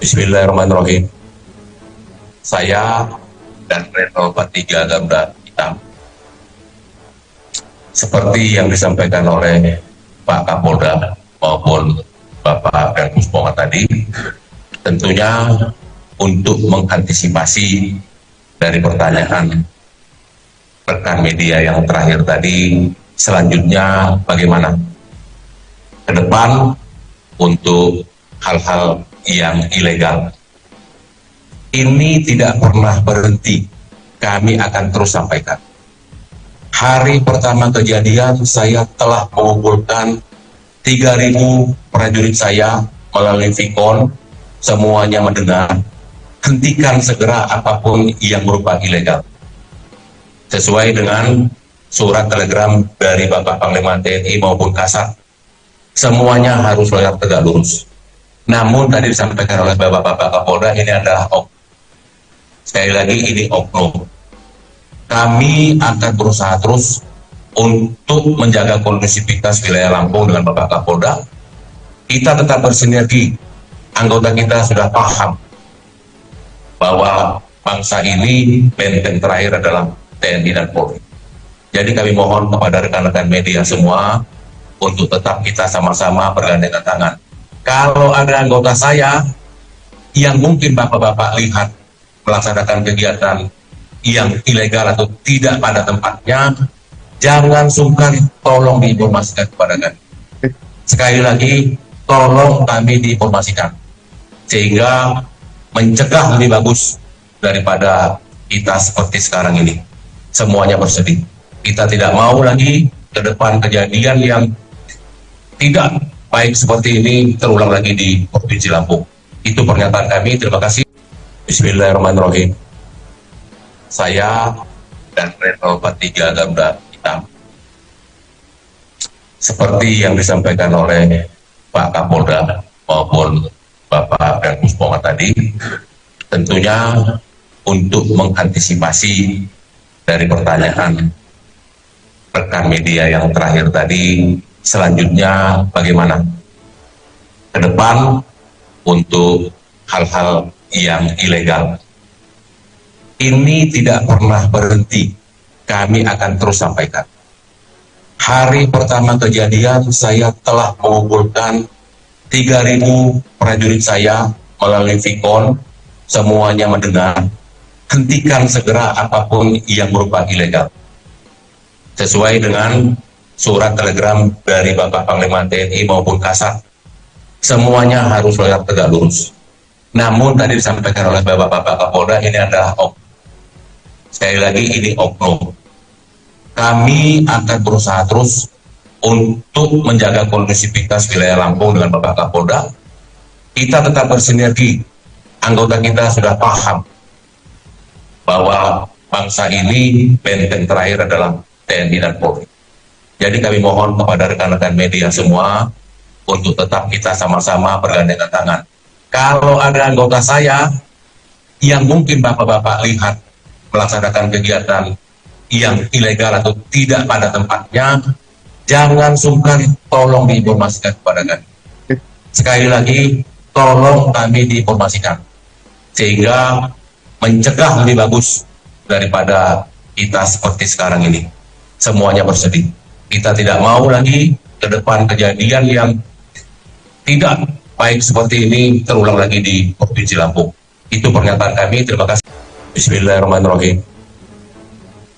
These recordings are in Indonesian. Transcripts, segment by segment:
Bismillahirrahmanirrahim. Saya dan Retno 43 Garuda Hitam, seperti yang disampaikan oleh Pak Kapolda maupun Bapak dan Pusponga tadi, tentunya untuk mengantisipasi dari pertanyaan rekan media yang terakhir tadi, selanjutnya bagaimana ke depan untuk hal-hal yang ilegal. Ini tidak pernah berhenti, kami akan terus sampaikan. Hari pertama kejadian, saya telah mengumpulkan 3.000 prajurit saya melalui Vicon, semuanya mendengar, hentikan segera apapun yang berupa ilegal. Sesuai dengan surat telegram dari Bapak Panglima TNI maupun Kasat, semuanya harus tegak lurus. Namun tadi disampaikan oleh Bapak Kapolda, ini adalah sekali lagi ini oknum. Kami akan berusaha terus untuk menjaga kondusivitas wilayah Lampung dengan Bapak Kapolda. Kita tetap bersinergi. Anggota kita sudah paham bahwa bangsa ini benteng terakhir adalah TNI dan Polri. Jadi kami mohon kepada rekan-rekan media semua untuk tetap kita sama-sama bergandengan tangan. Kalau ada anggota saya yang mungkin bapak-bapak lihat melaksanakan kegiatan yang ilegal atau tidak pada tempatnya, jangan sungkan, tolong diinformasikan kepada kami. Sekali lagi, tolong kami diinformasikan, sehingga mencegah lebih bagus daripada kita seperti sekarang ini. Semuanya bersedih. Kita tidak mau lagi ke depan kejadian yang tidak baik seperti ini terulang lagi di Provinsi Lampung. Itu pernyataan kami. Terima kasih. Bismillahirrahmanirrahim. Saya dan Retno 43 Garuda Hitam, seperti yang disampaikan oleh Pak Kapolda maupun Bapak dan Pusponga tadi, tentunya untuk mengantisipasi dari pertanyaan rekan media yang terakhir tadi, selanjutnya bagaimana ke depan untuk hal-hal yang ilegal. Ini tidak pernah berhenti, kami akan terus sampaikan. Hari pertama kejadian, saya telah mengumpulkan 3.000 prajurit saya melalui Vicon, semuanya mendengar, hentikan segera apapun yang berupa ilegal. Sesuai dengan surat telegram dari Bapak Panglima TNI maupun Kasat, semuanya harus tegak lurus. Namun tadi disampaikan oleh Bapak Kapolda, ini adalah sekali lagi ini oknum. Kami akan berusaha terus untuk menjaga kondusivitas wilayah Lampung dengan Bapak Kapolda. Kita tetap bersinergi. Anggota kita sudah paham bahwa bangsa ini benteng terakhir adalah TNI dan Polri. Jadi kami mohon kepada rekan-rekan media semua untuk tetap kita sama-sama bergandengan tangan. Kalau ada anggota saya yang mungkin bapak-bapak lihat melaksanakan kegiatan yang ilegal atau tidak pada tempatnya, jangan sungkan, tolong diinformasikan kepada kami. Sekali lagi, tolong kami diinformasikan, sehingga mencegah lebih bagus daripada kita seperti sekarang ini. Semuanya bersedih. Kita tidak mau lagi ke depan kejadian yang tidak baik seperti ini terulang lagi di Provinsi Lampung. Itu pernyataan kami. Terima kasih. Bismillahirrahmanirrahim.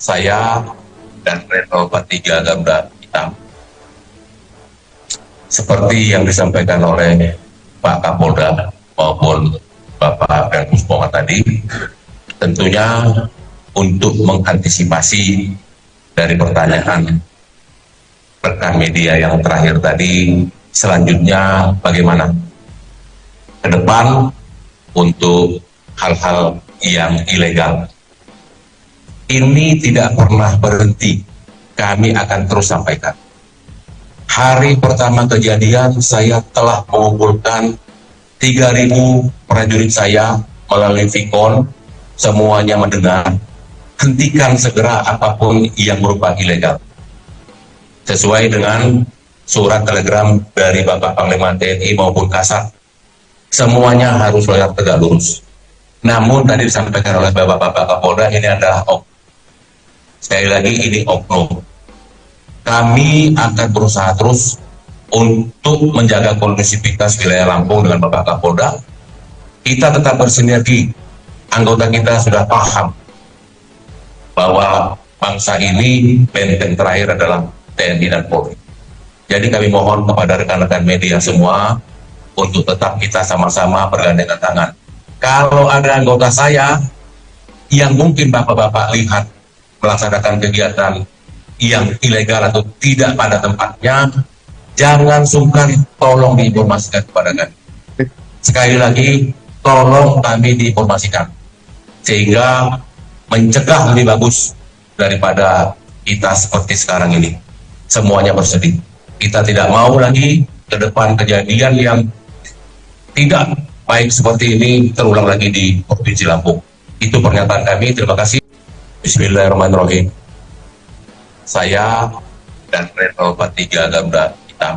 Saya dan Retno 43 Garuda Hitam, seperti yang disampaikan oleh Pak Kapolda maupun Bapak dan Pusponga tadi, tentunya untuk mengantisipasi dari pertanyaan rekan media yang terakhir tadi, selanjutnya bagaimana ke depan untuk hal-hal yang ilegal. Ini tidak pernah berhenti, kami akan terus sampaikan. Hari pertama kejadian, saya telah mengumpulkan 3.000 prajurit saya melalui Vicon, semuanya mendengar, hentikan segera apapun yang berupa ilegal. Sesuai dengan surat telegram dari Bapak Panglima TNI maupun Kasat, semuanya harus tegak lurus. Namun tadi disampaikan oleh Bapak Kapolda, ini adalah sekali lagi ini oknum. Kami akan berusaha terus untuk menjaga kondusivitas wilayah Lampung dengan Bapak Kapolda. Kita tetap bersinergi. Anggota kita sudah paham bahwa bangsa ini benteng terakhir adalah TNI dan Polri. Jadi kami mohon kepada rekan-rekan media semua untuk tetap kita sama-sama bergandengan tangan. Kalau ada anggota saya yang mungkin Bapak-Bapak lihat melaksanakan kegiatan yang ilegal atau tidak pada tempatnya, jangan sungkan, tolong diinformasikan kepada kami. Sekali lagi, tolong kami diinformasikan, sehingga mencegah lebih bagus daripada kita seperti sekarang ini. Semuanya bersedih. Kita tidak mau lagi ke depan kejadian yang tidak baik seperti ini terulang lagi di Provinsi Lampung. Itu pernyataan kami. Terima kasih. Bismillahirrahmanirrahim. Saya dan Renal 43 Garuda Hitam,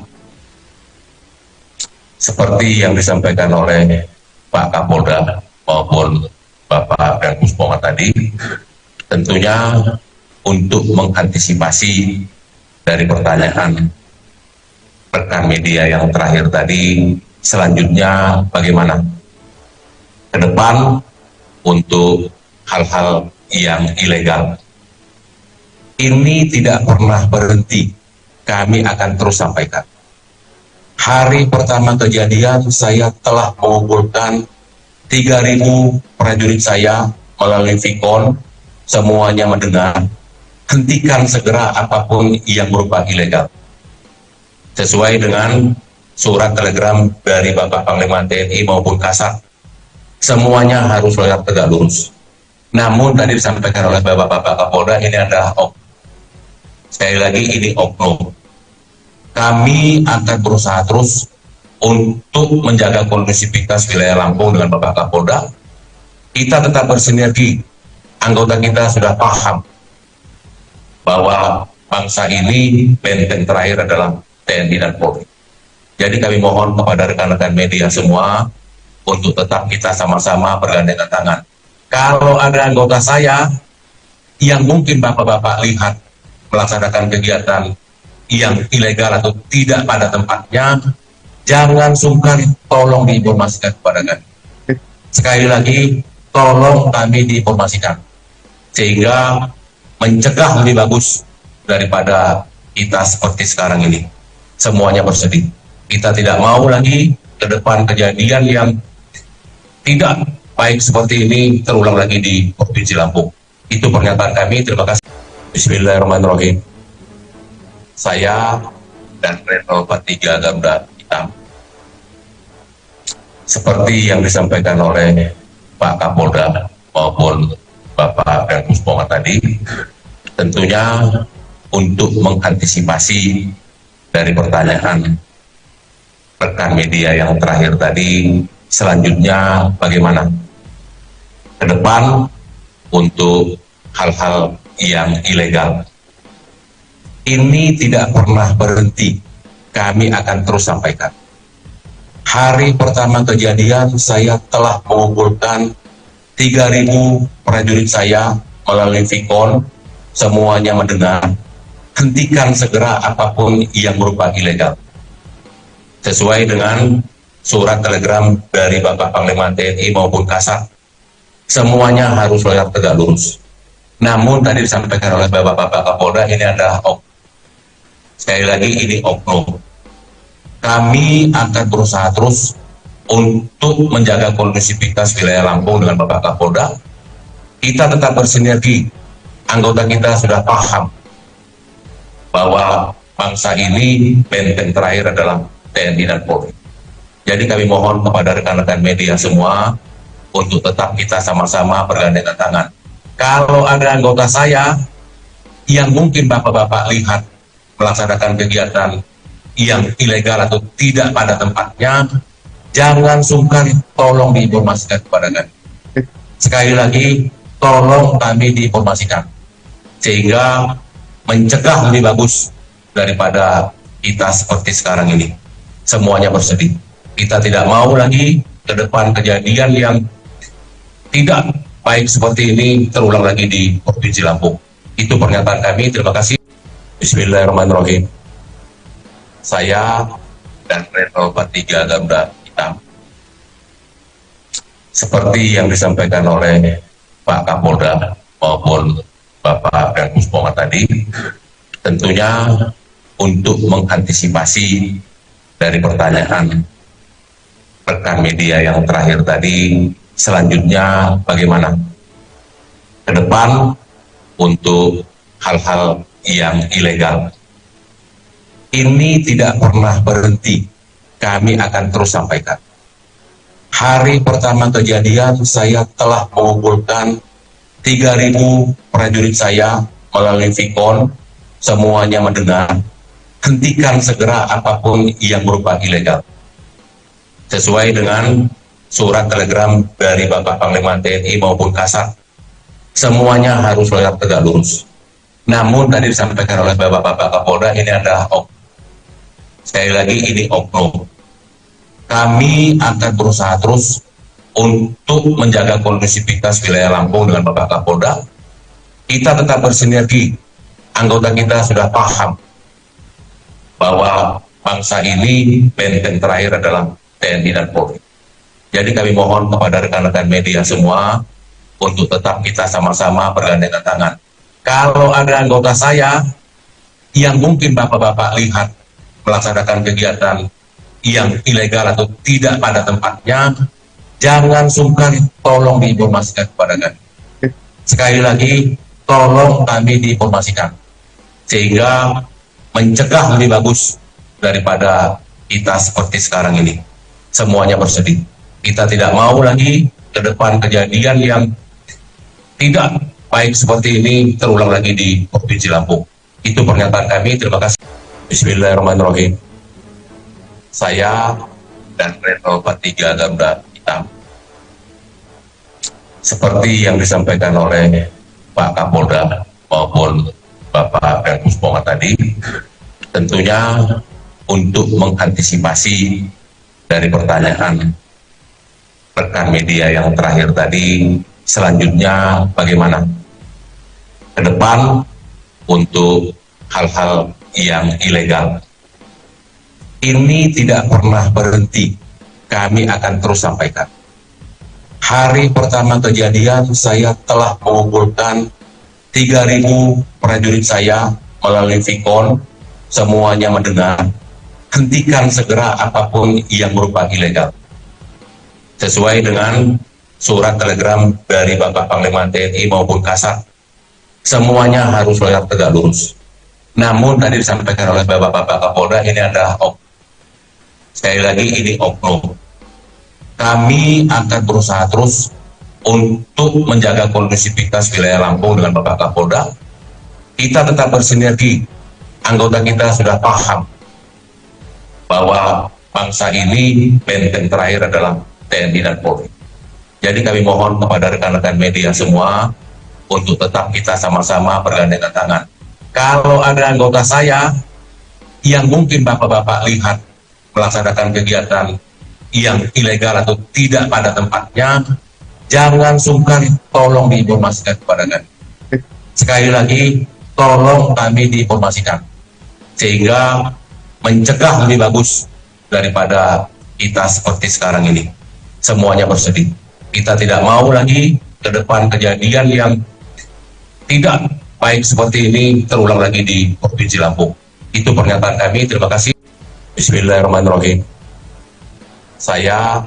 seperti yang disampaikan oleh Pak Kapolda maupun Bapak dan Pusponga tadi, tentunya untuk mengantisipasi dari pertanyaan rekan media yang terakhir tadi, selanjutnya bagaimana ke depan untuk hal-hal yang ilegal. Ini tidak pernah berhenti, kami akan terus sampaikan. Hari pertama kejadian, saya telah mengumpulkan 3.000 prajurit saya melalui Vicon, semuanya mendengar, hentikan segera apapun yang berupa ilegal. Sesuai dengan surat telegram dari Bapak Panglima TNI maupun Kasat, semuanya harus tegak lurus. Namun tadi disampaikan oleh Bapak Kapolda, ini adalah sekali lagi ini oknum. Kami akan berusaha terus untuk menjaga kondusivitas wilayah Lampung dengan Bapak Kapolda. Kita tetap bersinergi. Anggota kita sudah paham bahwa bangsa ini benteng terakhir adalah TNI dan Polri. Jadi kami mohon kepada rekan-rekan media semua untuk tetap kita sama-sama bergandengan tangan. Kalau ada anggota saya yang mungkin Bapak-Bapak lihat melaksanakan kegiatan yang ilegal atau tidak pada tempatnya, jangan sungkan, tolong diinformasikan kepada kami. Sekali lagi, tolong kami diinformasikan, sehingga mencegah lebih bagus daripada kita seperti sekarang ini. Semuanya bersedih. Kita tidak mau lagi ke depan kejadian yang tidak baik seperti ini terulang lagi di Provinsi Lampung. Itu pernyataan kami. Terima kasih. Bismillahirrahmanirrahim. Saya dan Renal 43 Garuda Hitam, seperti yang disampaikan oleh Pak Kapolda maupun Bapak dan Pusponga tadi, tentunya untuk mengantisipasi dari pertanyaan rekan media yang terakhir tadi, selanjutnya bagaimana ke depan untuk hal-hal yang ilegal. Ini tidak pernah berhenti, kami akan terus sampaikan. Hari pertama kejadian, saya telah mengumpulkan 3.000 prajurit saya melalui Vicon, semuanya mendengar, hentikan segera apapun yang berupa ilegal. Sesuai dengan surat telegram dari Bapak Panglima TNI maupun Kasat, semuanya harus tegak lurus. Namun tadi disampaikan oleh Bapak Kapolda, ini adalah sekali lagi ini oknum. Kami akan berusaha terus untuk menjaga kondusivitas wilayah Lampung dengan Bapak Kapolda. Kita tetap bersinergi. Anggota kita sudah paham bahwa bangsa ini benteng terakhir adalah TNI dan Polri. Jadi kami mohon kepada rekan-rekan media semua untuk tetap kita sama-sama bergandengan tangan. Kalau ada anggota saya yang mungkin Bapak-Bapak lihat melaksanakan kegiatan yang ilegal atau tidak pada tempatnya, jangan sungkan, tolong diinformasikan kepada kami. Sekali lagi, tolong kami diinformasikan, sehingga mencegah lebih bagus daripada kita seperti sekarang ini. Semuanya bersedih. Kita tidak mau lagi ke depan kejadian yang tidak baik seperti ini terulang lagi di Provinsi Lampung. Itu pernyataan kami. Terima kasih. Bismillahirrahmanirrahim. Saya dan Level 43 Garuda Hitam, seperti yang disampaikan oleh Pak Kapolda maupun Bapak dan Pusponga tadi, tentunya untuk mengantisipasi dari pertanyaan rekan media yang terakhir tadi, selanjutnya bagaimana ke depan untuk hal-hal yang ilegal. Ini tidak pernah berhenti, kami akan terus sampaikan. Hari pertama kejadian saya telah mengumpulkan 3.000 prajurit saya melalui Vikon, semuanya mendengar, hentikan segera apapun yang berupa ilegal. Sesuai dengan surat telegram dari Bapak Panglima TNI maupun Kasat, semuanya harus tegak lurus. Namun tadi disampaikan oleh Bapak Kapolda, ini adalah oknum. Sekali lagi, ini oknum. Kami akan berusaha terus untuk menjaga kondusivitas wilayah Lampung dengan Bapak Kapolda. Kita tetap bersinergi. Anggota kita sudah paham bahwa bangsa ini benteng terakhir adalah TNI dan Polri. Jadi kami mohon kepada rekan-rekan media semua untuk tetap kita sama-sama bergandengan tangan. Kalau ada anggota saya yang mungkin Bapak-Bapak lihat melaksanakan kegiatan yang ilegal atau tidak pada tempatnya, jangan sungkan, tolong diinformasikan kepada kami. Sekali lagi, tolong kami diinformasikan, sehingga mencegah lebih bagus daripada kita seperti sekarang ini. Semuanya bersedih. Kita tidak mau lagi ke depan kejadian yang tidak baik seperti ini terulang lagi di Provinsi Lampung. Itu pernyataan kami. Terima kasih. Bismillahirrahmanirrahim. Saya dan Level 43 Garuda Hitam, seperti yang disampaikan oleh Pak Kapolda maupun Bapak dan Pusponga tadi, tentunya untuk mengantisipasi dari pertanyaan rekan media yang terakhir tadi, selanjutnya bagaimana ke depan untuk hal-hal yang ilegal. Ini tidak pernah berhenti, kami akan terus sampaikan. Hari pertama kejadian saya telah mengumpulkan 3.000 prajurit saya melalui Vikon, semuanya mendengar, hentikan segera apapun yang berupa ilegal. Sesuai dengan surat telegram dari Bapak Panglima TNI maupun Kasat, semuanya harus tegak lurus. Namun tadi disampaikan oleh Bapak Kapolda, ini adalah oknum. Sekali lagi, ini oknum. Kami akan berusaha terus untuk menjaga kondusivitas wilayah Lampung dengan Bapak Kapolda. Kita tetap bersinergi. Anggota kita sudah paham bahwa bangsa ini benteng terakhir adalah TNI dan Polri. Jadi kami mohon kepada rekan-rekan media semua untuk tetap kita sama-sama bergandengan tangan. Kalau ada anggota saya yang mungkin Bapak-Bapak lihat melaksanakan kegiatan yang ilegal atau tidak pada tempatnya, jangan sungkan, tolong diinformasikan kepada kami. Sekali lagi, tolong kami diinformasikan, sehingga mencegah lebih bagus daripada kita seperti sekarang ini. Semuanya bersedih. Kita tidak mau lagi ke depan kejadian yang tidak baik seperti ini terulang lagi di Provinsi Lampung. Itu pernyataan kami. Terima kasih. Bismillahirrahmanirrahim. Saya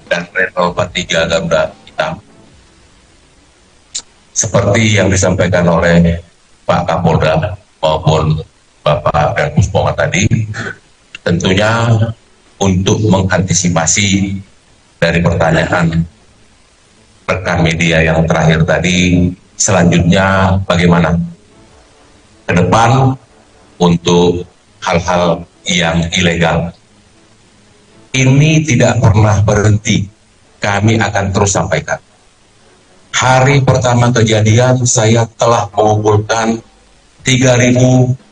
dan Level 43 Garuda Hitam, seperti yang disampaikan oleh Pak Kapolda maupun Bapak dan Pusponga tadi, tentunya untuk mengantisipasi dari pertanyaan rekan media yang terakhir tadi, selanjutnya bagaimana ke depan untuk hal-hal yang ilegal. Ini tidak pernah berhenti, kami akan terus sampaikan. Hari pertama kejadian saya telah mengumpulkan 3.000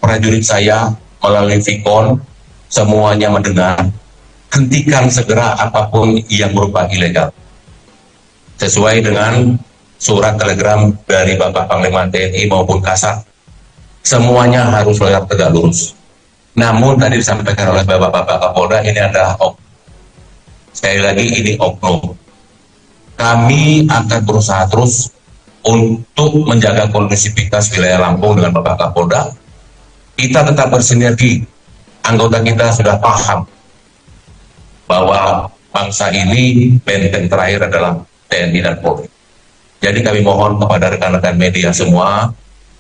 prajurit saya melalui Vikon, semuanya mendengar, hentikan segera apapun yang berupa ilegal. Sesuai dengan surat telegram dari Bapak Panglima TNI maupun Kasat, semuanya harus tegak lurus. Namun tadi disampaikan oleh Bapak Kapolda, ini adalah sekali lagi ini oknum. Kami akan berusaha terus untuk menjaga kondusivitas wilayah Lampung dengan Bapak Kapolda. Kita tetap bersinergi. Anggota kita sudah paham bahwa bangsa ini benteng terakhir adalah TNI dan Polri. Jadi kami mohon kepada rekan-rekan media semua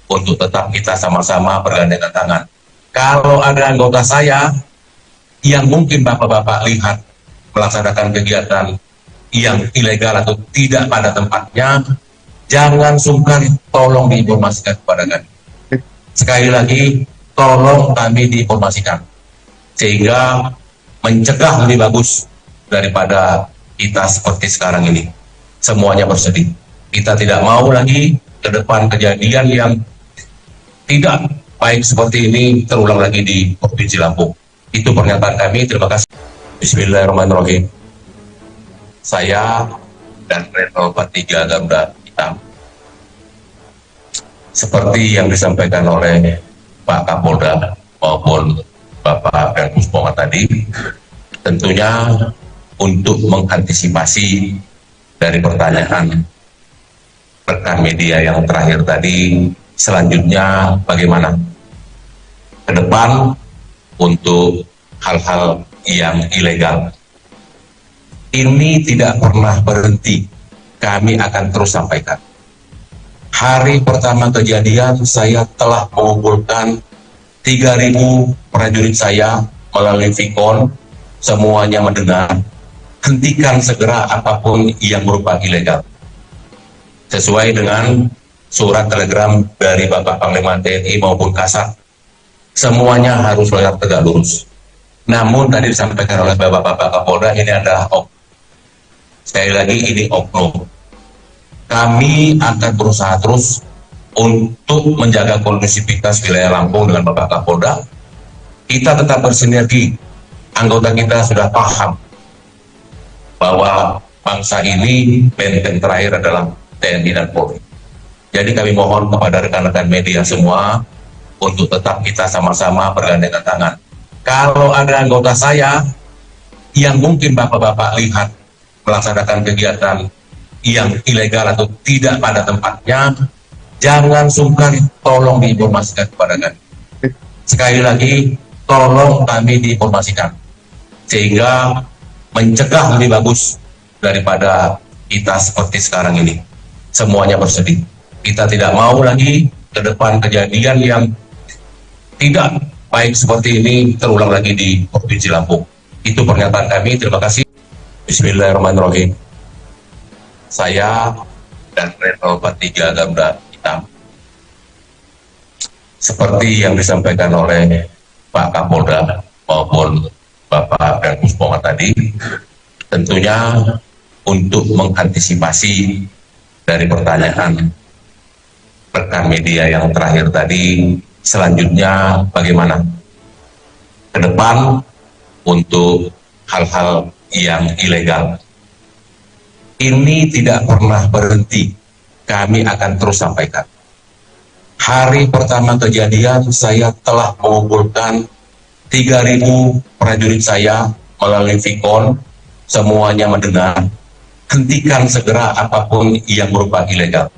untuk tetap kita sama-sama bergandengan tangan. Kalau ada anggota saya yang mungkin Bapak-Bapak lihat melaksanakan kegiatan yang ilegal atau tidak pada tempatnya, jangan sungkan, tolong diinformasikan kepada kami. Sekali lagi, tolong kami diinformasikan, sehingga mencegah lebih bagus daripada kita seperti sekarang ini. Semuanya bersedih. Kita tidak mau lagi ke depan kejadian yang tidak baik seperti ini terulang lagi di Provinsi Lampung. Itu pernyataan kami. Terima kasih. Bismillahirrahmanirrahim. Saya dan Letkol 43 Garuda Hitam, seperti yang disampaikan oleh Pak Kapolda maupun Bapak Pangdam Pongat tadi, tentunya untuk mengantisipasi dari pertanyaan rekan media yang terakhir tadi, selanjutnya bagaimana ke depan untuk hal-hal yang ilegal. Ini tidak pernah berhenti, kami akan terus sampaikan. Hari pertama kejadian, saya telah mengumpulkan 3.000 prajurit saya melalui Vikon, semuanya mendengar, hentikan segera apapun yang berupa ilegal. Sesuai dengan surat telegram dari Bapak Panglima TNI maupun Kasat, semuanya harus tegak lurus. Namun tadi disampaikan oleh Bapak Kapolda, ini adalah sekali lagi ini oknum. Kami akan berusaha terus untuk menjaga kondusivitas wilayah Lampung dengan Bapak Kapolda. Kita tetap bersinergi. Anggota kita sudah paham bahwa bangsa ini benteng terakhir adalah TNI dan Polri. Jadi kami mohon kepada rekan-rekan media semua untuk tetap kita sama-sama bergandengan tangan. Kalau ada anggota saya yang mungkin Bapak-Bapak lihat melaksanakan kegiatan yang ilegal atau tidak pada tempatnya, jangan sungkan, tolong diinformasikan kepada kami. Sekali lagi, tolong kami diinformasikan, sehingga mencegah lebih bagus daripada kita seperti sekarang ini. Semuanya bersedih. Kita tidak mau lagi ke depan kejadian yang tidak baik seperti ini terulang lagi di Provinsi Lampung. Itu pernyataan kami. Terima kasih. Bismillahirrahmanirrahim. Saya dan Letkol 43 Garuda Hitam, seperti yang disampaikan oleh Pak Kapolda maupun Bapak Pangdam Pongat tadi, tentunya untuk mengantisipasi dari pertanyaan rekan media yang terakhir tadi, selanjutnya bagaimana ke depan untuk hal-hal yang ilegal. Ini tidak pernah berhenti, kami akan terus sampaikan. Hari pertama kejadian, saya telah mengumpulkan 3.000 prajurit saya melalui Vikon, semuanya mendengar, hentikan segera apapun yang berupa ilegal.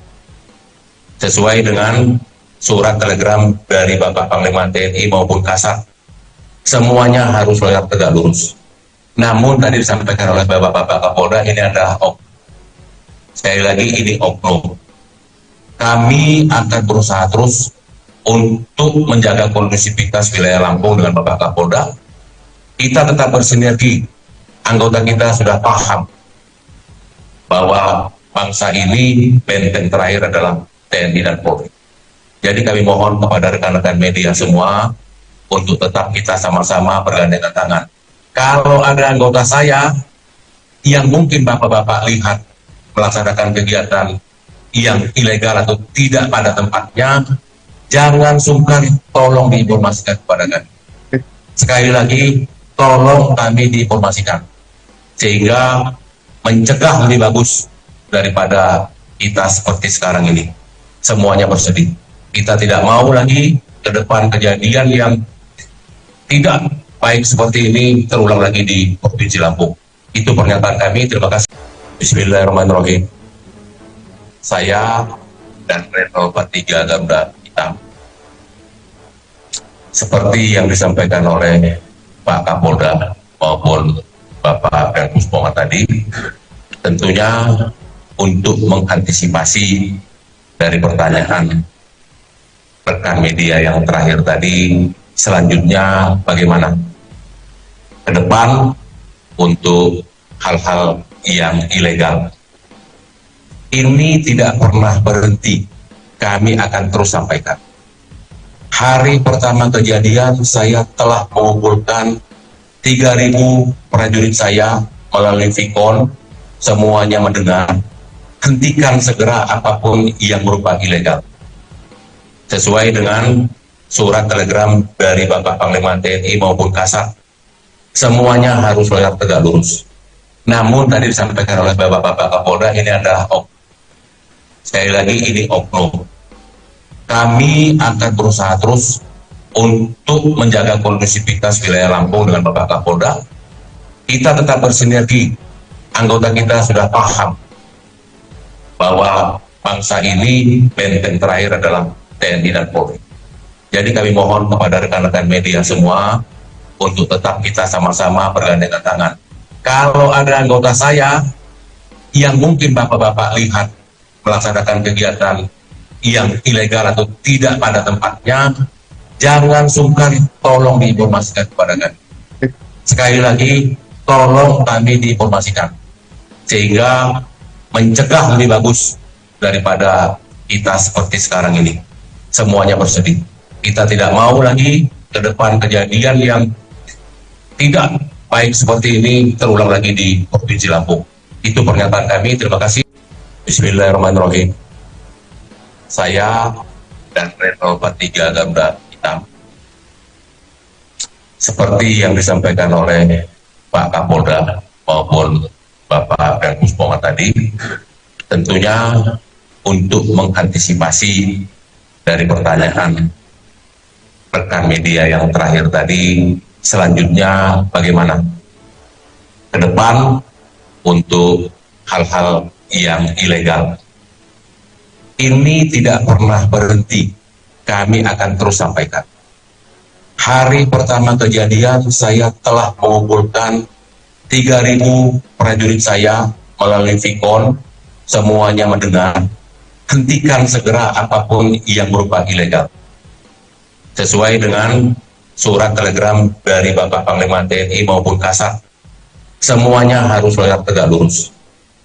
Sesuai dengan surat telegram dari Bapak Panglima TNI maupun Kasat, semuanya harus tegak lurus. Namun tadi disampaikan oleh Bapak Kapolda, ini adalah sekali lagi ini oknum. Kami akan berusaha terus untuk menjaga kondusivitas wilayah Lampung dengan Bapak Kapolda. Kita tetap bersinergi. Anggota kita sudah paham bahwa bangsa ini benteng terakhir adalah TNI dan Polri. Jadi kami mohon kepada rekan-rekan media semua untuk tetap kita sama-sama bergandengan tangan. Kalau ada anggota saya yang mungkin Bapak-Bapak lihat melaksanakan kegiatan yang ilegal atau tidak pada tempatnya, jangan sungkan, tolong diinformasikan kepada kami. Sekali lagi, tolong kami diinformasikan sehingga mencegah lebih bagus daripada kita seperti sekarang ini. Semuanya bersedih. Kita tidak mau lagi ke depan kejadian yang tidak baik seperti ini terulang lagi di Provinsi Lampung. Itu pernyataan kami. Terima kasih. Bismillahirrahmanirrahim. Saya dan Retno 43 Garuda Hitam, seperti yang disampaikan oleh Pak Kapolda maupun Bapak dan Pusponga tadi, tentunya untuk mengantisipasi dari pertanyaan rekan media yang terakhir tadi, selanjutnya bagaimana ke depan untuk hal-hal yang ilegal. Ini tidak pernah berhenti, kami akan terus sampaikan. Hari pertama kejadian saya telah mengumpulkan 3.000 prajurit saya melalui Vicon, semuanya mendengar, hentikan segera apapun yang berupa ilegal. Sesuai dengan surat telegram dari Bapak Panglima TNI maupun Kasat, semuanya harus tegak lurus. Namun tadi disampaikan oleh Bapak Kapolda, ini adalah sekali lagi ini oknum. Kami akan berusaha terus untuk menjaga kondusivitas wilayah Lampung dengan Bapak Kapolda. Kita tetap bersinergi. Anggota kita sudah paham bahwa bangsa ini benteng terakhir adalah TNI dan Polri. Jadi kami mohon kepada rekan-rekan media semua untuk tetap kita sama-sama bergandengan tangan. Kalau ada anggota saya yang mungkin Bapak-Bapak lihat melaksanakan kegiatan yang ilegal atau tidak pada tempatnya, jangan sungkan, tolong diinformasikan kepada kami. Sekali lagi, tolong kami diinformasikan sehingga mencegah lebih bagus daripada kita seperti sekarang ini. Semuanya bersedih. Kita tidak mau lagi ke depan kejadian yang tidak baik seperti ini terulang lagi di Provinsi Lampung. Itu pernyataan kami. Terima kasih. Bismillahirrahmanirrahim. Saya dan Retno 43 Garuda Hitam, seperti yang disampaikan oleh Pak Kapolda maupun Bapak dan Pusponga tadi, tentunya untuk mengantisipasi dari pertanyaan rekan media yang terakhir tadi, selanjutnya bagaimana ke depan untuk hal-hal yang ilegal. Ini tidak pernah berhenti, kami akan terus sampaikan. Hari pertama kejadian saya telah mengumpulkan 3.000 prajurit saya melalui Vicon, semuanya mendengar, hentikan segera apapun yang berupa ilegal. Sesuai dengan surat telegram dari Bapak Panglima TNI maupun Kasat, semuanya harus tegak lurus.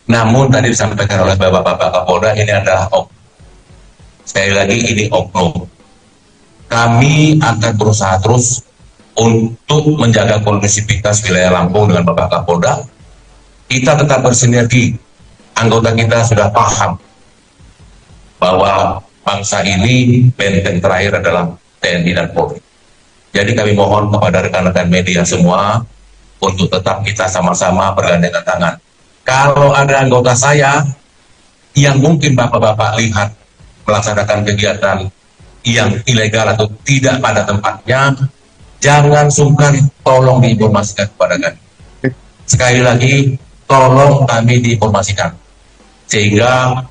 Namun tadi disampaikan oleh Bapak Kapolda, ini adalah sekali lagi ini oknum. Kami akan berusaha terus untuk menjaga kondusivitas wilayah Lampung dengan Bapak Kapolda. Kita tetap bersinergi. Anggota kita sudah paham bahwa bangsa ini benteng terakhir adalah TNI dan Polri. Jadi kami mohon kepada rekan-rekan media semua untuk tetap kita sama-sama bergandengan tangan. Kalau ada anggota saya yang mungkin Bapak-Bapak lihat melaksanakan kegiatan yang ilegal atau tidak pada tempatnya, jangan sungkan, tolong diinformasikan kepada kami. Sekali lagi, tolong kami diinformasikan sehingga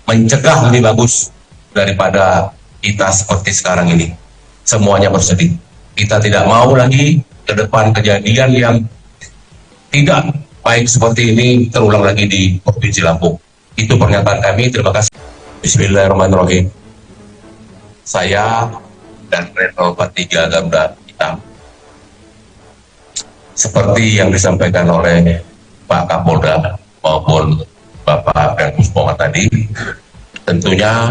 mencegah lebih bagus daripada kita seperti sekarang ini. Semuanya bersedih. Kita tidak mau lagi ke depan kejadian yang tidak baik seperti ini terulang lagi di Provinsi Lampung. Itu pernyataan kami. Terima kasih. Bismillahirrahmanirrahim. Saya dan Retno 43 Garuda Hitam, seperti yang disampaikan oleh Pak Kapolda maupun Bapak dan Pusponga tadi, tentunya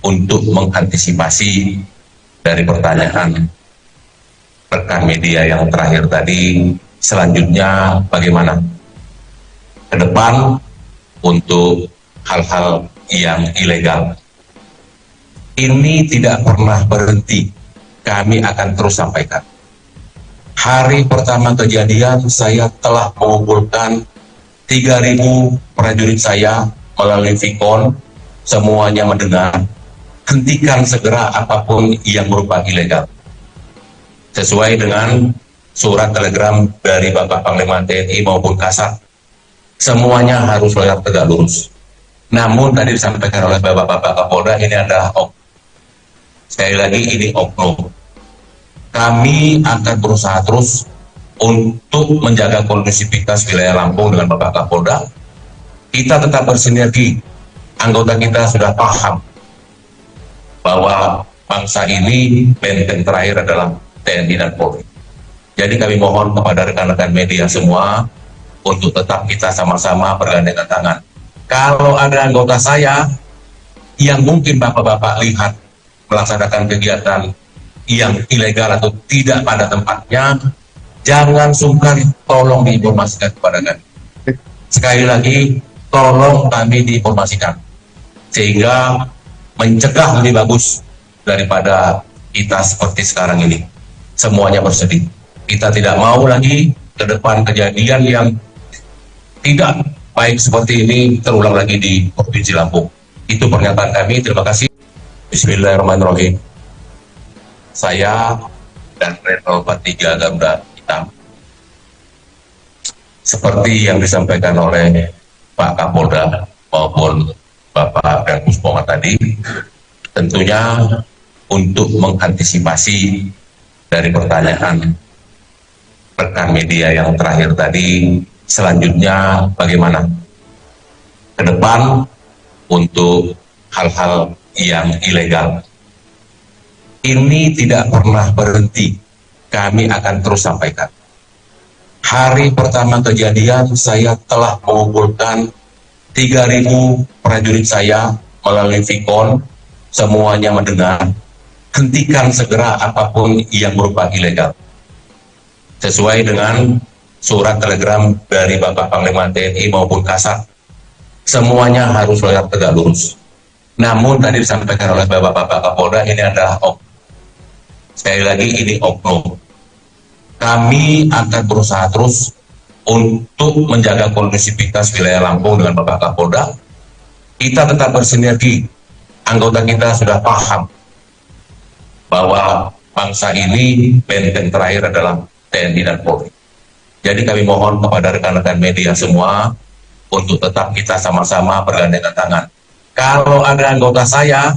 untuk mengantisipasi dari pertanyaan rekan media yang terakhir tadi, selanjutnya bagaimana ke depan untuk hal-hal yang ilegal. Ini tidak pernah berhenti, kami akan terus sampaikan. Hari pertama kejadian saya telah mengumpulkan 3.000 prajurit saya melalui Vicon, semuanya mendengar, hentikan segera apapun yang berupa ilegal. Sesuai dengan surat telegram dari Bapak Panglima TNI maupun Kasat, semuanya harus tegak lurus. Namun tadi disampaikan oleh Bapak Kapolda, ini adalah sekali lagi ini oknum. Kami akan berusaha terus untuk menjaga kondusivitas wilayah Lampung dengan Bapak Kapolda. Kita tetap bersinergi. Anggota kita sudah paham bahwa bangsa ini benteng terakhir adalah TNI dan Polri. Jadi kami mohon kepada rekan-rekan media semua untuk tetap kita sama-sama bergandengan tangan. Kalau ada anggota saya yang mungkin bapak-bapak lihat melaksanakan kegiatan yang ilegal atau tidak pada tempatnya, jangan sungkan, tolong diinformasikan kepada kami. Sekali lagi, tolong kami diinformasikan, sehingga mencegah lebih bagus daripada kita seperti sekarang ini. Semuanya bersedih. Kita tidak mau lagi ke depan kejadian yang tidak baik seperti ini terulang lagi di Provinsi Lampung. Itu pernyataan kami. Terima kasih. Bismillahirrahmanirrahim. Saya dan Retno 43 Garuda Hitam, seperti yang disampaikan oleh Pak Kapolda maupun Bapak dan Pusponga tadi, tentunya untuk mengantisipasi dari pertanyaan rekan media yang terakhir tadi, selanjutnya bagaimana ke depan untuk hal-hal yang ilegal. Ini tidak pernah berhenti, kami akan terus sampaikan. Hari pertama kejadian saya telah mengumpulkan 3.000 prajurit saya melalui Vicon, semuanya mendengar, hentikan segera apapun yang berupa ilegal. Sesuai dengan surat telegram dari Bapak Panglima TNI maupun Kasat, semuanya harus tegak lurus. Namun tadi disampaikan oleh Bapak Kapolda, ini adalah sekali lagi ini oknum. Kami akan berusaha terus untuk menjaga kondusivitas wilayah Lampung dengan Bapak Kapolda. Kita tetap bersinergi. Anggota kita sudah paham bahwa bangsa ini benteng terakhir adalah TNI dan Polri. Jadi kami mohon kepada rekan-rekan media semua untuk tetap kita sama-sama bergandengan tangan. Kalau ada anggota saya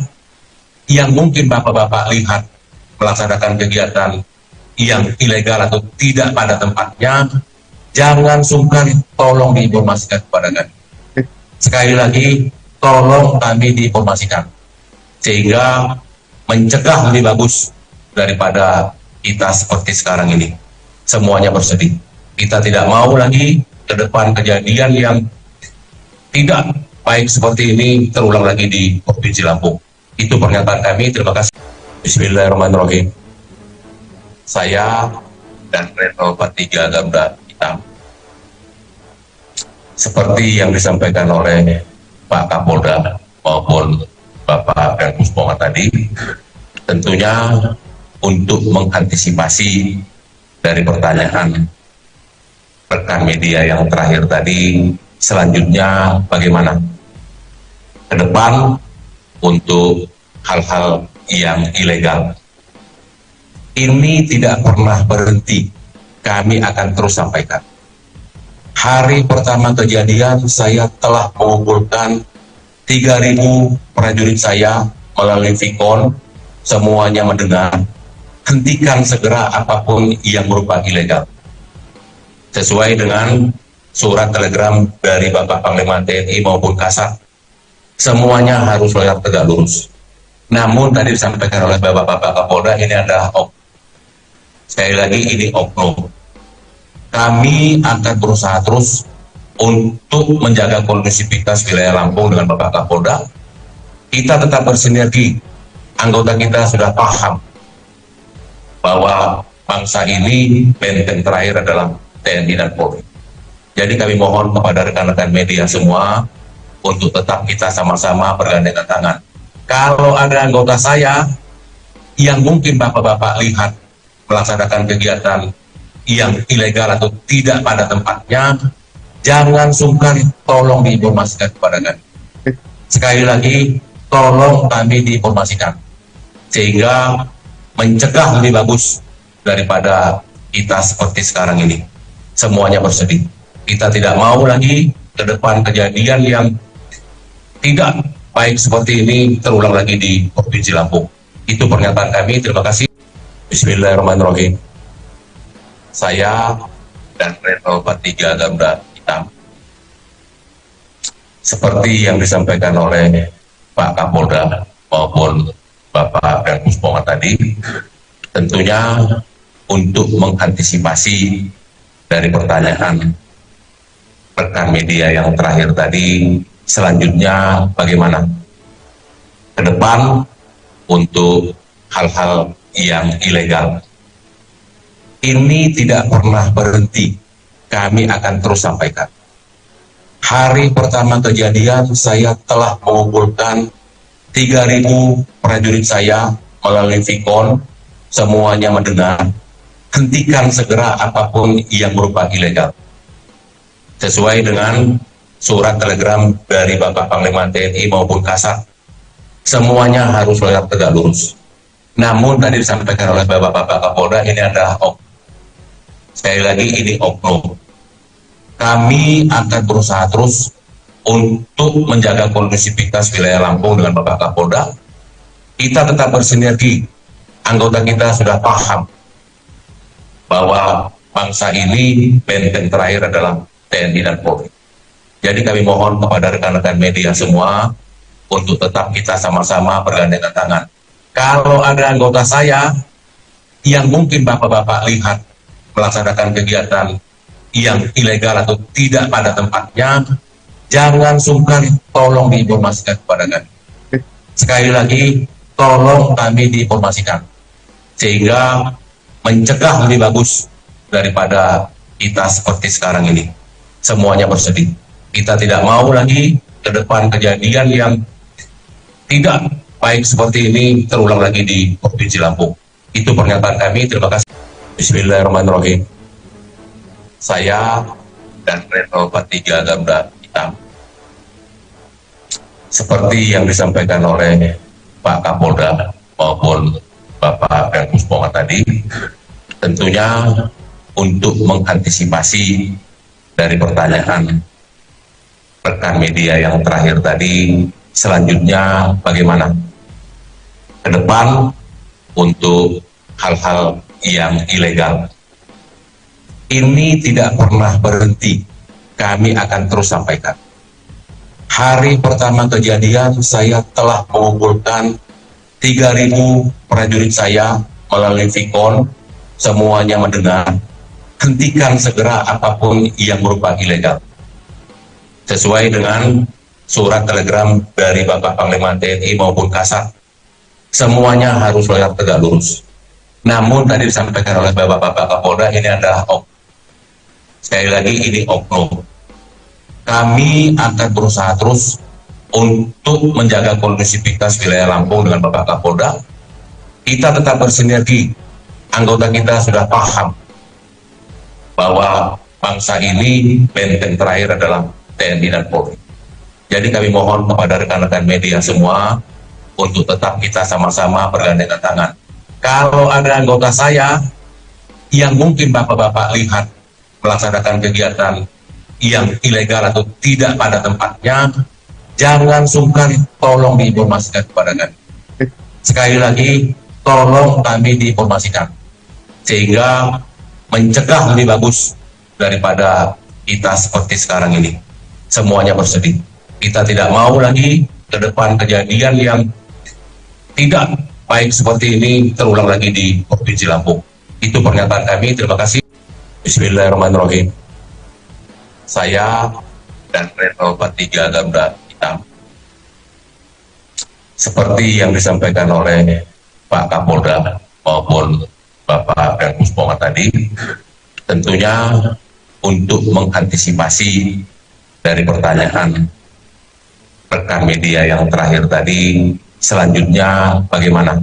yang mungkin bapak-bapak lihat melaksanakan kegiatan yang ilegal atau tidak pada tempatnya, jangan sungkan, tolong diinformasikan kepada kami. Sekali lagi, tolong kami diinformasikan, sehingga mencegah lebih bagus daripada kita seperti sekarang ini. Semuanya bersedih. Kita tidak mau lagi ke depan kejadian yang tidak baik seperti ini terulang lagi di Provinsi Lampung. Itu pernyataan kami. Terima kasih. Bismillahirrahmanirrahim. Saya dan Retno 43 Garuda Hitam, seperti yang disampaikan oleh Pak Kapolda maupun Bapak dan Pusponga tadi, tentunya untuk mengantisipasi dari pertanyaan rekan media yang terakhir tadi, selanjutnya bagaimana ke depan untuk hal-hal yang ilegal. Ini tidak pernah berhenti, kami akan terus sampaikan. Hari pertama kejadian saya telah mengumpulkan 3.000 prajurit saya melalui Vicon, semuanya mendengar, hentikan segera apapun yang berupa ilegal. Sesuai dengan surat telegram dari Bapak Panglima TNI maupun Kasat, semuanya harus tegak lurus. Namun tadi disampaikan oleh Bapak Kapolda, ini adalah sekali lagi ini oknum. Kami akan berusaha terus untuk menjaga kondusivitas wilayah Lampung dengan Bapak Kapolda. Kita tetap bersinergi. Anggota kita sudah paham bahwa bangsa ini benteng terakhir adalah TNI dan Polri. Jadi kami mohon kepada rekan-rekan media semua untuk tetap kita sama-sama bergandengan tangan. Kalau ada anggota saya yang mungkin bapak-bapak lihat melaksanakan kegiatan yang ilegal atau tidak pada tempatnya, jangan sungkan tolong diinformasikan kepada kami. Sekali lagi, tolong kami diinformasikan sehingga mencegah lebih bagus daripada kita seperti sekarang ini. Semuanya bersedih. Kita tidak mau lagi ke depan kejadian yang tidak baik seperti ini terulang lagi di Provinsi Lampung. Itu pernyataan kami. Terima kasih. Bismillahirrahmanirrahim. Saya dan Renal 43 Garuda Hitam, seperti yang disampaikan oleh Pak Kapolda maupun Bapak dan Pusponga tadi, tentunya untuk mengantisipasi dari pertanyaan rekan media yang terakhir tadi, selanjutnya bagaimana ke depan untuk hal-hal yang ilegal. Ini tidak pernah berhenti, kami akan terus sampaikan. Hari pertama kejadian, saya telah mengumpulkan 3.000 prajurit saya melalui Vicon, semuanya mendengar, hentikan segera apapun yang berupa ilegal. Sesuai dengan surat telegram dari Bapak Panglima TNI maupun Kasat, semuanya harus tegak lurus. Namun tadi disampaikan oleh Bapak Kapolda, ini adalah oknum. Sekali lagi, ini oknum. Kami akan berusaha terus untuk menjaga kondusivitas wilayah Lampung dengan Bapak Kapolda. Kita tetap bersinergi. Anggota kita sudah paham bahwa bangsa ini benteng terakhir adalah TNI dan Polri. Jadi kami mohon kepada rekan-rekan media semua untuk tetap kita sama-sama bergandengan tangan. Kalau ada anggota saya yang mungkin Bapak-Bapak lihat melaksanakan kegiatan yang ilegal atau tidak pada tempatnya, jangan sungkan tolong diinformasikan kepada kami. Sekali lagi, tolong kami diinformasikan sehingga mencegah lebih bagus daripada kita seperti sekarang ini. Semuanya bersedih. Kita tidak mau lagi ke depan kejadian yang tidak baik seperti ini terulang lagi di Provinsi Lampung. Itu pernyataan kami. Terima kasih. Bismillahirrahmanirrahim. Saya dan Renal 43 Garuda Hitam, seperti yang disampaikan oleh Pak Kapolda maupun Bapak dan Pusponga tadi, tentunya untuk mengantisipasi dari pertanyaan rekan media yang terakhir tadi, selanjutnya bagaimana ke depan untuk hal-hal yang ilegal. Ini tidak pernah berhenti, kami akan terus sampaikan. Hari pertama kejadian, saya telah mengumpulkan 3.000 prajurit saya melalui Vicon, semuanya mendengar, hentikan segera apapun yang berupa ilegal. Sesuai dengan surat telegram dari Bapak Panglima TNI maupun Kasat, semuanya harus tegak lurus. Namun tadi disampaikan oleh Bapak Kapolda, ini adalah oknum. Sekali lagi, ini oknum. Kami akan berusaha terus untuk menjaga kondusivitas wilayah Lampung dengan Bapak Kapolda. Kita tetap bersinergi. Anggota kita sudah paham bahwa bangsa ini benteng terakhir adalah TNI dan Polri. Jadi kami mohon kepada rekan-rekan media semua untuk tetap kita sama-sama bergandengan tangan. Kalau ada anggota saya yang mungkin Bapak-Bapak lihat melaksanakan kegiatan yang ilegal atau tidak pada tempatnya, jangan sungkan tolong diinformasikan kepada kami. Sekali lagi, tolong kami diinformasikan sehingga mencegah lebih bagus daripada kita seperti sekarang ini. Semuanya bersedih. Kita tidak mau lagi ke depan kejadian yang tidak baik seperti ini terulang lagi di Provinsi Lampung. Itu pernyataan kami. Terima kasih. Bismillahirrahmanirrahim. Saya dan Renal 43 Garuda Hitam, seperti yang disampaikan oleh Pak Kapolda maupun Bapak dan Pusponga tadi, tentunya untuk mengantisipasi dari pertanyaan rekan media yang terakhir tadi, selanjutnya bagaimana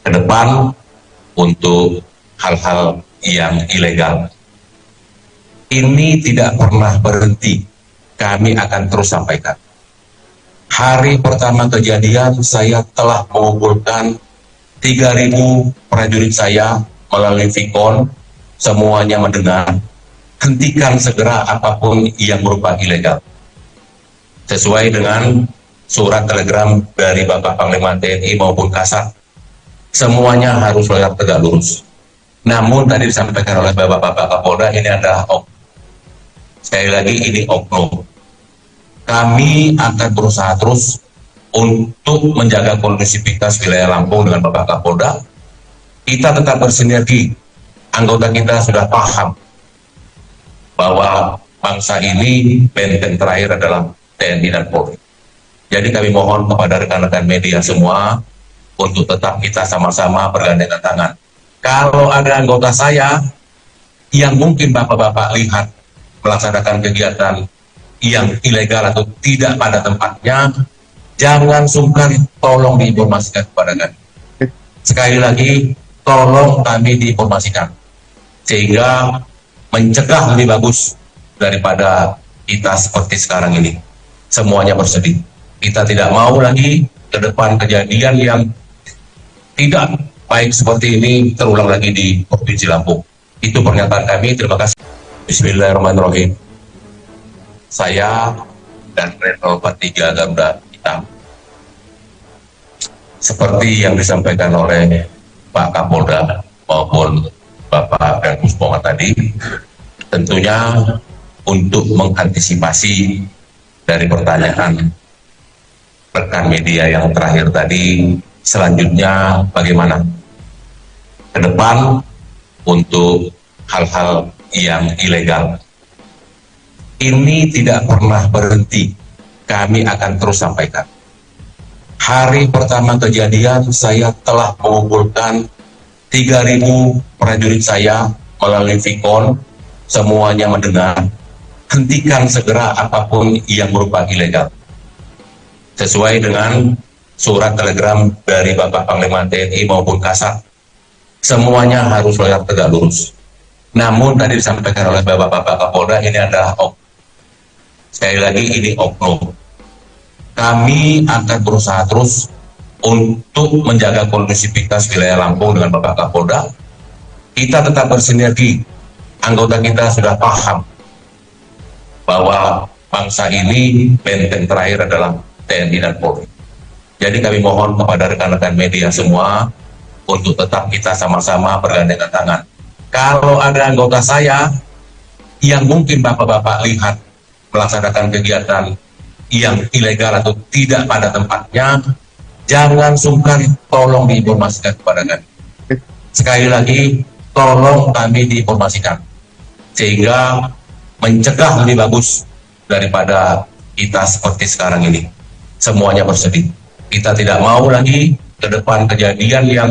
ke depan untuk hal-hal yang ilegal. Ini tidak pernah berhenti, kami akan terus sampaikan. Hari pertama kejadian saya telah mengumpulkan 3.000 prajurit saya melalui Vicon, semuanya mendengar, hentikan segera apapun yang berupa ilegal. Sesuai dengan surat telegram dari Bapak Panglima TNI maupun Kasat, semuanya harus tegak lurus. Namun tadi disampaikan oleh Bapak Kapolda, ini adalah sekali lagi ini oknum. Kami akan berusaha terus untuk menjaga kondusivitas wilayah Lampung dengan Bapak Kapolda. Kita tetap bersinergi. Anggota kita sudah paham bahwa bangsa ini benteng terakhir adalah TNI dan Polri. Jadi kami mohon kepada rekan-rekan media semua untuk tetap kita sama-sama bergandengan tangan. Kalau ada anggota saya yang mungkin Bapak-Bapak lihat melaksanakan kegiatan yang ilegal atau tidak pada tempatnya, jangan sungkan, tolong diinformasikan kepada kami. Sekali lagi, tolong kami diinformasikan, sehingga mencegah lebih bagus daripada kita seperti sekarang ini. Semuanya bersedih. Kita tidak mau lagi ke depan kejadian yang tidak baik seperti ini terulang lagi di Provinsi Lampung. Itu pernyataan kami. Terima kasih. Bismillahirrahmanirrahim. Saya dan Renol 43 Garuda Hitam, seperti yang disampaikan oleh Pak Kapolda maupun Bapak dan Pusponga tadi, tentunya untuk mengantisipasi dari pertanyaan rekan media yang terakhir tadi, selanjutnya bagaimana ke depan untuk hal-hal yang ilegal. Ini tidak pernah berhenti, kami akan terus sampaikan. Hari pertama kejadian saya telah mengumpulkan 3.000 prajurit saya melalui Vicon, semuanya mendengar, hentikan segera apapun yang berupa ilegal. Sesuai dengan surat telegram dari Bapak Panglima TNI maupun Kasat, semuanya harus tegak lurus. Namun tadi disampaikan oleh Bapak Kapolda, ini adalah sekali lagi ini oknum. Kami akan berusaha terus untuk menjaga kondusivitas wilayah Lampung dengan Bapak Kapolda. Kita tetap bersinergi. Anggota kita sudah paham bahwa bangsa ini benteng terakhir adalah TNI dan Polri. Jadi kami mohon kepada rekan-rekan media semua untuk tetap kita sama-sama bergandengan tangan. Kalau ada anggota saya yang mungkin Bapak-Bapak lihat melaksanakan kegiatan yang ilegal atau tidak pada tempatnya, jangan sungkan, tolong diinformasikan kepada kami. Sekali lagi, tolong kami diinformasikan, sehingga mencegah lebih bagus daripada kita seperti sekarang ini. Semuanya bersedih. Kita tidak mau lagi ke depan kejadian yang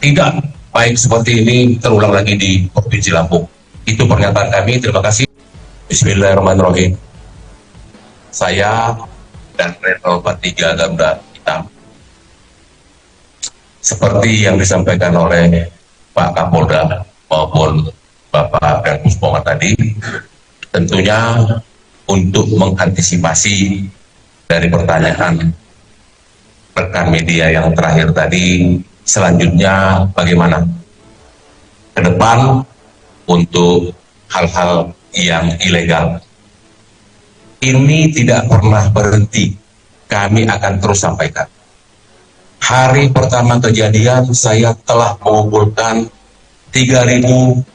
tidak baik seperti ini terulang lagi di Provinsi Lampung. Itu pernyataan kami. Terima kasih. Bismillahirrahmanirrahim. Saya dan Renol 43 Garuda Hitam, seperti yang disampaikan oleh Pak Kapolda maupun Bapak dan Pusponga tadi, tentunya untuk mengantisipasi dari pertanyaan rekan media yang terakhir tadi, selanjutnya bagaimana ke depan untuk hal-hal yang ilegal. Ini tidak pernah berhenti, kami akan terus sampaikan. Hari pertama kejadian saya telah mengumpulkan 3.000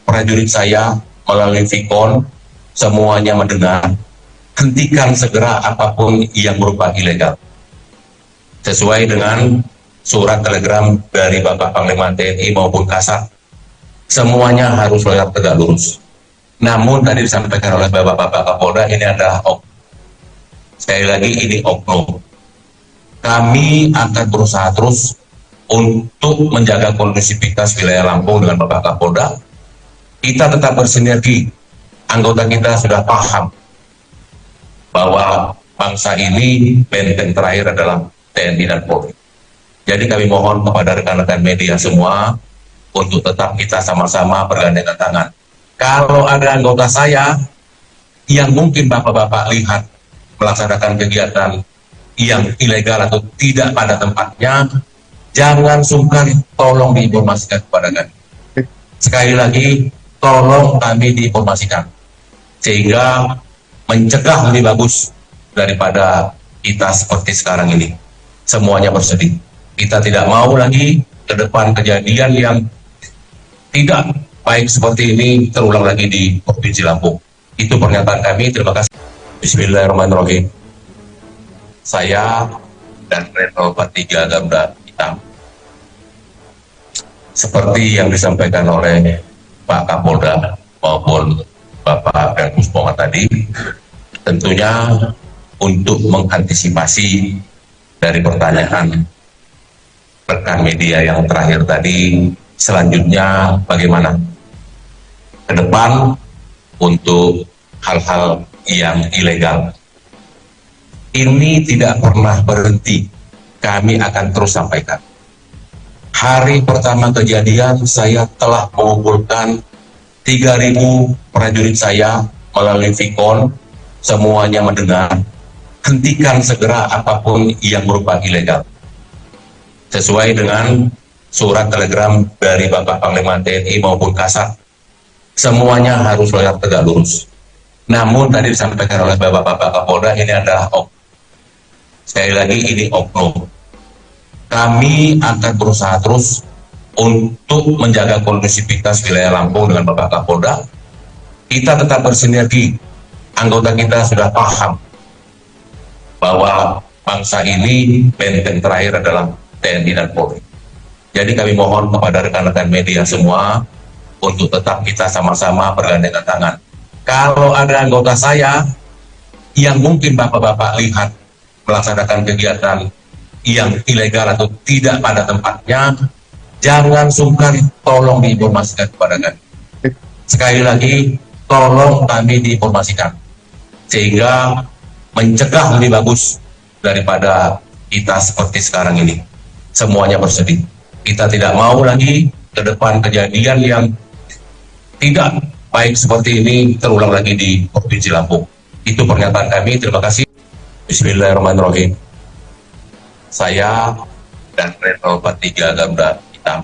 prajurit saya melalui Vicon, semuanya mendengar, hentikan segera apapun yang berupa ilegal. Sesuai dengan surat telegram dari Bapak Panglima TNI maupun Kasat, semuanya harus tegak lurus. Namun tadi disampaikan oleh Bapak Kapolda, ini adalah sekali lagi ini oknum. Kami akan berusaha terus untuk menjaga kondusivitas wilayah Lampung dengan Bapak Kapolda. Kita tetap bersinergi. Anggota kita sudah paham bahwa bangsa ini benteng terakhir adalah TNI dan Polri. Jadi kami mohon kepada rekan-rekan media semua untuk tetap kita sama-sama bergandengan tangan. Kalau ada anggota saya yang mungkin Bapak-Bapak lihat melaksanakan kegiatan yang ilegal atau tidak pada tempatnya, jangan sungkan, tolong diinformasikan kepada kami. Sekali lagi, tolong kami diinformasikan, sehingga mencegah lebih bagus daripada kita seperti sekarang ini. Semuanya bersedih. Kita tidak mau lagi ke depan kejadian yang tidak baik seperti ini terulang lagi di Provinsi Lampung. Itu pernyataan kami. Terima kasih. Bismillahirrahmanirrahim. Saya dan Level 43 Garuda Hitam, seperti yang disampaikan oleh Pak Kapolda maupun Bapak Pemkot Pongat tadi, tentunya untuk mengantisipasi dari pertanyaan rekan media yang terakhir tadi, selanjutnya bagaimana ke depan untuk hal-hal yang ilegal. Ini tidak pernah berhenti, kami akan terus sampaikan. Hari pertama kejadian, saya telah mengumpulkan 3.000 prajurit saya melalui Vicon, semuanya mendengar, hentikan segera apapun yang berupa ilegal. Sesuai dengan surat telegram dari Bapak Panglima TNI maupun Kasat, semuanya harus loyal tegak lurus. Namun tadi disampaikan oleh Bapak Kapolda, ini adalah sekali lagi ini oknum. Kami akan berusaha terus untuk menjaga kondusivitas wilayah Lampung dengan Bapak Kapolda. Kita tetap bersinergi. Anggota kita sudah paham bahwa bangsa ini benteng terakhir adalah TNI dan Polri. Jadi kami mohon kepada rekan-rekan media semua untuk tetap kita sama-sama bergandengan tangan. Kalau ada anggota saya yang mungkin Bapak-Bapak lihat melaksanakan kegiatan yang ilegal atau tidak pada tempatnya, jangan sungkan, tolong diinformasikan kepada kami. Sekali lagi, tolong kami diinformasikan, sehingga mencegah lebih bagus daripada kita seperti sekarang ini. Semuanya bersedih. Kita tidak mau lagi ke depan kejadian yang tidak baik seperti ini terulang lagi di Provinsi Lampung. Itu pernyataan kami. Terima kasih. Bismillahirrahmanirrahim. Saya dan Level 43 Garuda Hitam,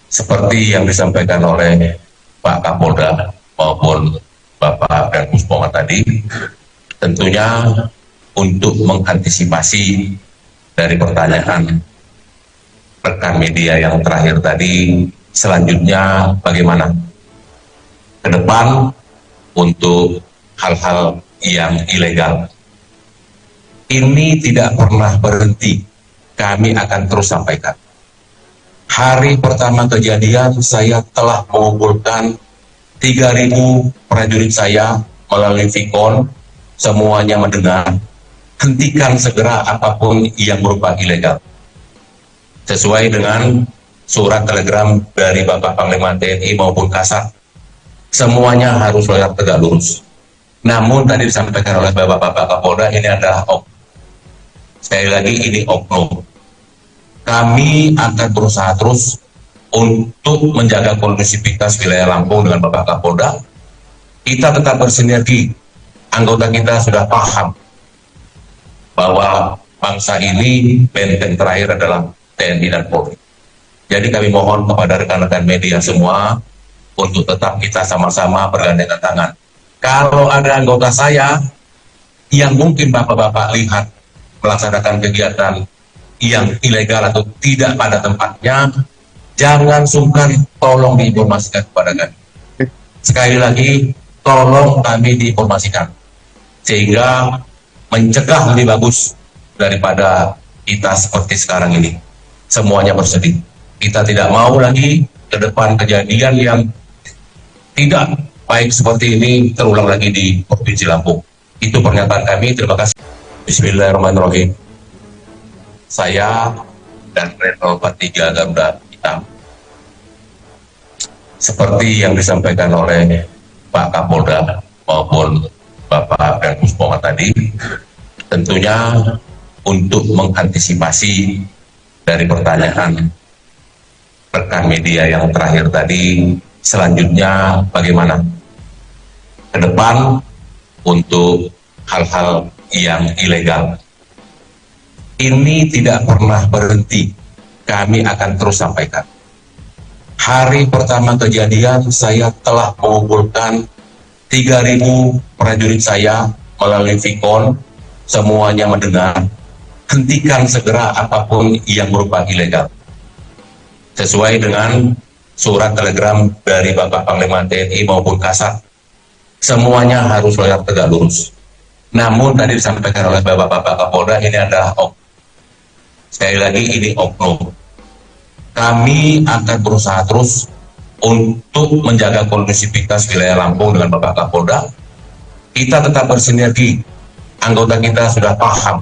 seperti yang disampaikan oleh Pak Kapolda maupun Bapak Pemkot Pongat tadi, tentunya untuk mengantisipasi dari pertanyaan rekan media yang terakhir tadi, selanjutnya bagaimana ke depan untuk hal-hal yang ilegal. Ini tidak pernah berhenti, kami akan terus sampaikan. Hari pertama kejadian, saya telah mengumpulkan 3.000 prajurit saya melalui Vicon, semuanya mendengar, hentikan segera apapun yang berupa ilegal. Sesuai dengan surat telegram dari Bapak Panglima TNI maupun Kasat, semuanya harus loyal tegak lurus. Namun tadi disampaikan oleh Bapak Kapolda, ini adalah sekali lagi ini oknum. Kami akan berusaha terus untuk menjaga kondusivitas wilayah Lampung dengan Bapak Kapolda. Kita tetap bersinergi. Anggota kita sudah paham bahwa bangsa ini benteng terakhir adalah TNI dan Polri. Jadi kami mohon kepada rekan-rekan media semua untuk tetap kita sama-sama bergandengan tangan. Kalau ada anggota saya yang mungkin Bapak-Bapak lihat melaksanakan kegiatan yang ilegal atau tidak pada tempatnya, jangan sungkan, tolong diinformasikan kepada kami. Sekali lagi, tolong kami diinformasikan, sehingga mencegah lebih bagus daripada kita seperti sekarang ini. Semuanya bersedih. Kita tidak mau lagi ke depan kejadian yang tidak baik seperti ini terulang lagi di Provinsi Lampung. Itu pernyataan kami. Terima kasih. Bismillahirrahmanirrahim. Saya dan Level 43 Garuda Hitam, seperti yang disampaikan oleh Pak Kapolda maupun Bapak Pemkot Pongat tadi, tentunya untuk mengantisipasi dari pertanyaan rekan media yang terakhir tadi, selanjutnya bagaimana ke depan untuk hal-hal yang ilegal. Ini tidak pernah berhenti, kami akan terus sampaikan. Hari pertama kejadian, saya telah mengumpulkan 3.000 prajurit saya melalui Vicon, semuanya mendengar, hentikan segera apapun yang berupa ilegal. Sesuai dengan surat telegram dari Bapak Panglima TNI maupun Kasat, semuanya harus tegak lurus. Namun tadi disampaikan oleh Bapak Kapolda, ini adalah sekali lagi ini oknum. Kami akan berusaha terus untuk menjaga kondusivitas wilayah Lampung dengan Bapak Kapolda. Kita tetap bersinergi. Anggota kita sudah paham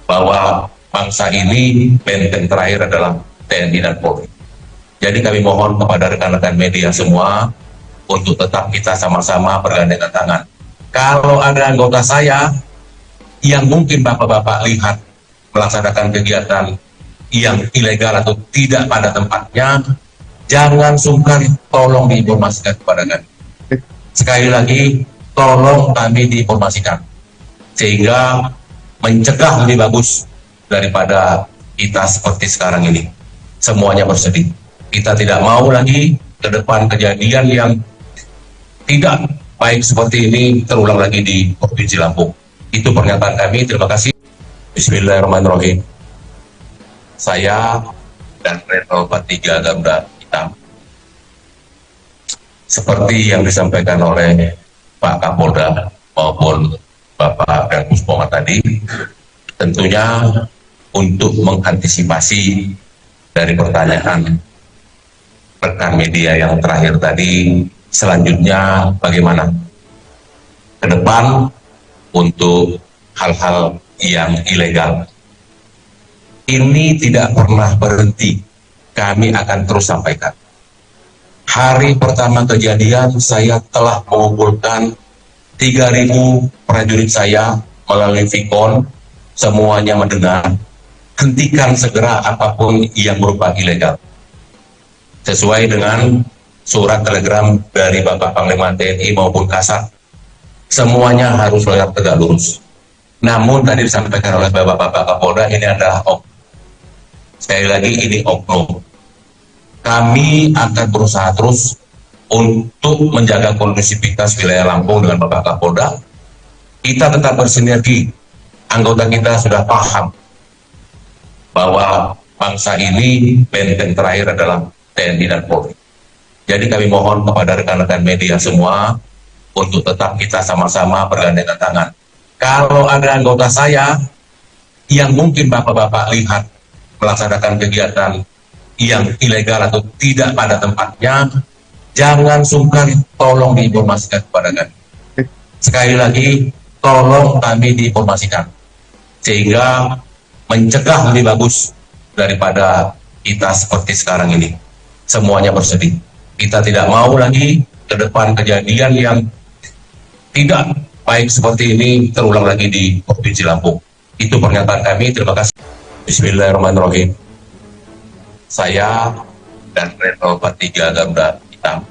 bahwa bangsa ini benteng terakhir adalah TNI dan Polri. Jadi kami mohon kepada rekan-rekan media semua untuk tetap kita sama-sama bergandengan tangan. Kalau ada anggota saya yang mungkin Bapak-Bapak lihat melaksanakan kegiatan yang ilegal atau tidak pada tempatnya, jangan sungkan, tolong diinformasikan kepada kami. Sekali lagi, tolong kami diinformasikan, sehingga mencegah lebih bagus daripada kita seperti sekarang ini. Semuanya bersedih. Kita tidak mau lagi ke depan kejadian yang tidak baik seperti ini terulang lagi di Provinsi Lampung. Itu pernyataan kami. Terima kasih. Bismillahirrahmanirrahim. Saya dan Retno 43 Garuda Hitam, seperti yang disampaikan oleh Pak Kapolda maupun Bapak dan Pusponga tadi, tentunya untuk mengantisipasi dari pertanyaan rekan media yang terakhir tadi, selanjutnya bagaimana ke depan untuk hal-hal yang ilegal. Ini tidak pernah berhenti, kami akan terus sampaikan. Hari pertama kejadian, saya telah mengumpulkan 3.000 prajurit saya melalui Vicon, semuanya mendengar, hentikan segera apapun yang berupa ilegal. Sesuai dengan surat telegram dari Bapak Panglima TNI maupun Kasat, semuanya harus tegak lurus. Namun tadi disampaikan oleh Bapak Kapolda, ini adalah sekali lagi ini oknum. Kami akan berusaha terus untuk menjaga kondusivitas wilayah Lampung dengan Bapak Kapolda. Kita tetap bersinergi. Anggota kita sudah paham bahwa bangsa ini benteng terakhir adalah TNI dan Polri. Jadi kami mohon kepada rekan-rekan media semua untuk tetap kita sama-sama bergandengan tangan. Kalau ada anggota saya yang mungkin Bapak-Bapak lihat melaksanakan kegiatan yang ilegal atau tidak pada tempatnya, jangan sungkan, tolong diinformasikan kepada kami. Sekali lagi, tolong kami diinformasikan, sehingga mencegah lebih bagus daripada kita seperti sekarang ini. Semuanya bersedih. Kita tidak mau lagi ke depan kejadian yang tidak baik seperti ini terulang lagi di Provinsi Lampung. Itu pernyataan kami. Terima kasih. Bismillahirrahmanirrahim. Saya dan Retno 43 Garuda Hitam,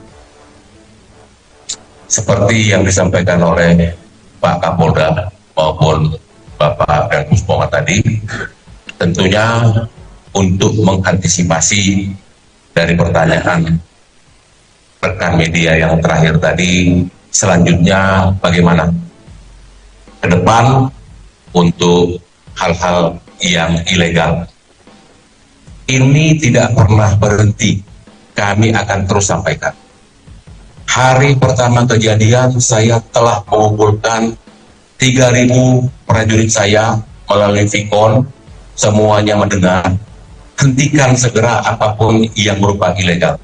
seperti yang disampaikan oleh Pak Kapolda maupun Bapak dan Pusponga tadi, tentunya untuk mengantisipasi dari pertanyaan rekan media yang terakhir tadi, selanjutnya bagaimana ke depan untuk hal-hal yang ilegal. Ini tidak pernah berhenti, kami akan terus sampaikan. Hari pertama kejadian, saya telah mengumpulkan 3.000 prajurit saya melalui Vicon, semuanya mendengar, hentikan segera apapun yang berupa ilegal.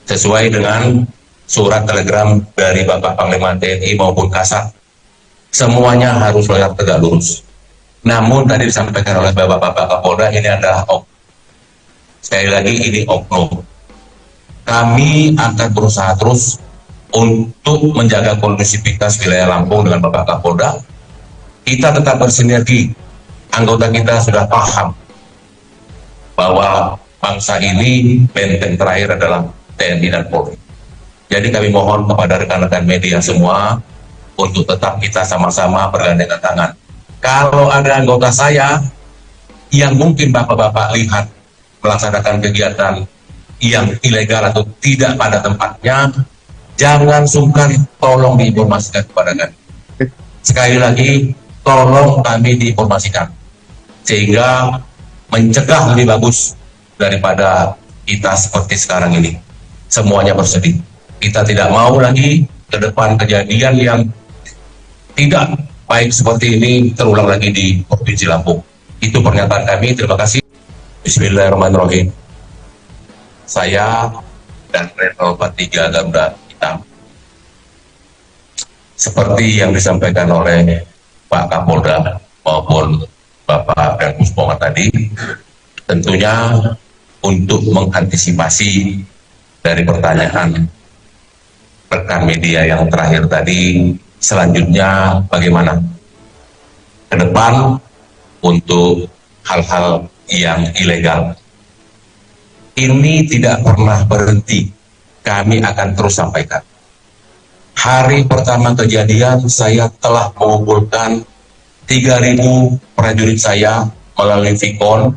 Sesuai dengan surat telegram dari Bapak Panglima TNI maupun Kasat, semuanya harus tegak lurus. Namun tadi disampaikan oleh Bapak Kapolda, ini adalah sekali lagi ini oknum. Kami akan berusaha terus untuk menjaga kondusivitas wilayah Lampung dengan Bapak Kapolda. Kita tetap bersinergi. Anggota kita sudah paham bahwa bangsa ini benteng terakhir adalah TNI dan Polri. Jadi kami mohon kepada rekan-rekan media semua untuk tetap kita sama-sama bergandengan tangan. Kalau ada anggota saya yang mungkin bapak-bapak lihat melaksanakan kegiatan yang ilegal atau tidak pada tempatnya, jangan sungkan tolong diinformasikan kepada kami. Sekali lagi, tolong kami diinformasikan sehingga mencegah lebih bagus daripada kita seperti sekarang ini. Semuanya bersedih. Kita tidak mau lagi ke depan kejadian yang tidak baik seperti ini terulang lagi di Provinsi Lampung. Itu pernyataan kami. Terima kasih. Bismillahirrahmanirrahim. Saya dan Renal 43 Garuda Hitam, seperti yang disampaikan oleh Pak Kapolda maupun Bapak dan Pusponga tadi, tentunya untuk mengantisipasi dari pertanyaan rekan media yang terakhir tadi, selanjutnya bagaimana ke depan untuk hal-hal yang ilegal. Ini tidak pernah berhenti, kami akan terus sampaikan. Hari pertama kejadian, saya telah mengumpulkan 3.000 prajurit saya melalui Vicon,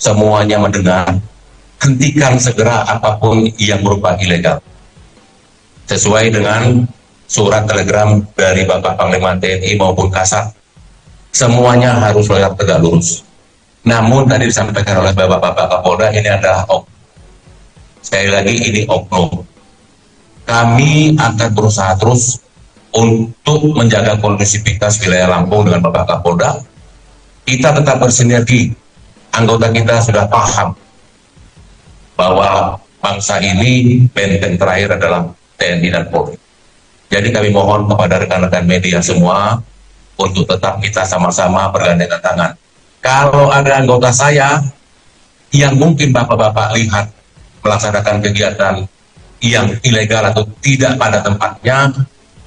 semuanya mendengar, hentikan segera apapun yang berupa ilegal. Sesuai dengan surat telegram dari Bapak Panglima TNI maupun Kasat, semuanya harus tegak lurus. Namun tadi disampaikan oleh Bapak Kapolda, ini adalah oknum. Sekali lagi, ini oknum. Kami akan berusaha terus untuk menjaga kondusivitas wilayah Lampung dengan Bapak Kapolda. Kita tetap bersinergi. Anggota kita sudah paham bahwa bangsa ini benteng terakhir adalah TNI dan Polri. Jadi kami mohon kepada rekan-rekan media semua untuk tetap kita sama-sama bergandengan tangan. Kalau ada anggota saya yang mungkin bapak-bapak lihat melaksanakan kegiatan yang ilegal atau tidak pada tempatnya,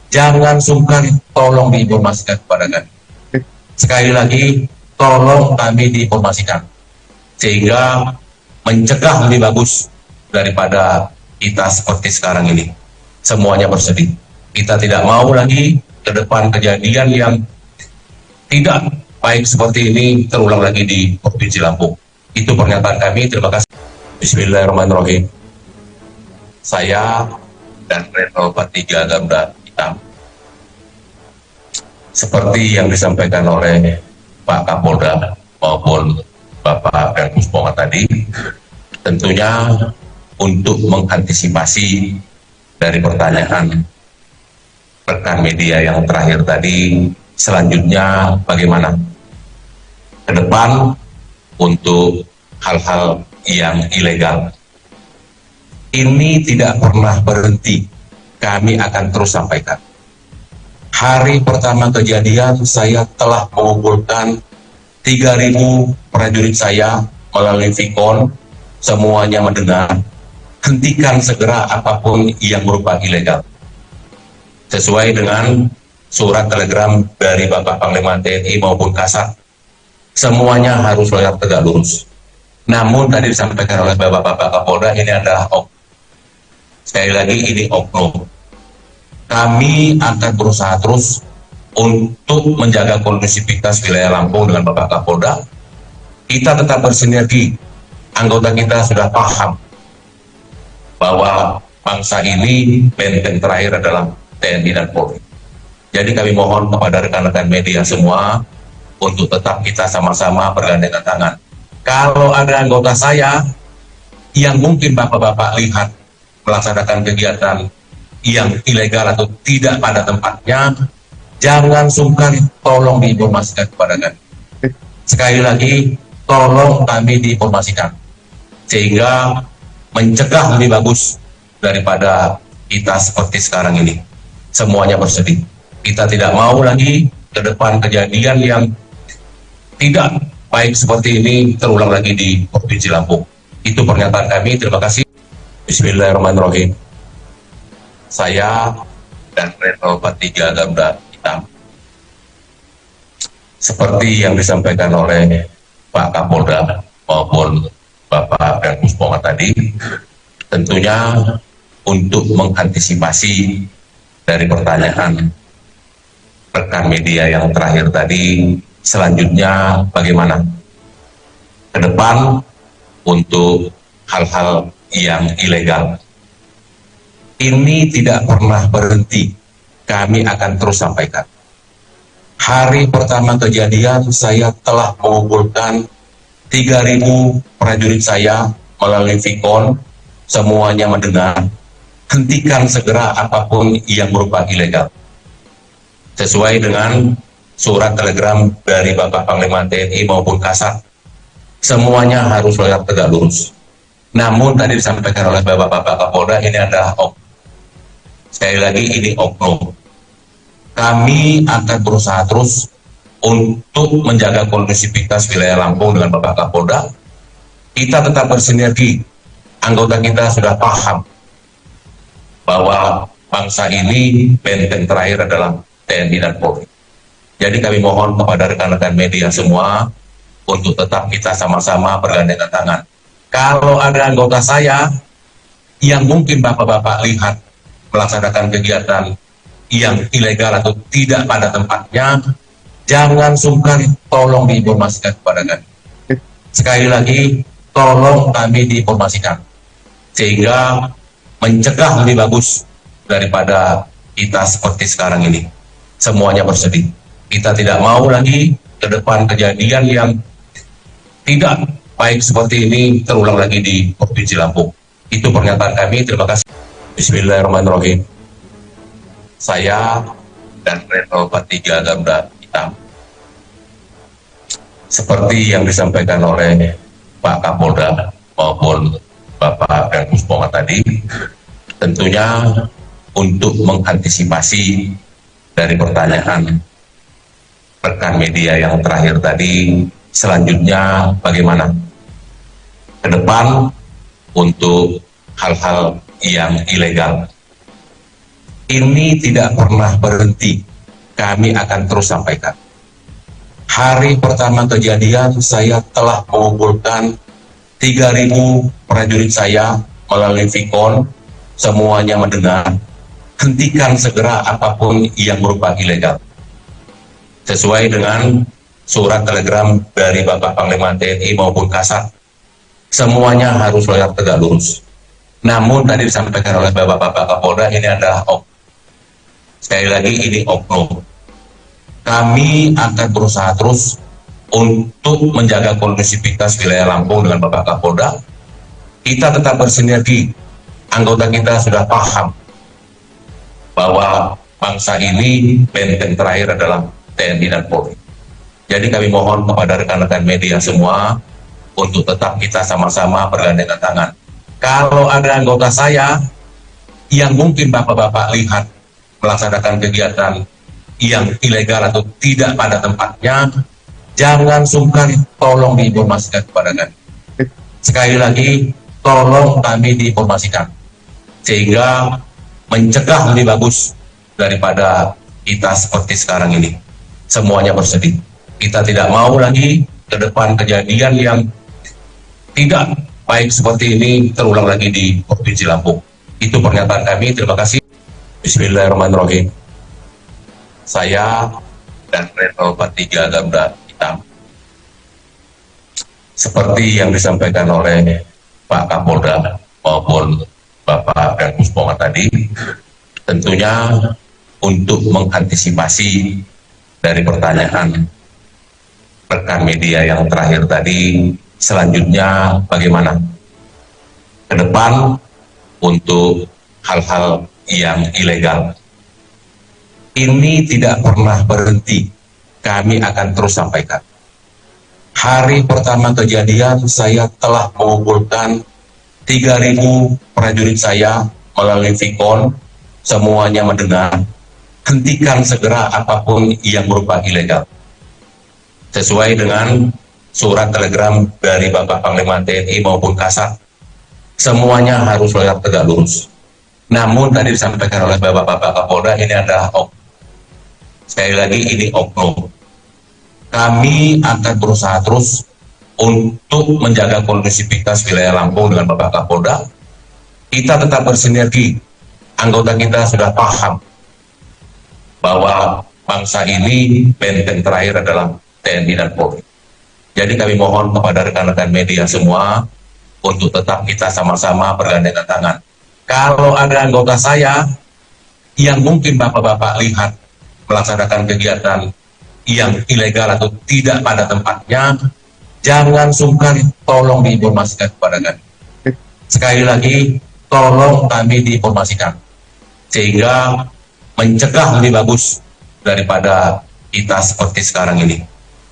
jangan sungkan tolong diinformasikan kepada kami. Sekali lagi, tolong kami diinformasikan sehingga mencegah lebih bagus daripada kita seperti sekarang ini. Semuanya bersedih. Kita tidak mau lagi ke depan kejadian yang tidak baik seperti ini terulang lagi di Provinsi Lampung. Itu pernyataan kami. Terima kasih. Bismillahirrahmanirrahim. Saya dan Renal 43 Garuda Hitam, seperti yang disampaikan oleh Pak Kapolda maupun Bapak dan Pusponga tadi, tentunya untuk mengantisipasi dari pertanyaan rekan media yang terakhir tadi, selanjutnya bagaimana ke depan untuk hal-hal yang ilegal. Ini tidak pernah berhenti, kami akan terus sampaikan. Hari pertama kejadian, saya telah mengumpulkan 3.000 prajurit saya melalui Vicon, semuanya mendengar, hentikan segera apapun yang berupa ilegal. Sesuai dengan surat telegram dari Bapak Panglima TNI maupun Kasat, semuanya harus tegak lurus. Namun tadi disampaikan oleh Bapak Kapolda, ini adalah oknum. Sekali lagi, ini oknum. Kami akan berusaha terus untuk menjaga kondusivitas wilayah Lampung dengan Bapak Kapolda. Kita tetap bersinergi. Anggota kita sudah paham bahwa bangsa ini benteng terakhir adalah TNI dan Polri. Jadi kami mohon kepada rekan-rekan media semua untuk tetap kita sama-sama bergandengan tangan. Kalau ada anggota saya yang mungkin bapak-bapak lihat melaksanakan kegiatan yang ilegal atau tidak pada tempatnya, jangan sungkan tolong diinformasikan kepada kami. Sekali lagi, tolong kami diinformasikan sehingga mencegah lebih bagus daripada kita seperti sekarang ini. Semuanya bersedih. Kita tidak mau lagi ke depan kejadian yang tidak baik seperti ini terulang lagi di Provinsi Lampung. Itu pernyataan kami. Terima kasih. Bismillahirrahmanirrahim. Saya dan Renal 43 Garuda Hitam, seperti yang disampaikan oleh Pak Kapolda maupun Bapak dan Pusponga tadi, tentunya untuk mengantisipasi dari pertanyaan rekan media yang terakhir tadi, selanjutnya bagaimana ke depan untuk hal-hal yang ilegal. Ini tidak pernah berhenti, kami akan terus sampaikan. Hari pertama kejadian, saya telah mengumpulkan 3.000 prajurit saya melalui Vicon, semuanya mendengar, hentikan segera apapun yang berupa ilegal. Sesuai dengan surat telegram dari Bapak Panglima TNI maupun Kasat, semuanya harus tegak lurus. Namun tadi disampaikan oleh Bapak Kapolda, ini adalah sekali lagi ini oknum. Kami akan berusaha terus untuk menjaga kondusivitas wilayah Lampung dengan Bapak Kapolda. Kita tetap bersinergi. Anggota kita sudah paham bahwa bangsa ini benteng terakhir adalah TNI dan Polri. Jadi kami mohon kepada rekan-rekan media semua untuk tetap kita sama-sama bergandengan tangan. Kalau ada anggota saya yang mungkin Bapak-Bapak lihat melaksanakan kegiatan yang ilegal atau tidak pada tempatnya, jangan sungkan, tolong diinformasikan kepada kami. Sekali lagi, tolong kami diinformasikan, sehingga mencegah lebih bagus daripada kita seperti sekarang ini. Semuanya bersedih. Kita tidak mau lagi ke depan kejadian yang tidak baik seperti ini terulang lagi di Provinsi Lampung. Itu pernyataan kami. Terima kasih. Bismillahirrahmanirrahim. Saya dan Retno 43 Garuda Hitam, seperti yang disampaikan oleh Pak Kapolda maupun Bapak dan Pusponga tadi, tentunya untuk mengantisipasi dari pertanyaan rekan media yang terakhir tadi, selanjutnya bagaimana ke depan untuk hal-hal yang ilegal. Ini tidak pernah berhenti, kami akan terus sampaikan. Hari pertama kejadian, saya telah mengumpulkan 3.000 prajurit saya melalui Vicon, semuanya mendengar, hentikan segera apapun yang berupa ilegal. Sesuai dengan surat telegram dari Bapak Panglima TNI maupun Kasat, semuanya harus tegak lurus. Namun tadi disampaikan oleh Bapak Kapolda, ini adalah sekali lagi ini oknum. Kami akan berusaha terus untuk menjaga kondusivitas wilayah Lampung dengan Bapak Kapolda. Kita tetap bersinergi. Anggota kita sudah paham bahwa bangsa ini benteng terakhir adalah TNI dan Polri. Jadi kami mohon kepada rekan-rekan media semua untuk tetap kita sama-sama bergandengan tangan. Kalau ada anggota saya yang mungkin Bapak-Bapak lihat melaksanakan kegiatan yang ilegal atau tidak pada tempatnya, jangan sungkan, tolong diinformasikan kepada kami. Sekali lagi, tolong kami diinformasikan, sehingga mencegah lebih bagus daripada kita seperti sekarang ini. Semuanya bersedih. Kita tidak mau lagi ke depan kejadian yang tidak baik seperti ini terulang lagi di Provinsi Lampung. Itu pernyataan kami. Terima kasih. Bismillahirrahmanirrahim. Saya dan Retno 43 Garuda Hitam, seperti yang disampaikan oleh Pak Kapolda maupun Bapak dan Pusponga tadi, tentunya untuk mengantisipasi dari pertanyaan rekan media yang terakhir tadi, selanjutnya bagaimana ke depan untuk hal-hal yang ilegal. Ini tidak pernah berhenti, kami akan terus sampaikan. Hari pertama kejadian, saya telah mengumpulkan 3.000 prajurit saya melalui Vicon, semuanya mendengar, hentikan segera apapun yang berupa ilegal. Sesuai dengan surat telegram dari Bapak Panglima TNI maupun Kasat, semuanya harus tegak lurus. Namun tadi disampaikan oleh Bapak Kapolda, ini adalah sekali lagi ini oknum. Kami akan berusaha terus untuk menjaga kondusivitas wilayah Lampung dengan Bapak Kapolda, kita tetap bersinergi. Anggota kita sudah paham bahwa bangsa ini benteng terakhir adalah TNI dan Polri. Jadi kami mohon kepada rekan-rekan media semua untuk tetap kita sama-sama bergandengan tangan. Kalau ada anggota saya yang mungkin bapak-bapak lihat melaksanakan kegiatan yang ilegal atau tidak pada tempatnya, jangan sungkan, tolong diinformasikan kepada kami. Sekali lagi, tolong kami diinformasikan, sehingga mencegah lebih bagus daripada kita seperti sekarang ini.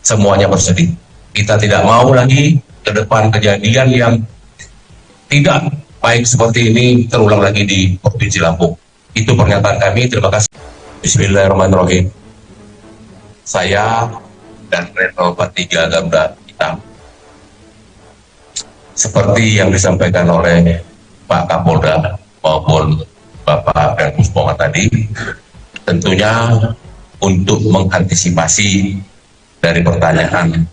Semuanya bersedih. Kita tidak mau lagi ke depan kejadian yang tidak baik seperti ini terulang lagi di Provinsi Lampung. Itu pernyataan kami. Terima kasih. Bismillahirrahmanirrahim. Saya dan Retno 43 Garuda Hitam, seperti yang disampaikan oleh Pak Kapolda maupun Bapak dan Pusponga tadi, tentunya untuk mengantisipasi dari pertanyaan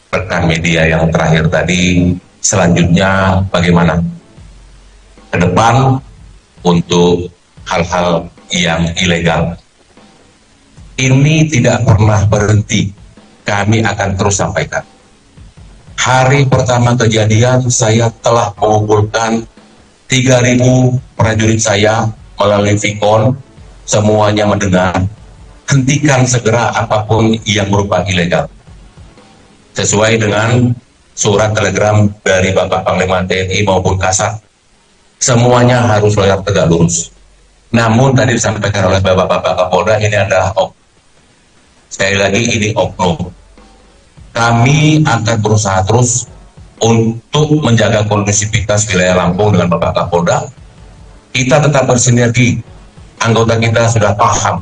rekan media yang terakhir tadi, selanjutnya bagaimana ke depan untuk hal-hal yang ilegal. Ini tidak pernah berhenti, kami akan terus sampaikan. Hari pertama kejadian, saya telah mengumpulkan 3.000 prajurit saya melalui Vicon, semuanya mendengar, hentikan segera apapun yang berupa ilegal. Sesuai dengan surat telegram dari Bapak Panglima TNI maupun Kasat, semuanya harus tegak lurus. Namun tadi disampaikan oleh Bapak-Bapak Kapolda, ini adalah sekali lagi ini oknum. Kami akan berusaha terus untuk menjaga kondusivitas wilayah Lampung dengan Bapak Kapolda. Kita tetap bersinergi. Anggota kita sudah paham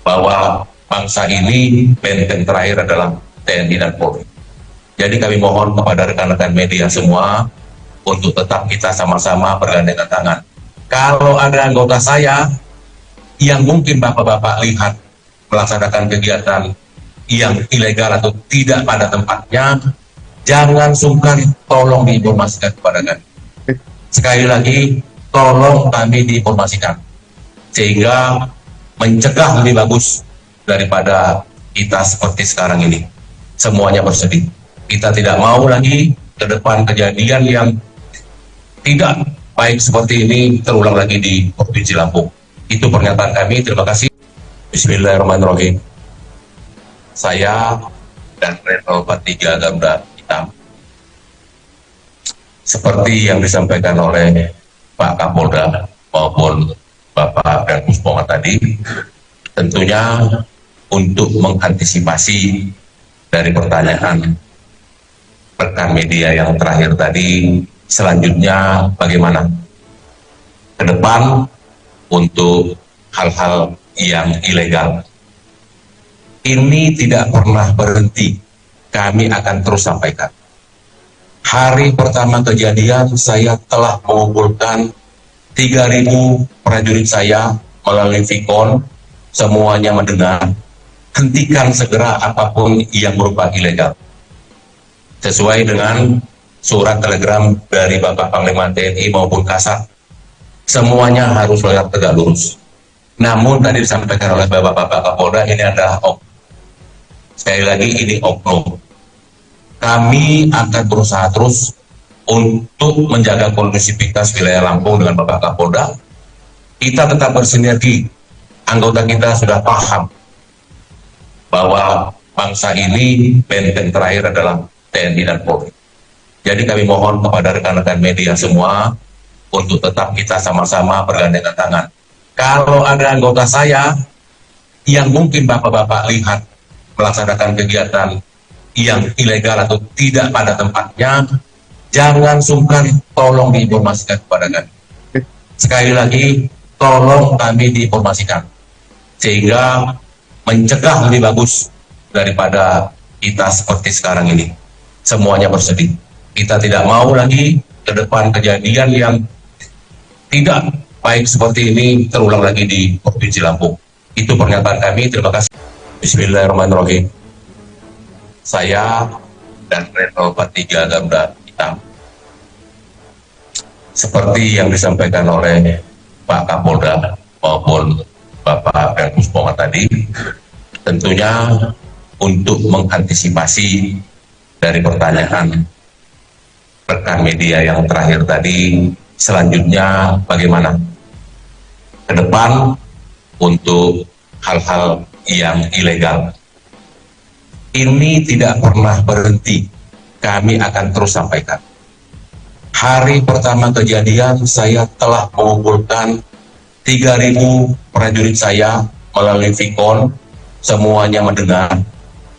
bahwa bangsa ini benteng terakhir adalah TNI dan Polri. Jadi kami mohon kepada rekan-rekan media semua untuk tetap kita sama-sama bergandengan tangan. Kalau ada anggota saya yang mungkin bapak-bapak lihat melaksanakan kegiatan yang ilegal atau tidak pada tempatnya, jangan sungkan, tolong diinformasikan kepada kami. Sekali lagi, tolong kami diinformasikan, sehingga mencegah lebih bagus daripada kita seperti sekarang ini. Semuanya bersedih. Kita tidak mau lagi ke depan kejadian yang tidak baik seperti ini terulang lagi di Provinsi Lampung. Itu pernyataan kami. Terima kasih. Bismillahirrahmanirrahim. Saya dan Retno 43 Garuda Hitam, seperti yang disampaikan oleh Pak Kapolda maupun Bapak dan Pusponga tadi, tentunya untuk mengantisipasi dari pertanyaan rekan media yang terakhir tadi, selanjutnya bagaimana ke depan untuk hal-hal yang ilegal. Ini tidak pernah berhenti, kami akan terus sampaikan. Hari pertama kejadian, saya telah mengumpulkan 3.000 prajurit saya melalui Vicon, semuanya mendengar, hentikan segera apapun yang berupa ilegal. Sesuai dengan surat telegram dari Bapak Panglima TNI maupun Kasat, semuanya harus tegak lurus. Namun tadi disampaikan oleh Bapak-Bapak Kapolda, ini adalah sekali lagi ini oknum. Kami akan berusaha terus untuk menjaga kondusivitas wilayah Lampung dengan Bapak Kapolda. Kita tetap bersinergi. Anggota kita sudah paham bahwa bangsa ini benteng terakhir adalah TNI dan Polri. Jadi kami mohon kepada rekan-rekan media semua untuk tetap kita sama-sama bergandengan tangan. Kalau ada anggota saya yang mungkin bapak-bapak lihat melaksanakan kegiatan yang ilegal atau tidak pada tempatnya, jangan sungkan, tolong diinformasikan kepada kami. Sekali lagi, tolong kami diinformasikan, sehingga mencegah lebih bagus daripada kita seperti sekarang ini. Semuanya bersedih. Kita tidak mau lagi ke depan kejadian yang tidak baik seperti ini terulang lagi di Provinsi Lampung. Itu pernyataan kami. Terima kasih. Bismillahirrahmanirrahim. Saya dan Level 43 Garuda Hitam. Seperti yang disampaikan oleh Pak Kapolda maupun Bapak Pengkus Ponga tadi, tentunya untuk mengantisipasi dari pertanyaan rekan media yang terakhir tadi, selanjutnya bagaimana ke depan untuk hal-hal yang ilegal. Ini tidak pernah berhenti, kami akan terus sampaikan. Hari pertama kejadian saya telah mengumpulkan 3.000 prajurit saya melalui Vicon, semuanya mendengar,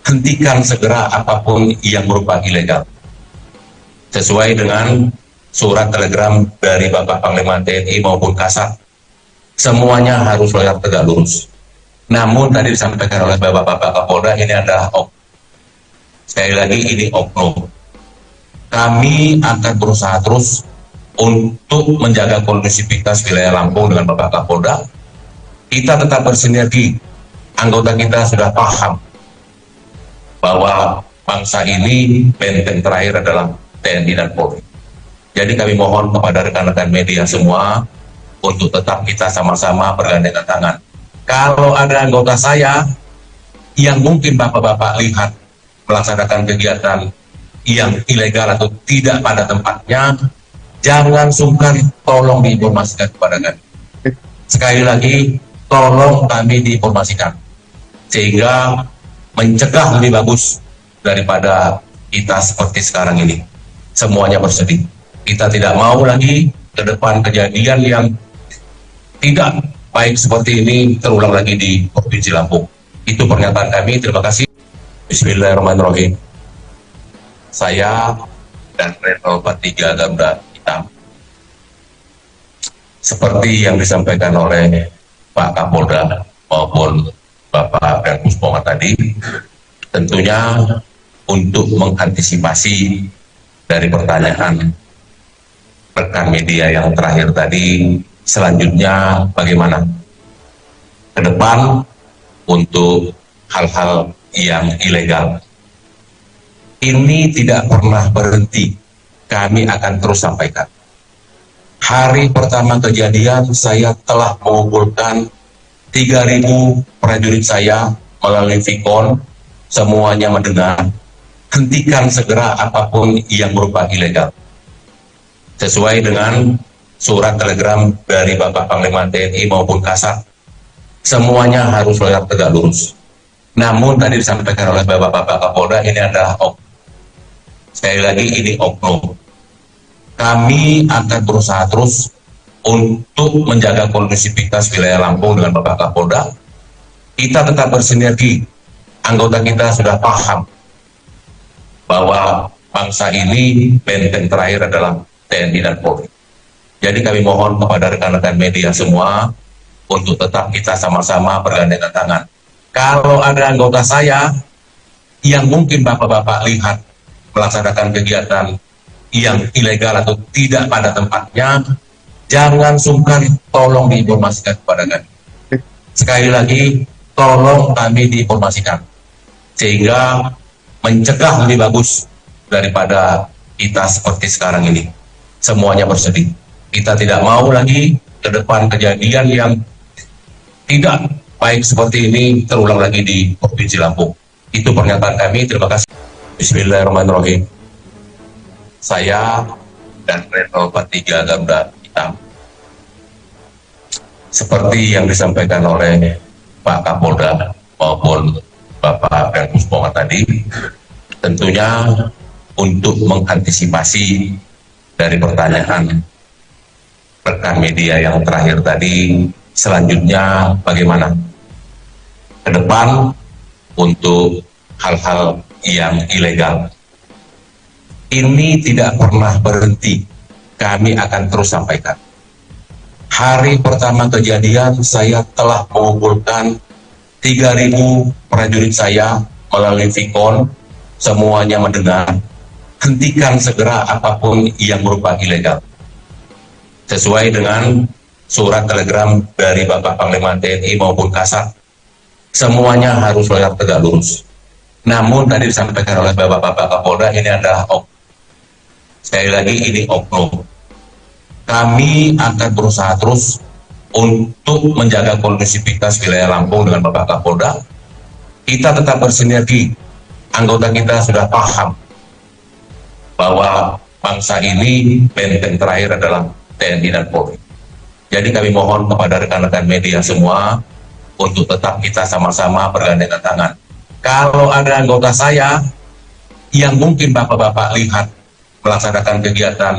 hentikan segera apapun yang berupa ilegal. Sesuai dengan surat telegram dari Bapak Panglima TNI maupun Kasat, semuanya harus loyal tegak lurus. Namun tadi disampaikan oleh Bapak Kapolda, ini adalah sekali lagi ini oknum. Kami akan berusaha terus untuk menjaga kondusivitas wilayah Lampung dengan Bapak Kapolda. Kita tetap bersinergi. Anggota kita sudah paham bahwa bangsa ini benteng terakhir adalah TNI dan Polri. Jadi kami mohon kepada rekan-rekan media semua untuk tetap kita sama-sama bergandengan tangan. Kalau ada anggota saya yang mungkin bapak-bapak lihat melaksanakan kegiatan yang ilegal atau tidak pada tempatnya, jangan sungkan, tolong diinformasikan kepada kami. Sekali lagi, tolong kami diinformasikan, sehingga mencegah lebih bagus daripada kita seperti sekarang ini. Semuanya bersedih. Kita tidak mau lagi ke depan kejadian yang tidak baik seperti ini terulang lagi di Provinsi Lampung. Itu pernyataan kami. Terima kasih. Bismillahirrahmanirrahim. Saya dan Level 43 Garuda Hitam, seperti yang disampaikan oleh Pak Kapolda maupun Bapak Pengkus Ponga tadi, tentunya untuk mengantisipasi dari pertanyaan rekan media yang terakhir tadi, selanjutnya bagaimana ke depan untuk hal-hal yang ilegal. Ini tidak pernah berhenti, kami akan terus sampaikan. Hari pertama kejadian saya telah mengumpulkan 3.000 prajurit saya melalui Vicon, semuanya mendengar, hentikan segera apapun yang berupa ilegal. Sesuai dengan surat telegram dari Bapak Panglima TNI maupun Kasat, semuanya harus loyal tegak lurus. Namun tadi disampaikan oleh Bapak Kapolda, ini adalah sekali lagi ini oknum. Kami akan berusaha terus untuk menjaga kondusivitas wilayah Lampung dengan Bapak Kapolda. Kita tetap bersinergi. Anggota kita sudah paham bahwa bangsa ini benteng terakhir adalah TNI dan Polri. Jadi kami mohon kepada rekan-rekan media semua untuk tetap kita sama-sama bergandengan tangan. Kalau ada anggota saya yang mungkin bapak-bapak lihat melaksanakan kegiatan yang ilegal atau tidak pada tempatnya, jangan sungkan, tolong diinformasikan kepada kami. Sekali lagi, tolong kami diinformasikan, sehingga mencegah lebih bagus daripada kita seperti sekarang ini. Semuanya bersedih. Kita tidak mau lagi ke depan kejadian yang tidak baik seperti ini terulang lagi di Provinsi Lampung. Itu pernyataan kami. Terima kasih. Bismillahirrahmanirrahim. Saya dan Level 43 Garuda Hitam, seperti yang disampaikan oleh Pak Kapolda maupun Bapak Pengkus Ponga tadi, tentunya untuk mengantisipasi dari pertanyaan rekan media yang terakhir tadi, selanjutnya bagaimana ke depan untuk hal-hal yang ilegal. Ini tidak pernah berhenti, kami akan terus sampaikan. Hari pertama kejadian saya telah mengumpulkan 3.000 prajurit saya melalui Vicon, semuanya mendengar, hentikan segera apapun yang berupa ilegal. Sesuai dengan surat telegram dari Bapak Panglima TNI maupun Kasat, semuanya harus loyal tegak lurus. Namun tadi disampaikan oleh Bapak Kapolda, ini adalah sekali lagi ini oknum. Kami akan berusaha terus untuk menjaga kondusivitas wilayah Lampung dengan Bapak Kapolda. Kita tetap bersinergi. Anggota kita sudah paham bahwa bangsa ini benteng terakhir adalah TNI dan Polri. Jadi kami mohon kepada rekan-rekan media semua untuk tetap kita sama-sama bergandengan tangan. Kalau ada anggota saya yang mungkin Bapak-Bapak lihat melaksanakan kegiatan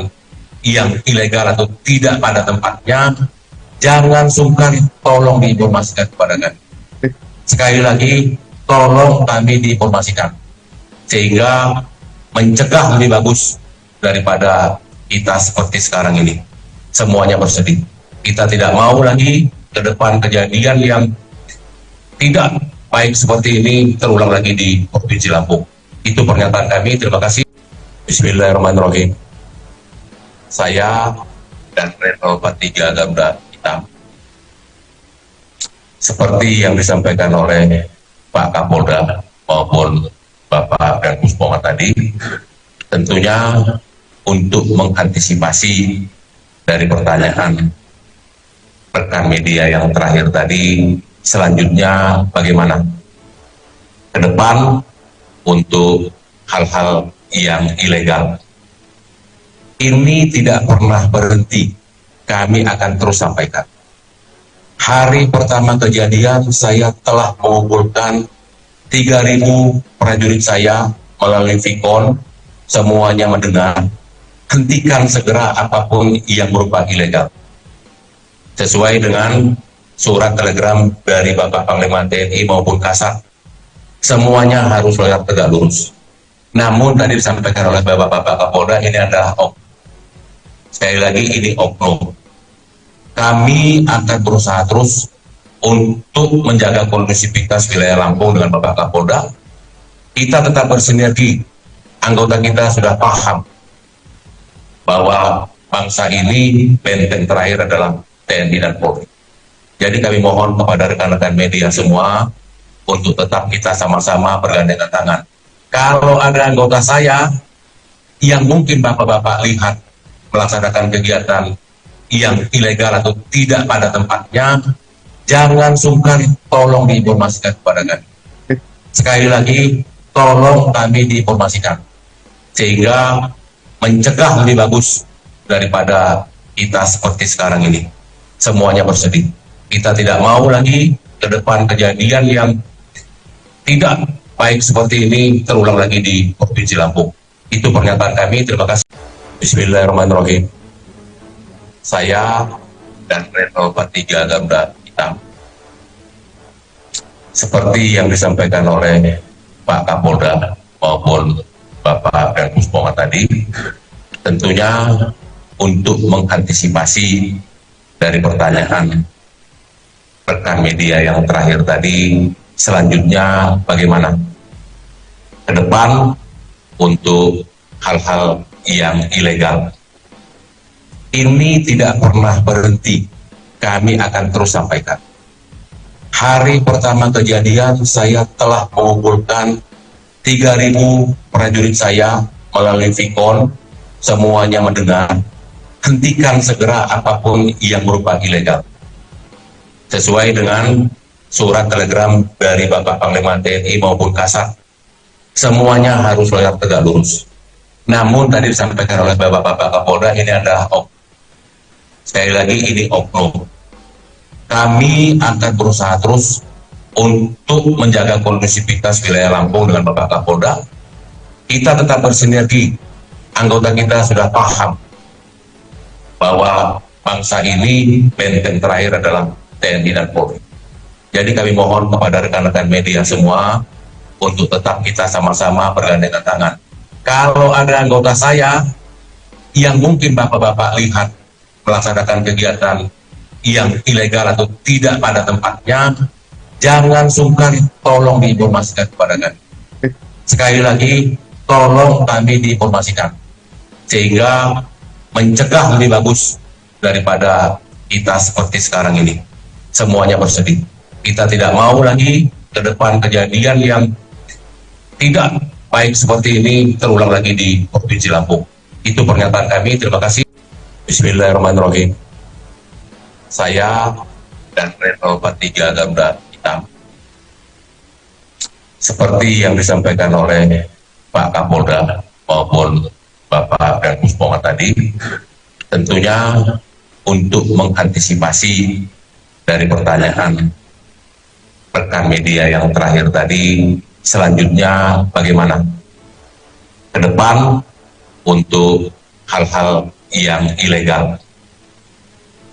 yang ilegal atau tidak pada tempatnya, jangan sungkan, tolong diinformasikan kepada kami. Sekali lagi, tolong kami diinformasikan, sehingga mencegah lebih bagus daripada kita seperti sekarang ini. Semuanya bersedih. Kita tidak mau lagi ke depan kejadian yang tidak baik seperti ini terulang lagi di Provinsi Lampung. Itu pernyataan kami. Terima kasih. Bismillahirrahmanirrahim. Saya dan Renal 43 Garuda Hitam, seperti yang disampaikan oleh Pak Kapolda maupun Bapak dan Pusponga tadi, tentunya untuk mengantisipasi dari pertanyaan rekan media yang terakhir tadi, selanjutnya bagaimana ke depan untuk hal-hal yang ilegal. Ini tidak pernah berhenti, kami akan terus sampaikan. Hari pertama kejadian, saya telah mengumpulkan 3.000 prajurit saya melalui Vicon, semuanya mendengar, hentikan segera apapun yang berupa ilegal. Sesuai dengan surat telegram dari Bapak Panglima TNI maupun Kasat, semuanya harus tegak lurus. Namun tadi disampaikan oleh Bapak Kapolda, ini adalah sekali lagi ini oknum. Kami akan berusaha terus untuk menjaga kondusivitas wilayah Lampung dengan Bapak Kapolda. Kita tetap bersinergi. Anggota kita sudah paham bahwa bangsa ini benteng terakhir adalah TNI dan Polri. Jadi kami mohon kepada rekan-rekan media semua untuk tetap kita sama-sama bergandengan tangan. Kalau ada anggota saya yang mungkin Bapak-Bapak lihat melaksanakan kegiatan yang ilegal atau tidak pada tempatnya, jangan sungkan, tolong diinformasikan kepada kami. Sekali lagi, tolong kami diinformasikan, sehingga mencegah lebih bagus daripada kita seperti sekarang ini. Semuanya bersedih. Kita tidak mau lagi ke depan kejadian yang tidak baik seperti ini terulang lagi di Provinsi Lampung. Itu pernyataan kami. Terima kasih. Bismillahirrahmanirrahim. Saya dan Renal 43 Garuda Hitam, seperti yang disampaikan oleh Pak Kapolda maupun Bapak dan Pusponga tadi, tentunya untuk mengantisipasi dari pertanyaan rekan media yang terakhir tadi, selanjutnya bagaimana ke depan untuk hal-hal yang ilegal. Ini tidak pernah berhenti, kami akan terus sampaikan. Hari pertama kejadian, saya telah mengumpulkan 3.000 prajurit saya melalui Vicon, semuanya mendengar, hentikan segera apapun yang berupa ilegal. Sesuai dengan surat telegram dari Bapak Panglima TNI maupun Kasat, semuanya harus tegak lurus. Namun tadi disampaikan oleh Bapak Kapolda, ini adalah sekali lagi ini oknum. Kami akan berusaha terus untuk menjaga kondusivitas wilayah Lampung dengan Bapak Kapolda. Kita tetap bersinergi. Anggota kita sudah paham bahwa bangsa ini benteng terakhir adalah TNI dan Polri. Jadi kami mohon kepada rekan-rekan media semua untuk tetap kita sama-sama bergandengan tangan. Kalau ada anggota saya yang mungkin Bapak-Bapak lihat melaksanakan kegiatan yang ilegal atau tidak pada tempatnya, jangan sungkan, tolong diinformasikan kepada kami. Sekali lagi, tolong kami diinformasikan, sehingga mencegah lebih bagus daripada kita seperti sekarang ini. Semuanya bersedih. Kita tidak mau lagi ke depan kejadian yang tidak baik seperti ini terulang lagi di Provinsi Lampung. Itu pernyataan kami. Terima kasih. Bismillahirrahmanirrahim. Saya dan Renal 43 Garuda Hitam, seperti yang disampaikan oleh Pak Kapolda maupun Bapak dan Pusponga tadi, tentunya untuk mengantisipasi dari pertanyaan rekan media yang terakhir tadi, selanjutnya bagaimana ke depan untuk hal-hal yang ilegal.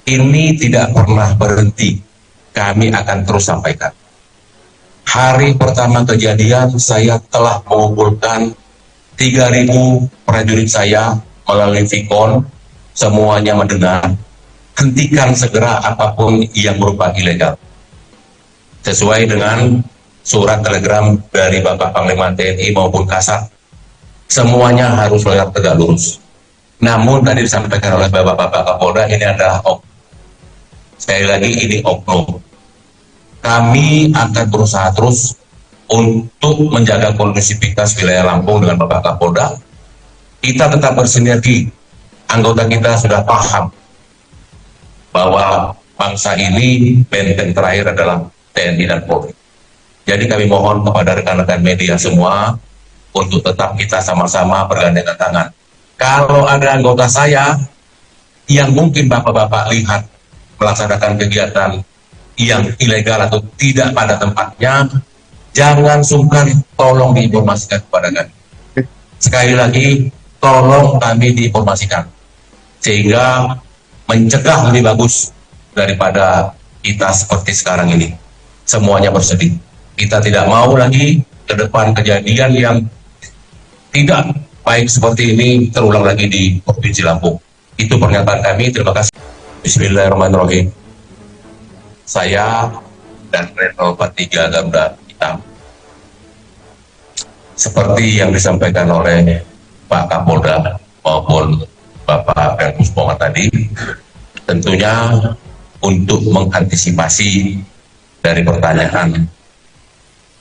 Ini tidak pernah berhenti, kami akan terus sampaikan. Hari pertama kejadian saya telah mengumpulkan 3.000 prajurit saya melalui Vicon, semuanya mendengar, hentikan segera apapun yang berupa ilegal. Sesuai dengan surat telegram dari Bapak Panglima TNI maupun Kasat, semuanya harus tegak lurus. Namun tadi disampaikan oleh Bapak-Bapak Kapolda, ini adalah sekali lagi ini oknum. Kami akan berusaha terus untuk menjaga kondusivitas wilayah Lampung dengan Bapak Kapolda. Kita tetap bersinergi. Anggota kita sudah paham bahwa bangsa ini benteng terakhir adalah TNI dan Polri. Jadi kami mohon kepada rekan-rekan media semua untuk tetap kita sama-sama bergandengan tangan. Kalau ada anggota saya yang mungkin Bapak-Bapak lihat melaksanakan kegiatan yang ilegal atau tidak pada tempatnya, jangan sungkan, tolong diinformasikan kepada kami. Sekali lagi, tolong kami diinformasikan, sehingga mencegah lebih bagus daripada kita seperti sekarang ini. Semuanya bersedih. Kita tidak mau lagi ke depan kejadian yang tidak baik seperti ini terulang lagi di Provinsi Lampung. Itu pernyataan kami. Terima kasih. Bismillahirrahmanirrahim. Saya dan Renal 43 Garuda Hitam, seperti yang disampaikan oleh Pak Kapolda maupun Bapak dan Pusponga tadi, tentunya untuk mengantisipasi dari pertanyaan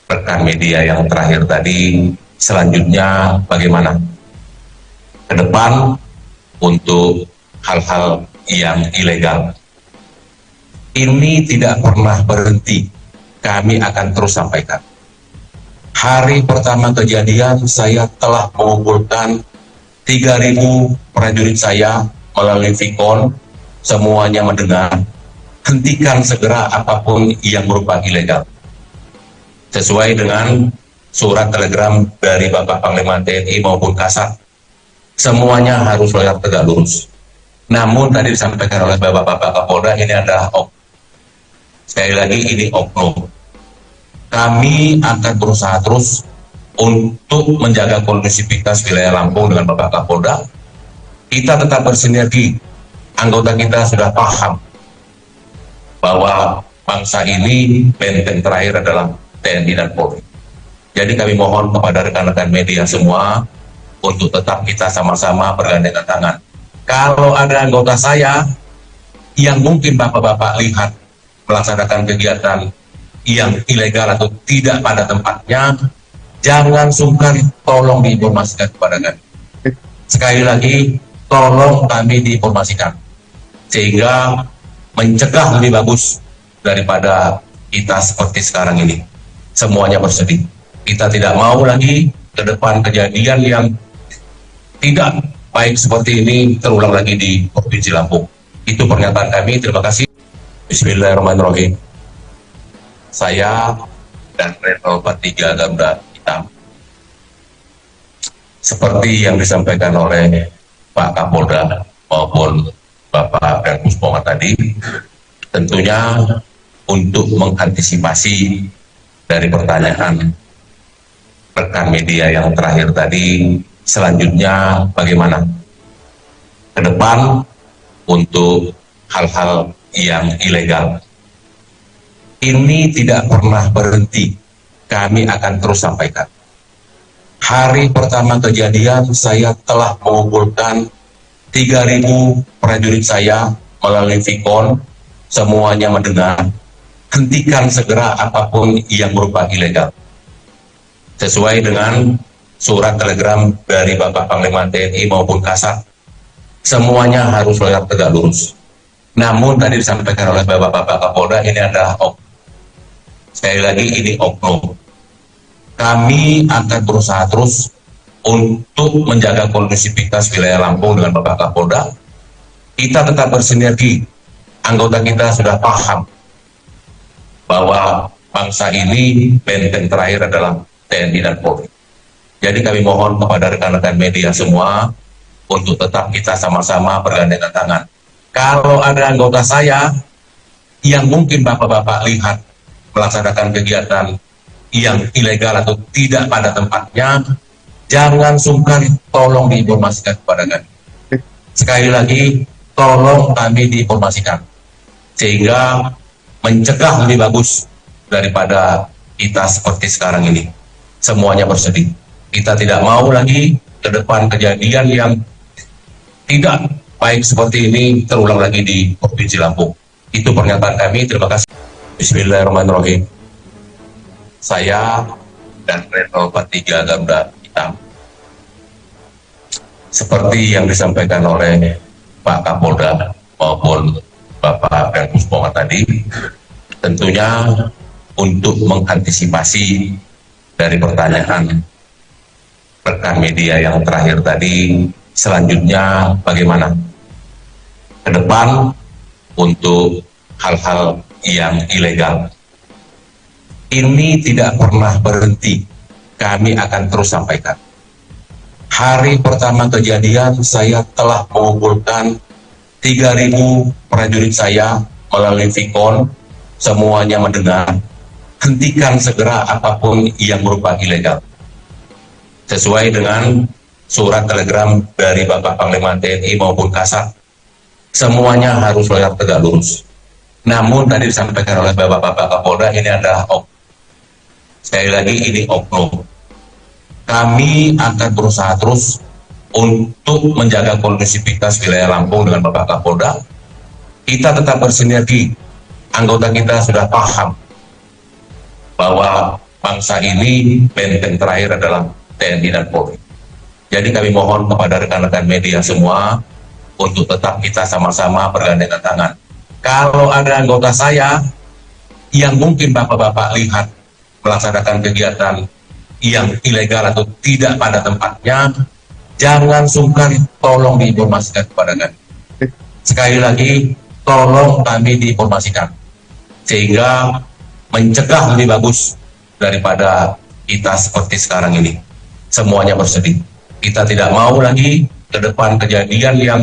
rekan media yang terakhir tadi, selanjutnya bagaimana ke depan untuk hal-hal yang ilegal. Ini tidak pernah berhenti, kami akan terus sampaikan. Hari pertama kejadian saya telah mengumpulkan 3.000 prajurit saya melalui Vicon, semuanya mendengar, hentikan segera apapun yang berupa ilegal. Sesuai dengan surat telegram dari Bapak Panglima TNI maupun Kasat, semuanya harus tegak lurus. Namun tadi disampaikan oleh Bapak-Bapak Kapolda, ini adalah sekali lagi ini oknum. Kami akan berusaha terus untuk menjaga kondusivitas wilayah Lampung dengan Bapak Kapolda. Kita tetap bersinergi. Anggota kita sudah paham bahwa bangsa ini benteng terakhir adalah TNI dan Polri. Jadi kami mohon kepada rekan-rekan media semua untuk tetap kita sama-sama bergandengan tangan. Kalau ada anggota saya yang mungkin Bapak-Bapak lihat melaksanakan kegiatan yang ilegal atau tidak pada tempatnya, jangan sungkan, tolong diinformasikan kepada kami. Sekali lagi, tolong kami diinformasikan, sehingga mencegah lebih bagus daripada kita seperti sekarang ini. Semuanya bersedih. Kita tidak mau lagi ke depan kejadian yang tidak baik seperti ini terulang lagi di Provinsi Lampung. Itu pernyataan kami. Terima kasih. Bismillahirrahmanirrahim. Saya dan Renal 43 Garuda Hitam, seperti yang disampaikan oleh Pak Kapolda maupun Bapak dan Pusponga tadi, tentunya untuk mengantisipasi dari pertanyaan rekan media yang terakhir tadi, selanjutnya bagaimana ke depan untuk hal-hal yang ilegal. Ini tidak pernah berhenti, kami akan terus sampaikan. Hari pertama kejadian saya telah mengumpulkan 3.000 prajurit saya melalui Vicon, semuanya mendengar, hentikan segera apapun yang berupa ilegal. sesuai dengan surat telegram dari Bapak Panglima TNI maupun Kasat. Semuanya harus tegak lurus. Namun tadi disampaikan oleh Bapak Kapolda, ini adalah sekali lagi ini oknum. Kami akan berusaha terus untuk menjaga kondusivitas wilayah Lampung dengan Bapak Kapolda. Kita tetap bersinergi. Anggota kita sudah paham bahwa bangsa ini benteng terakhir adalah TNI dan Polri. Jadi kami mohon kepada rekan-rekan media semua untuk tetap kita sama-sama bergandengan tangan. Kalau ada anggota saya yang mungkin Bapak-Bapak lihat melaksanakan kegiatan yang ilegal atau tidak pada tempatnya, jangan sungkan, tolong diinformasikan kepada kami. Sekali lagi, tolong kami diinformasikan, sehingga mencegah lebih bagus daripada kita seperti sekarang ini. Semuanya bersedih. Kita tidak mau lagi ke depan kejadian yang tidak baik seperti ini terulang lagi di Provinsi Lampung. Itu pernyataan kami. Terima kasih. Bismillahirrahmanirrahim. Saya dan Retno 43 Garuda Hitam, seperti yang disampaikan oleh Pak Kapolda maupun Bapak Pangdam Pongat tadi, tentunya untuk mengantisipasi dari pertanyaan rekan media yang terakhir tadi, selanjutnya bagaimana ke depan untuk hal-hal yang ilegal. Ini tidak pernah berhenti, kami akan terus sampaikan. Hari pertama kejadian, saya telah mengumpulkan 3.000 prajurit saya melalui Vicon, semuanya mendengar, hentikan segera apapun yang berupa ilegal. Sesuai dengan surat telegram dari Bapak Panglima TNI maupun Kasat, semuanya harus tegak lurus. Namun tadi disampaikan oleh Bapak Kapolda, ini adalah sekali lagi ini oknum. Kami akan berusaha terus untuk menjaga kondusivitas wilayah Lampung dengan Bapak Kapolda. Kita tetap bersinergi. Anggota kita sudah paham bahwa bangsa ini benteng terakhir adalah TNI dan Polri. Jadi kami mohon kepada rekan-rekan media semua untuk tetap kita sama-sama bergandengan tangan. Kalau ada anggota saya yang mungkin Bapak-Bapak lihat melaksanakan kegiatan yang ilegal atau tidak pada tempatnya, jangan sungkan, tolong diinformasikan kepada kami. Sekali lagi, tolong kami diinformasikan, sehingga mencegah lebih bagus daripada kita seperti sekarang ini. Semuanya bersedih. Kita tidak mau lagi ke depan kejadian yang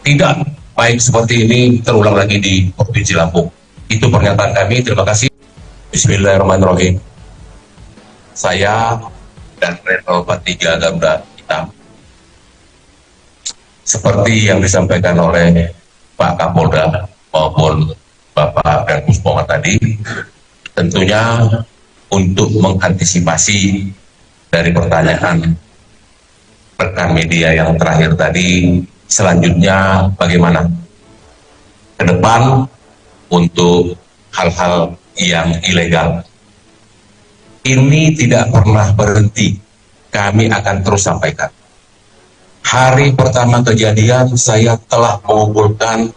tidak baik seperti ini terulang lagi di Provinsi Lampung. Itu pernyataan kami. Terima kasih. Bismillahirrahmanirrahim. Saya dan Retno 43 Garuda Hitam, seperti yang disampaikan oleh Pak Kapolda maupun Bapak Pangdam Pongat tadi, tentunya untuk mengantisipasi dari pertanyaan rekan media yang terakhir tadi, selanjutnya bagaimana ke depan untuk hal-hal yang ilegal. Ini tidak pernah berhenti, kami akan terus sampaikan. Hari pertama kejadian, saya telah mengumpulkan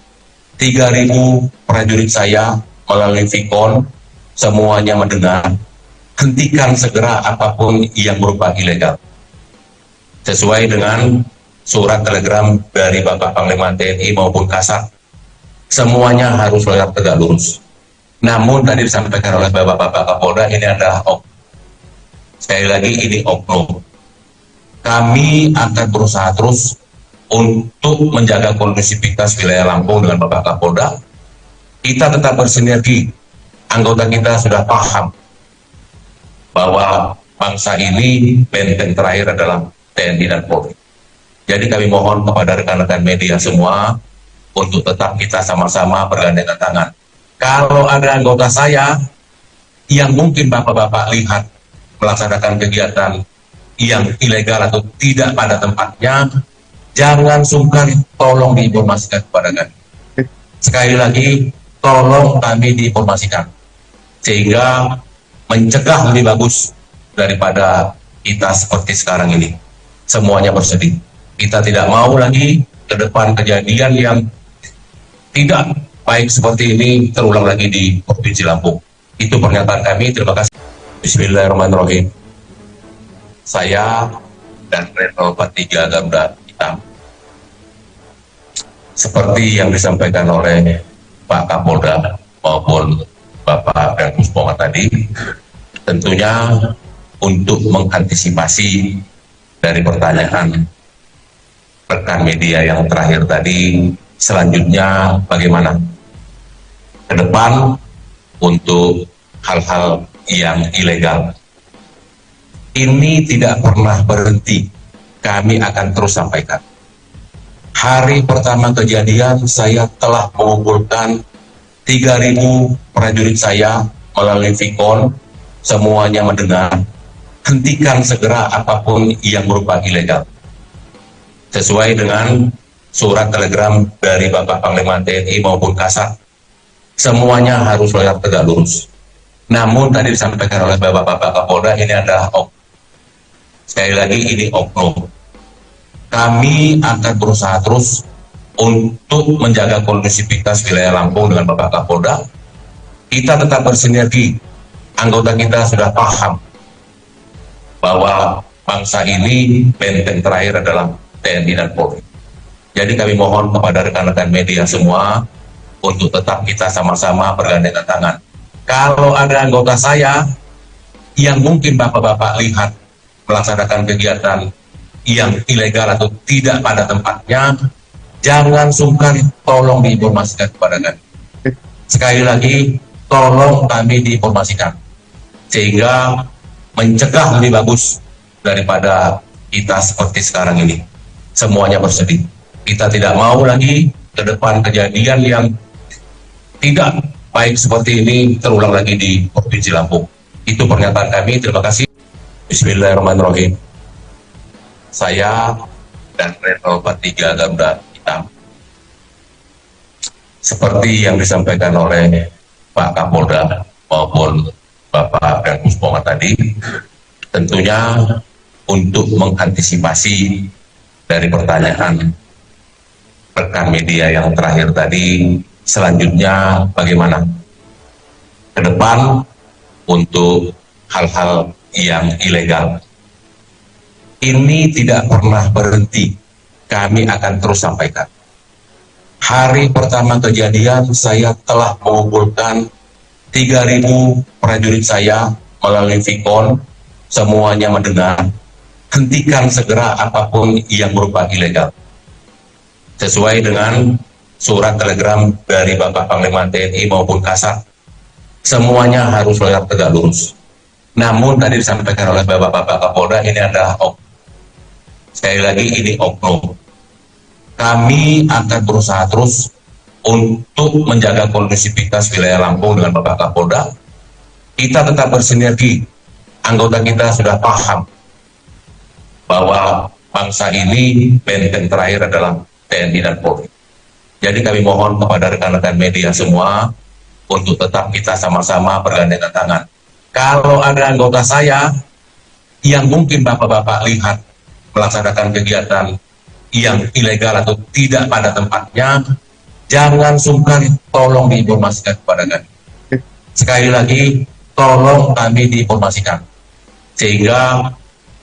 3.000 prajurit saya melalui Vicon, semuanya mendengar, hentikan segera apapun yang berupa ilegal. Sesuai dengan surat telegram dari Bapak Panglima TNI maupun Kasat, semuanya harus tegak lurus. Namun tadi disampaikan oleh Bapak Kapolda, ini adalah sekali lagi ini oknum. Kami akan berusaha terus untuk menjaga kondusivitas wilayah Lampung dengan Bapak Kapolda. Kita tetap bersinergi. Anggota kita sudah paham bahwa bangsa ini benteng terakhir adalah TNI dan Polri. Jadi kami mohon kepada rekan-rekan media semua untuk tetap kita sama-sama bergandengan tangan. Kalau ada anggota saya yang mungkin Bapak-Bapak lihat melaksanakan kegiatan yang ilegal atau tidak pada tempatnya, jangan sungkan, tolong diinformasikan kepada kami. Sekali lagi, tolong kami diinformasikan, sehingga mencegah lebih bagus daripada kita seperti sekarang ini. Semuanya bersedih. Kita tidak mau lagi ke depan kejadian yang tidak baik seperti ini terulang lagi di Provinsi Lampung. Itu pernyataan kami. Terima kasih. Bismillahirrahmanirrahim. Saya dan Retno 43 Garuda Hitam, seperti yang disampaikan oleh Pak Kapolda maupun Bapak dan Pusponga tadi, tentunya untuk mengantisipasi dari pertanyaan rekan media yang terakhir tadi, selanjutnya bagaimana ke depan untuk hal-hal yang ilegal. Ini tidak pernah berhenti, kami akan terus sampaikan. Hari pertama kejadian, saya telah mengumpulkan 3.000 prajurit saya melalui Vicon, semuanya mendengar, hentikan segera apapun yang berupa ilegal. Sesuai dengan surat telegram dari Bapak Panglima TNI maupun Kasat, semuanya harus tegak lurus. Namun tadi disampaikan oleh Bapak Kapolda, ini adalah sekali lagi ini oknum. Kami akan berusaha terus untuk menjaga kondusivitas wilayah Lampung dengan Bapak Kapolda. Kita tetap bersinergi. Anggota kita sudah paham bahwa bangsa ini benteng terakhir adalah TNI dan Polri. Jadi kami mohon kepada rekan-rekan media semua untuk tetap kita sama-sama bergandengan tangan. Kalau ada anggota saya yang mungkin Bapak-Bapak lihat melaksanakan kegiatan yang ilegal atau tidak pada tempatnya, jangan sungkan, tolong diinformasikan kepada kami. Sekali lagi, tolong kami diinformasikan, sehingga mencegah lebih bagus daripada kita seperti sekarang ini. Semuanya bersedih. Kita tidak mau lagi ke depan kejadian yang tidak baik seperti ini terulang lagi di Provinsi Lampung. Itu pernyataan kami. Terima kasih. Bismillahirrahmanirrahim. Saya dan Retno 43 Garuda Hitam, seperti yang disampaikan oleh Pak Kapolda maupun Bapak dan Pusponga tadi, tentunya untuk mengantisipasi dari pertanyaan rekan media yang terakhir tadi, selanjutnya bagaimana ke depan untuk hal-hal yang ilegal. Ini tidak pernah berhenti, kami akan terus sampaikan. Hari pertama kejadian, saya telah mengumpulkan 3.000 prajurit saya melalui Vicon, semuanya mendengar, hentikan segera apapun yang berupa ilegal. Sesuai dengan surat telegram dari Bapak Panglima TNI maupun Kasat, semuanya harus tegak lurus. Namun tadi disampaikan oleh Bapak Kapolda, ini adalah sekali lagi ini oknum. Kami akan berusaha terus untuk menjaga kondusivitas wilayah Lampung dengan Bapak Kapolda. Kita tetap bersinergi. Anggota kita sudah paham bahwa bangsa ini benteng terakhir adalah TNI dan Polri. Jadi kami mohon kepada rekan-rekan media semua untuk tetap kita sama-sama bergandengan tangan. Kalau ada anggota saya yang mungkin Bapak-Bapak lihat melaksanakan kegiatan yang ilegal atau tidak pada tempatnya, jangan sungkan, tolong diinformasikan kepada kami. Sekali lagi, tolong kami diinformasikan, sehingga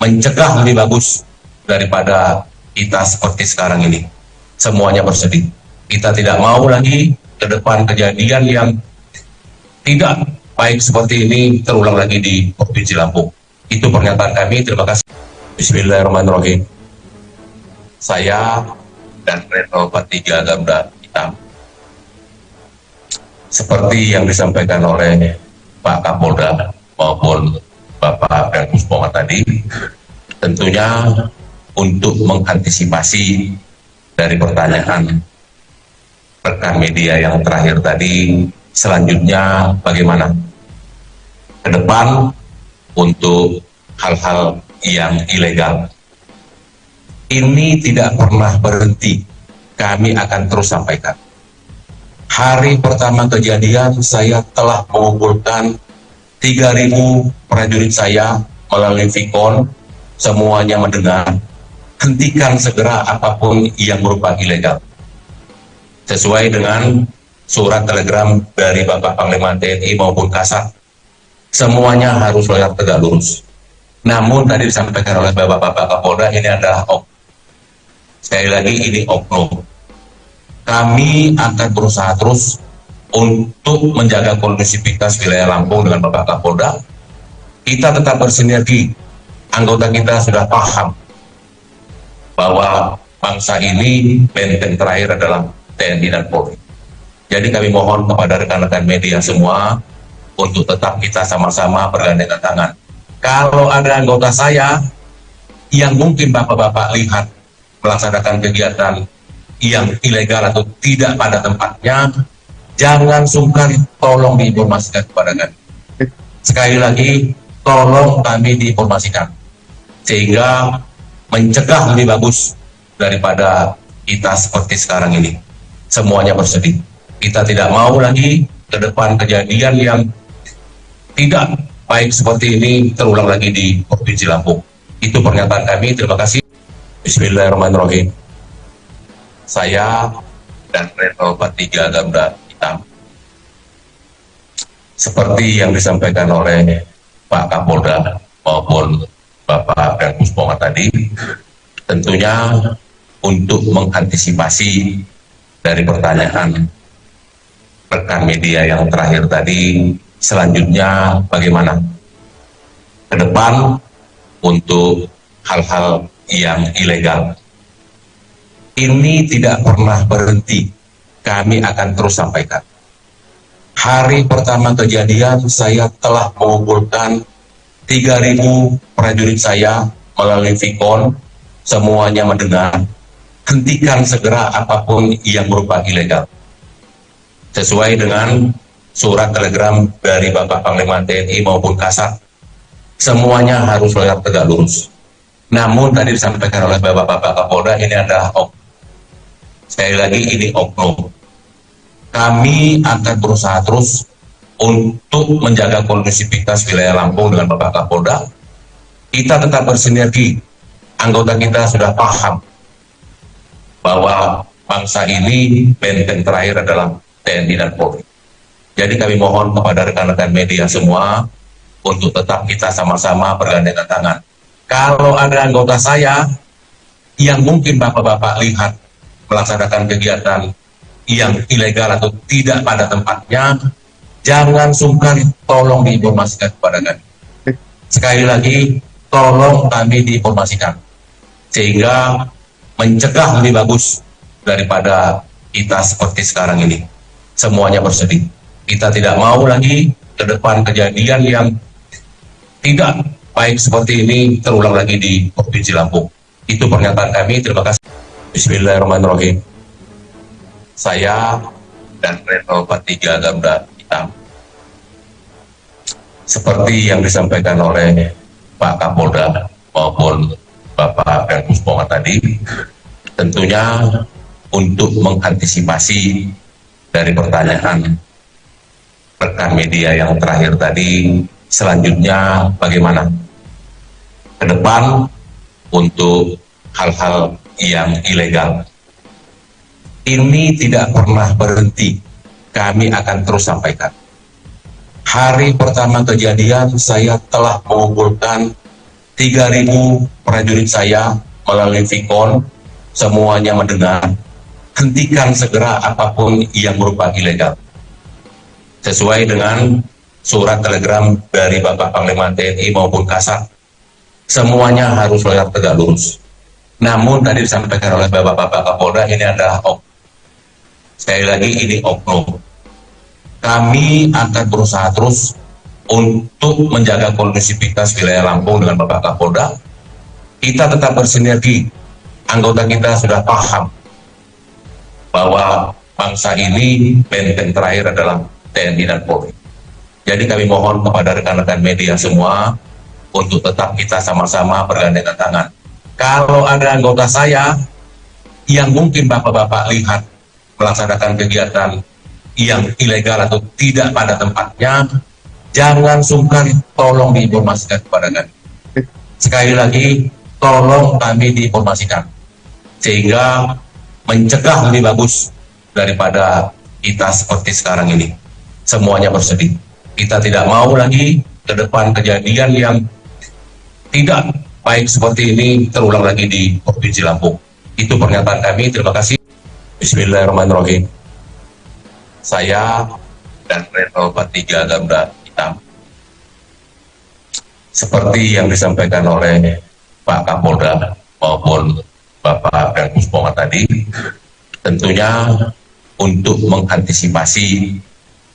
mencegah lebih bagus daripada kita seperti sekarang ini. Semuanya bersedih. Kita tidak mau lagi ke depan kejadian yang tidak baik seperti ini terulang lagi di Provinsi Lampung. Itu pernyataan kami. Terima kasih. Bismillahirrahmanirrahim. Saya dan Retno 43 Garuda Hitam, seperti yang disampaikan oleh Pak Kapolda maupun Bapak dan Pusponga tadi, tentunya untuk mengantisipasi dari pertanyaan rekan media yang terakhir tadi, selanjutnya bagaimana ke depan untuk hal-hal yang ilegal. Ini tidak pernah berhenti, kami akan terus sampaikan. Hari pertama kejadian, saya telah mengumpulkan 3.000 prajurit saya melalui Vicon, semuanya mendengar, hentikan segera apapun yang berupa ilegal. Sesuai dengan surat telegram dari Bapak Panglima TNI maupun Kasat, semuanya harus loyal tegak lurus. Namun tadi disampaikan oleh Bapak Kapolda, ini adalah sekali lagi ini oknum. Kami akan berusaha terus untuk menjaga kondusivitas wilayah Lampung dengan Bapak Kapolda. Kita tetap bersinergi. Anggota kita sudah paham bahwa bangsa ini benteng terakhir adalah TNI dan Polri. Jadi kami mohon kepada rekan-rekan media semua untuk tetap kita sama-sama bergandengan tangan. Kalau ada anggota saya yang mungkin Bapak-Bapak lihat melaksanakan kegiatan yang ilegal atau tidak pada tempatnya, jangan sungkan, tolong diinformasikan kepada kami. Sekali lagi, tolong kami diinformasikan, sehingga mencegah lebih bagus daripada kita seperti sekarang ini. Semuanya bersedih. Kita tidak mau lagi ke depan kejadian yang tidak baik seperti ini terulang lagi di Provinsi Lampung. Itu pernyataan kami. Terima kasih. Bismillahirrahmanirrahim. Saya dan Retno 43 Garuda Hitam, seperti yang disampaikan oleh Pak Kapolda maupun Bapak dan Pusponga tadi, tentunya untuk mengantisipasi dari pertanyaan rekan media yang terakhir tadi, selanjutnya bagaimana ke depan untuk hal-hal yang ilegal. Ini tidak pernah berhenti, kami akan terus sampaikan. Hari pertama kejadian, saya telah mengumpulkan 3.000 prajurit saya melalui Vicon, semuanya mendengar, hentikan segera apapun yang berupa ilegal. Sesuai dengan surat telegram dari Bapak Panglima TNI maupun Kasat, semuanya harus loyal tegak lurus. Namun tadi disampaikan oleh Bapak Kapolda, ini adalah sekali lagi ini oknum. Kami akan berusaha terus untuk menjaga kondusivitas wilayah Lampung dengan Bapak Kapolda. Kita tetap bersinergi. Anggota kita sudah paham bahwa bangsa ini benteng terakhir adalah TNI dan Polri. Jadi kami mohon kepada rekan-rekan media semua untuk tetap kita sama-sama bergandengan tangan. Kalau ada anggota saya yang mungkin Bapak-Bapak lihat melaksanakan kegiatan yang ilegal atau tidak pada tempatnya, jangan sungkan, tolong diinformasikan kepada kami. Sekali lagi, tolong kami diinformasikan, sehingga mencegah lebih bagus daripada kita seperti sekarang ini. Semuanya bersedih. Kita tidak mau lagi ke depan kejadian yang tidak baik seperti ini terulang lagi di Provinsi Lampung. Itu pernyataan kami. Terima kasih. Bismillahirrahmanirrahim. Saya dan Retno 43 Garuda Hitam, seperti yang disampaikan oleh Pak Kapolda maupun Bapak dan Pusponga tadi, tentunya untuk mengantisipasi dari pertanyaan rekan media yang terakhir tadi, selanjutnya bagaimana ke depan untuk hal-hal yang ilegal. Ini tidak pernah berhenti, kami akan terus sampaikan. Hari pertama kejadian, saya telah mengumpulkan 3.000 prajurit saya melalui Vicon, semuanya mendengar, hentikan segera apapun yang berupa ilegal. Sesuai dengan surat telegram dari Bapak Panglima TNI maupun Kasat, semuanya harus loyal tegak lurus. Namun tadi disampaikan oleh Bapak Kapolda, ini adalah sekali lagi ini oknum. Kami akan berusaha terus untuk menjaga kondusivitas wilayah Lampung dengan Bapak Kapolda. Kita tetap bersinergi. Anggota kita sudah paham bahwa bangsa ini benteng terakhir adalah TNI dan Polri. Jadi kami mohon kepada rekan-rekan media semua untuk tetap kita sama-sama bergandengan tangan. Kalau ada anggota saya yang mungkin Bapak-Bapak lihat melaksanakan kegiatan yang ilegal atau tidak pada tempatnya, jangan sungkan, tolong diinformasikan kepada kami. Sekali lagi, tolong kami diinformasikan sehingga mencegah lebih bagus daripada kita seperti sekarang ini. Semuanya bersedih. Kita tidak mau lagi ke depan kejadian yang tidak baik seperti ini terulang lagi di Provinsi Lampung. Itu pernyataan kami. Terima kasih. Bismillahirrahmanirrahim. Saya dan Level 43 Garuda Hitam, seperti yang disampaikan oleh Pak Kapolda maupun Bapak dan Pusponga tadi, tentunya untuk mengantisipasi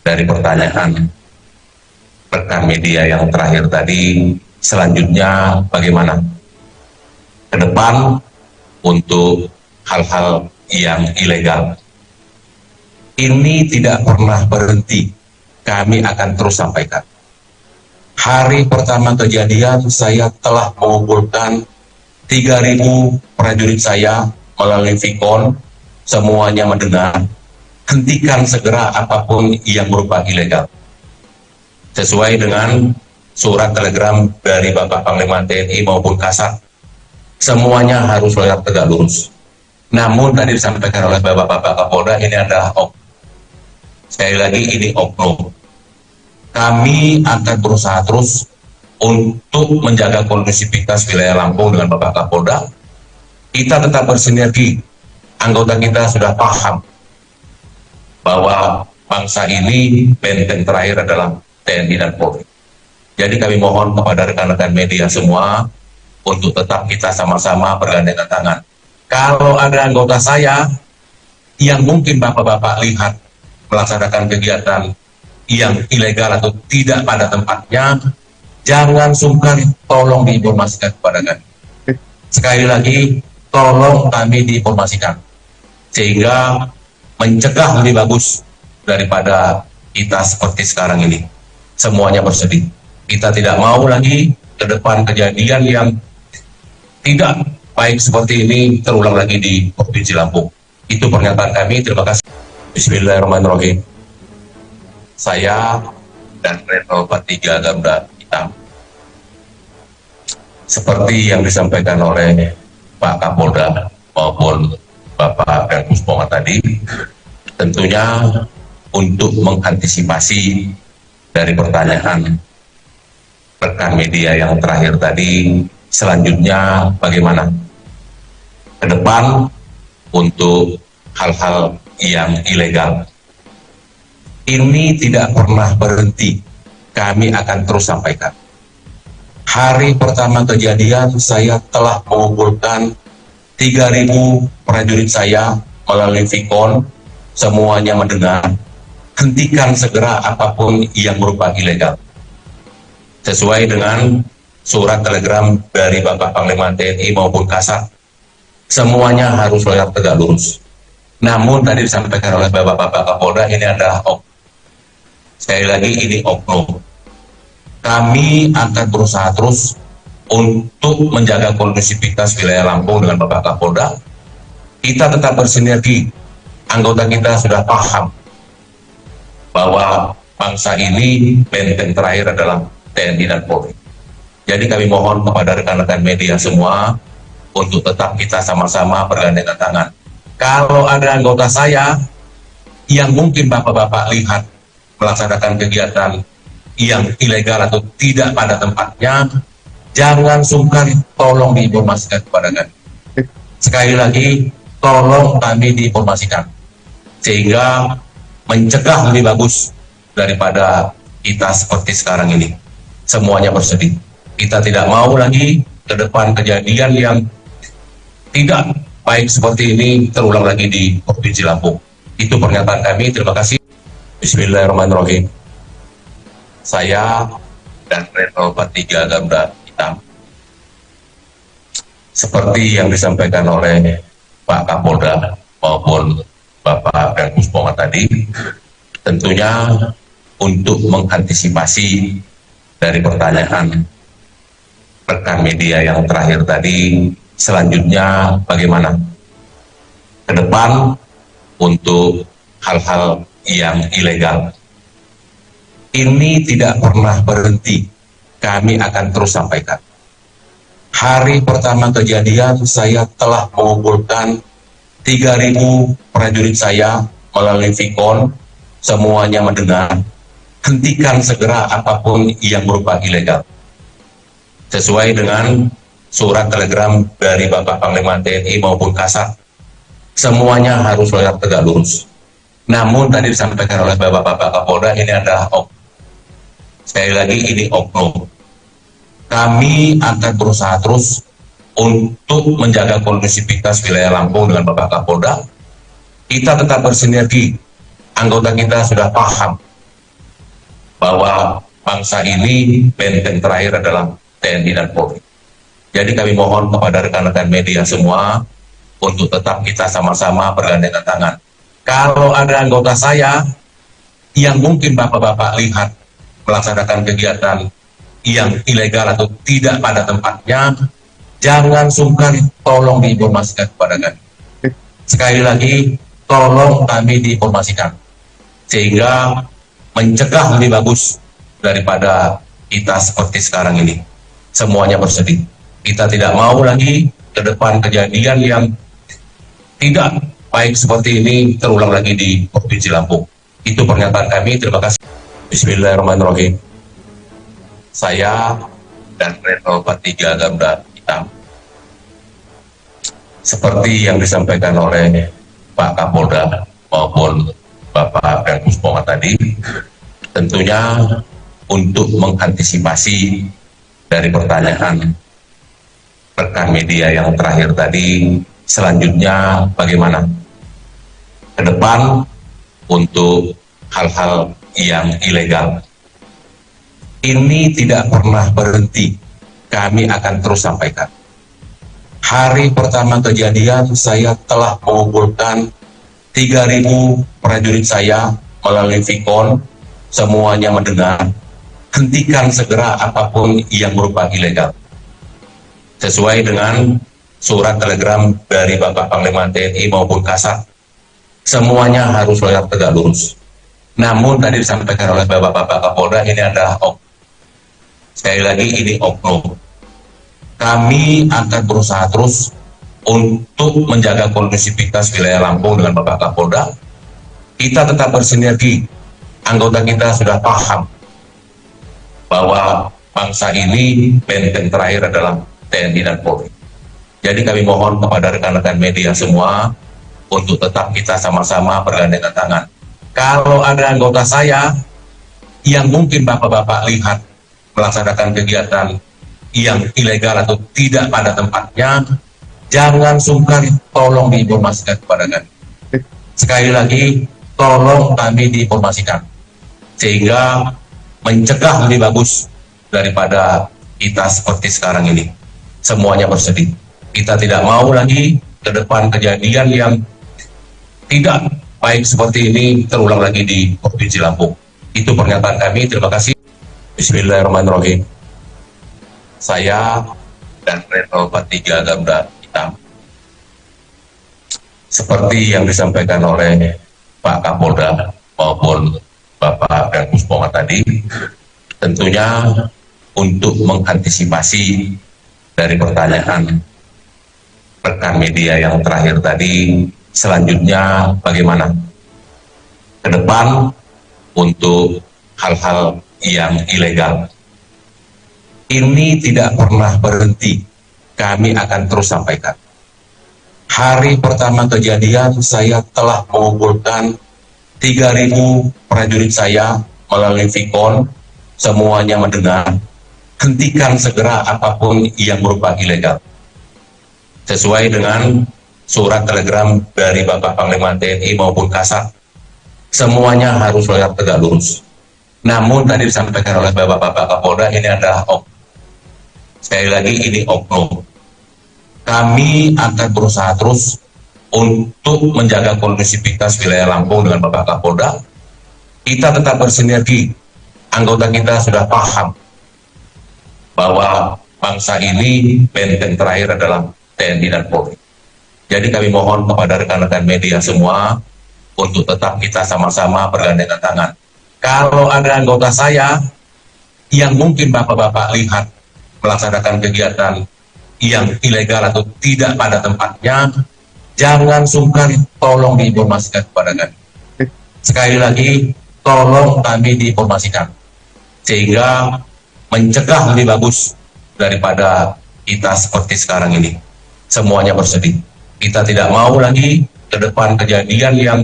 dari pertanyaan rekan media yang terakhir tadi, selanjutnya bagaimana ke depan untuk hal-hal yang ilegal. Ini tidak pernah berhenti, kami akan terus sampaikan. Hari pertama kejadian, saya telah mengumpulkan 3.000 prajurit saya melalui Vicon, semuanya mendengar, hentikan segera apapun yang berupa ilegal. Sesuai dengan surat telegram dari Bapak Panglima TNI maupun Kasat, semuanya harus tegak lurus. Namun tadi disampaikan oleh Bapak Kapolda, ini adalah sekali lagi ini oknum. Kami akan berusaha terus untuk menjaga kondusivitas wilayah Lampung dengan Bapak Kapolda. Kita tetap bersinergi. Anggota kita sudah paham bahwa bangsa ini benteng terakhir adalah TNI dan Polri. Jadi kami mohon kepada rekan-rekan media semua untuk tetap kita sama-sama bergandengan tangan. Kalau ada anggota saya yang mungkin Bapak-Bapak lihat melaksanakan kegiatan yang ilegal atau tidak pada tempatnya, jangan sungkan, tolong diinformasikan kepada kami. Sekali lagi, tolong kami diinformasikan sehingga mencegah lebih bagus daripada kita seperti sekarang ini. Semuanya bersedih. Kita tidak mau lagi ke depan kejadian yang tidak baik seperti ini terulang lagi di Provinsi Lampung. Itu pernyataan kami. Terima kasih. Bismillahirrahmanirrahim. Saya dan Level 43 Garuda Hitam, seperti yang disampaikan oleh Pak Kapolda maupun Bapak dan Pusponga tadi, tentunya untuk mengantisipasi dari pertanyaan rekan media yang terakhir tadi, selanjutnya bagaimana ke depan untuk hal-hal yang ilegal. Ini tidak pernah berhenti, kami akan terus sampaikan. Hari pertama kejadian, saya telah mengumpulkan 3.000 prajurit saya melalui Vicon, semuanya mendengar, hentikan segera apapun yang berupa ilegal. Sesuai dengan surat telegram dari Bapak Panglima TNI maupun Kasat, semuanya harus tegak lurus. Namun tadi disampaikan oleh Bapak Kapolda, ini adalah sekali lagi ini oknum. Kami akan berusaha terus untuk menjaga kondusivitas wilayah Lampung dengan Bapak Kapolda. Kita tetap bersinergi. Anggota kita sudah paham bahwa bangsa ini benteng terakhir adalah TNI dan Polri. Jadi kami mohon kepada rekan-rekan media semua untuk tetap kita sama-sama bergandengan tangan. Kalau ada anggota saya yang mungkin Bapak-Bapak lihat melaksanakan kegiatan yang ilegal atau tidak pada tempatnya, jangan sungkan, tolong diinformasikan kepada kami. Sekali lagi, tolong kami diinformasikan sehingga mencegah lebih bagus daripada kita seperti sekarang ini. Semuanya bersedih. Kita tidak mau lagi ke depan kejadian yang tidak baik seperti ini terulang lagi di Provinsi Lampung. Itu pernyataan kami. Terima kasih. Bismillahirrahmanirrahim. Saya dan Level 43 Garuda Hitam, seperti yang disampaikan oleh Pak Kapolda maupun Bapak dan Pusponga tadi, tentunya untuk mengantisipasi dari pertanyaan rekan media yang terakhir tadi, selanjutnya bagaimana ke depan untuk hal-hal yang ilegal. Ini tidak pernah berhenti, kami akan terus sampaikan. Hari pertama kejadian saya telah mengumpulkan 3.000 prajurit saya melalui Vicon, semuanya mendengar, hentikan segera apapun yang berupa ilegal. Sesuai dengan surat telegram dari Bapak Panglima TNI maupun Kasat, semuanya harus tegak lurus. Namun tadi disampaikan oleh Bapak Kapolda, ini adalah sekali lagi ini oknum. Kami akan berusaha terus untuk menjaga kondusivitas wilayah Lampung dengan Bapak Kapolda. Kita tetap bersinergi. Anggota kita sudah paham bahwa bangsa ini benteng terakhir adalah TNI dan Polri. Jadi kami mohon kepada rekan-rekan media semua untuk tetap kita sama-sama bergandengan tangan. Kalau ada anggota saya yang mungkin Bapak-Bapak lihat melaksanakan kegiatan yang ilegal atau tidak pada tempatnya, jangan sungkan, tolong diinformasikan kepada kami. Sekali lagi, tolong kami diinformasikan, sehingga mencegah lebih bagus daripada kita seperti sekarang ini. Semuanya bersedih. Kita tidak mau lagi ke depan kejadian yang tidak baik seperti ini terulang lagi di Provinsi Lampung. Itu pernyataan kami. Terima kasih. Bismillahirrahmanirrahim. Saya dan Renal 43 Garuda Hitam, seperti yang disampaikan oleh Pak Kapolda maupun Bapak Pangdam Pusponga tadi, tentunya untuk mengantisipasi dari pertanyaan rekan media yang terakhir tadi, selanjutnya bagaimana ke depan untuk hal-hal yang ilegal. Ini tidak pernah berhenti, kami akan terus sampaikan. Hari pertama kejadian saya telah mengumpulkan 3.000 prajurit saya melalui Vicon, semuanya mendengar, hentikan segera apapun yang berupa ilegal. Sesuai dengan surat telegram dari Bapak Panglima TNI maupun Kasat, semuanya harus tegak lurus. Namun tadi disampaikan oleh Bapak Kapolda, ini adalah sekali lagi ini oknum. Kami akan berusaha terus untuk menjaga kondusivitas wilayah Lampung dengan Bapak Kapolda. Kita tetap bersinergi. Anggota kita sudah paham bahwa bangsa ini benteng terakhir adalah TNI dan Polri. Jadi kami mohon kepada rekan-rekan media semua untuk tetap kita sama-sama bergandengan tangan. Kalau ada anggota saya yang mungkin Bapak-Bapak lihat melaksanakan kegiatan yang ilegal atau tidak pada tempatnya, jangan sungkan, tolong diinformasikan kepada kami. Sekali lagi, tolong kami diinformasikan, sehingga mencegah lebih bagus daripada kita seperti sekarang ini. Semuanya bersedih. Kita tidak mau lagi ke depan kejadian yang tidak baik seperti ini terulang lagi di Provinsi Lampung. Itu pernyataan kami. Terima kasih. Bismillahirrahmanirrahim. Saya dan Renal 43 Garuda Hitam, seperti yang disampaikan oleh Pak Kapolda maupun Bapak Pangdam Pusponga tadi, tentunya untuk mengantisipasi dari pertanyaan rekan media yang terakhir tadi, selanjutnya bagaimana ke depan untuk hal-hal yang ilegal. Ini tidak pernah berhenti, kami akan terus sampaikan. Hari pertama kejadian saya telah mengumpulkan 3.000 prajurit saya melalui Vicon, semuanya mendengar, hentikan segera apapun yang berupa ilegal. Sesuai dengan surat telegram dari Bapak Panglima TNI maupun Kasat, semuanya harus tegak lurus. Namun tadi disampaikan oleh Bapak Kapolda, ini adalah sekali lagi ini oknum. Kami akan berusaha terus untuk menjaga kondusivitas wilayah Lampung dengan Bapak Kapolda. Kita tetap bersinergi. Anggota kita sudah paham bahwa bangsa ini benteng terakhir adalah TNI dan Polri. Jadi kami mohon kepada rekan-rekan media semua untuk tetap kita sama-sama bergandengan tangan. Kalau ada anggota saya yang mungkin Bapak-Bapak lihat melaksanakan kegiatan yang ilegal atau tidak pada tempatnya, jangan sungkan tolong diinformasikan kepada kami. Sekali lagi, tolong kami diinformasikan sehingga mencegah lebih bagus daripada kita seperti sekarang ini. Semuanya bersedih. Kita tidak mau lagi ke depan kejadian yang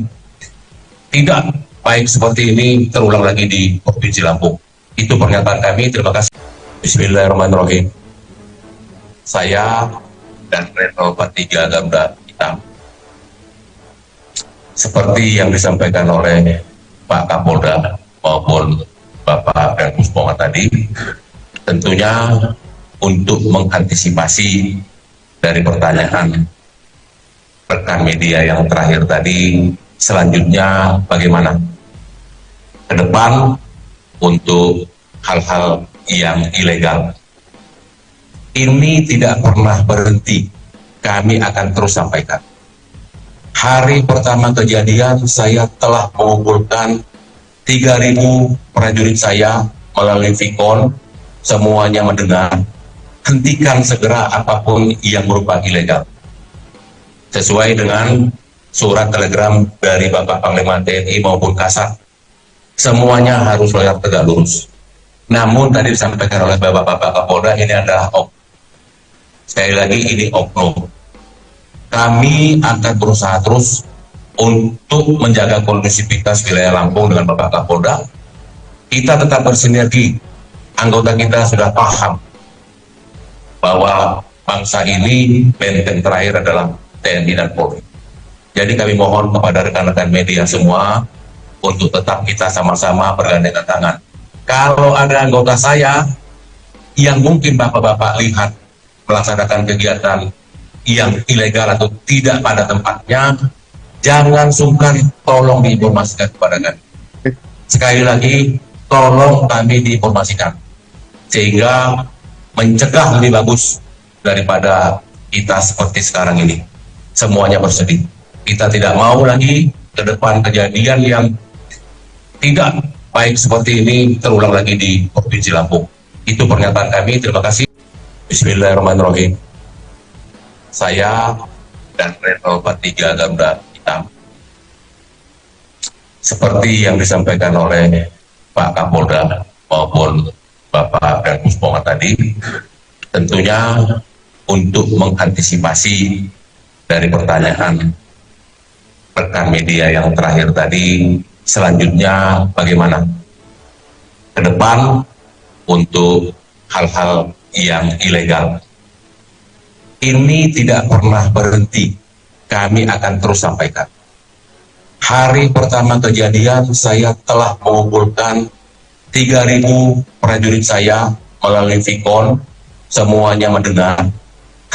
tidak baik seperti ini terulang lagi di Provinsi Lampung. Itu pernyataan kami. Terima kasih. Bismillahirrahmanirrahim. Saya dan Retno 43 Garuda Hitam, seperti yang disampaikan oleh Pak Kapolda maupun Bapak dan Pusponga tadi, tentunya untuk mengantisipasi dari pertanyaan rekan media yang terakhir tadi, selanjutnya bagaimana ke depan untuk hal-hal yang ilegal. Ini tidak pernah berhenti, kami akan terus sampaikan. Hari pertama kejadian, saya telah mengumpulkan 3.000 prajurit saya melalui Vicon, semuanya mendengar, hentikan segera apapun yang berupa ilegal. Sesuai dengan surat telegram dari Bapak Panglima TNI maupun Kasat, semuanya harus tegak lurus. Namun tadi disampaikan oleh Bapak Kapolda, ini adalah sekali lagi ini oknum. Kami akan berusaha terus untuk menjaga kondusivitas wilayah Lampung dengan Bapak Kapolda. Kita tetap bersinergi. Anggota kita sudah paham bahwa bangsa ini benteng terakhir adalah TNI dan Polri. Jadi kami mohon kepada rekan-rekan media semua untuk tetap kita sama-sama bergandengan tangan. Kalau ada anggota saya yang mungkin Bapak-Bapak lihat melaksanakan kegiatan yang ilegal atau tidak pada tempatnya, jangan sungkan tolong diinformasikan kepada kami. Sekali lagi, tolong kami diinformasikan sehingga mencegah lebih bagus daripada kita seperti sekarang ini. Semuanya bersedih. Kita tidak mau lagi ke depan kejadian yang tidak baik seperti ini terulang lagi di Provinsi Lampung. Itu pernyataan kami. Terima kasih. Bismillahirrahmanirrahim. Saya dan Retno 43 Garuda Hitam, seperti yang disampaikan oleh Pak Kapolda maupun Bapak dan Pusponga tadi, tentunya untuk mengantisipasi dari pertanyaan rekan media yang terakhir tadi, selanjutnya bagaimana ke depan untuk hal-hal yang ilegal. Ini tidak pernah berhenti, kami akan terus sampaikan. Hari pertama kejadian, saya telah mengumpulkan 3.000 prajurit saya melalui Vicon, semuanya mendengar,